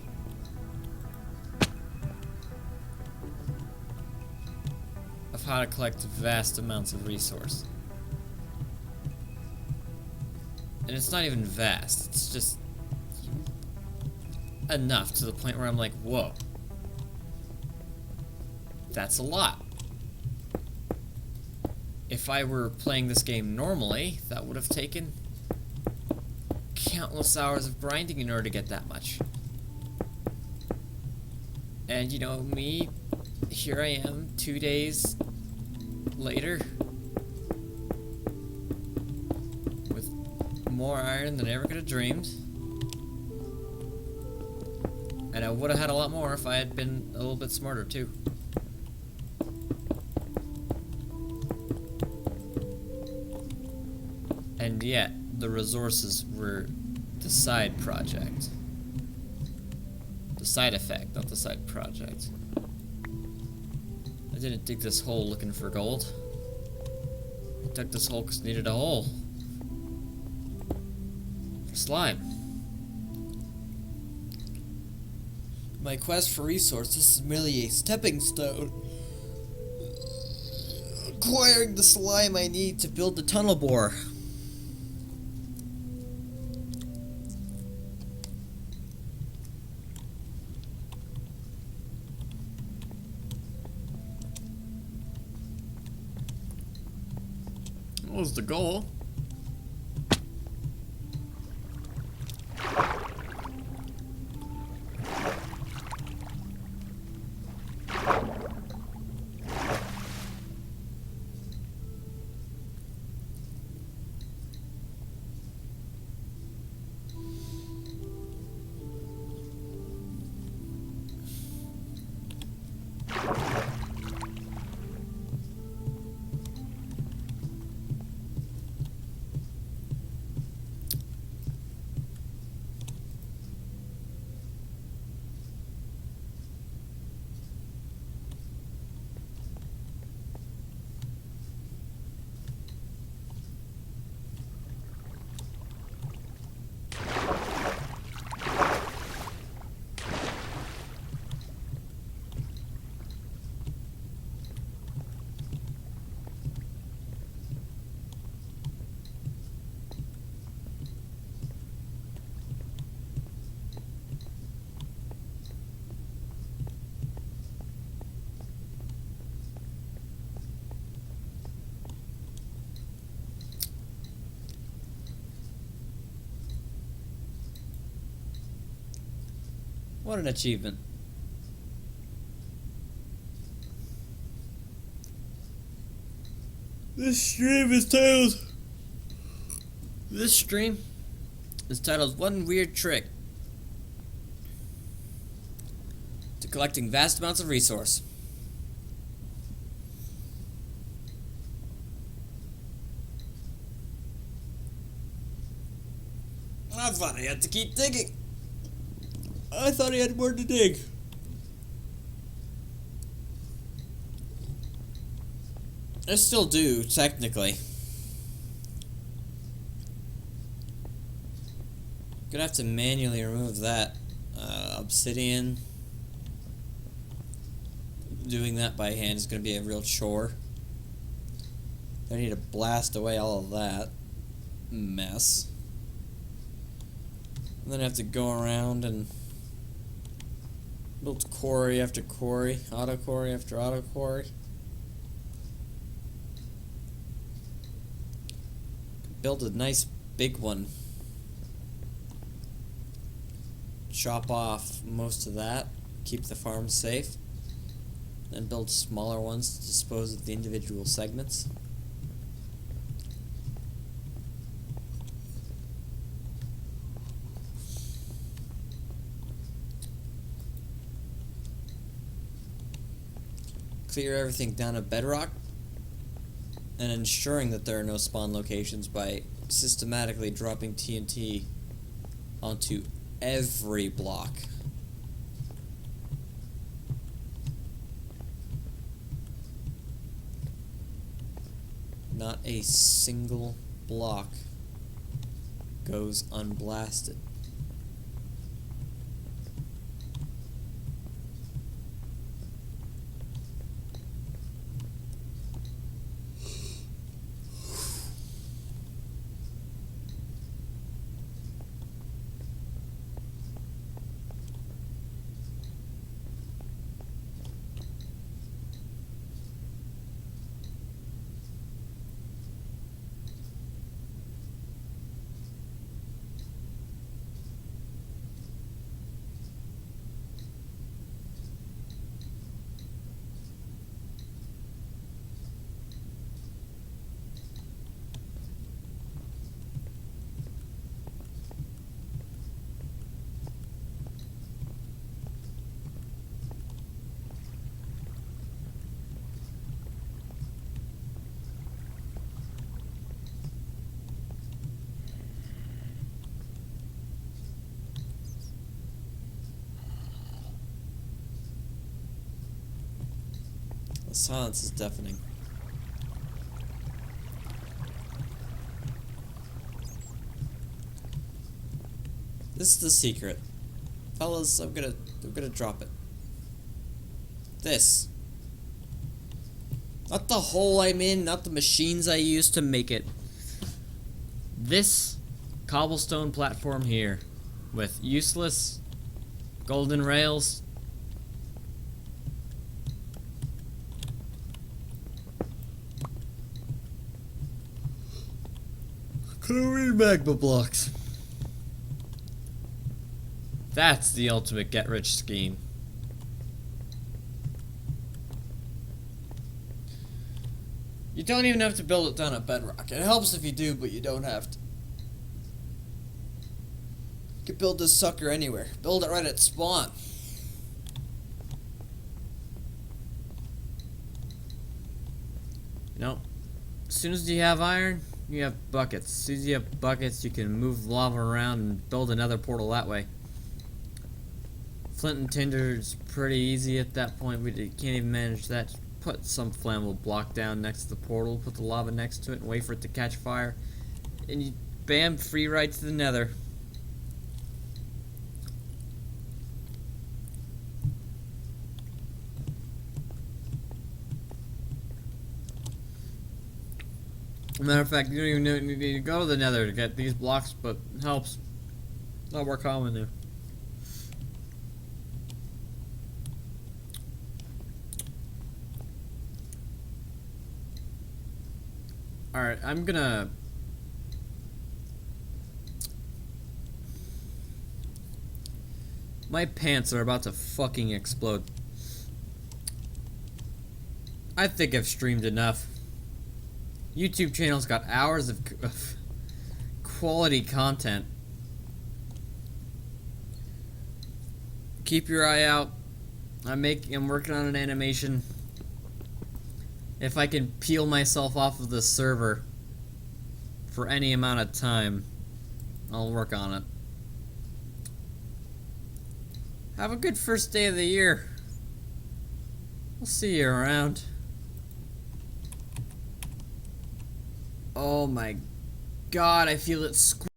of how to collect vast amounts of resource. And it's not even vast, it's just enough to the point where I'm like, whoa. That's a lot. If I were playing this game normally, that would have taken countless hours of grinding in order to get that much. And you know, me, here I am, 2 days later, with more iron than I ever could have dreamed. And I would have had a lot more if I had been a little bit smarter too. And yet, the resources were the side project. The side effect, not the side project. I didn't dig this hole looking for gold. I dug this hole because I needed a hole. For slime. My quest for resources is merely a stepping stone. Acquiring the slime I need to build the tunnel bore. What was the goal? What an achievement. This stream is titled One Weird Trick to Collecting Vast Amounts of Resource. I thought I had to keep digging. I thought I had more to dig. I still do, technically. Gonna have to manually remove that obsidian. Doing that by hand is gonna be a real chore. I need to blast away all of that mess. And then I have to go around and build quarry after quarry, auto quarry after auto quarry. Build a nice big one. Chop off most of that, keep the farm safe, then build smaller ones to dispose of the individual segments. Clear everything down to bedrock, and ensuring that there are no spawn locations by systematically dropping TNT onto every block. Not a single block goes unblasted. The silence is deafening. This is the secret. Fellas, I'm gonna drop it. This. Not the hole I'm in, not the machines I use to make it. This cobblestone platform here, with useless golden rails. Chlorine magma blocks. That's the ultimate get-rich scheme. You don't even have to build it down at bedrock. It helps if you do, but you don't have to. You can build this sucker anywhere. Build it right at spawn. You know, as soon as you have iron, you have buckets. As soon as you have buckets, you can move lava around and build another portal that way. Flint and tinder is pretty easy at that point. We can't even manage that. Just put some flammable block down next to the portal, put the lava next to it, and wait for it to catch fire. And you, bam, free right to the nether. Matter of fact, you don't even need to go to the nether to get these blocks, but it helps. A lot more common there. Alright, I'm gonna... My pants are about to fucking explode. I think I've streamed enough. YouTube channel's got hours of quality content. Keep your eye out. I'm working on an animation. If I can peel myself off of the server for any amount of time, I'll work on it. Have a good first day of the year. We'll see you around. Oh my god, I feel it squeeze.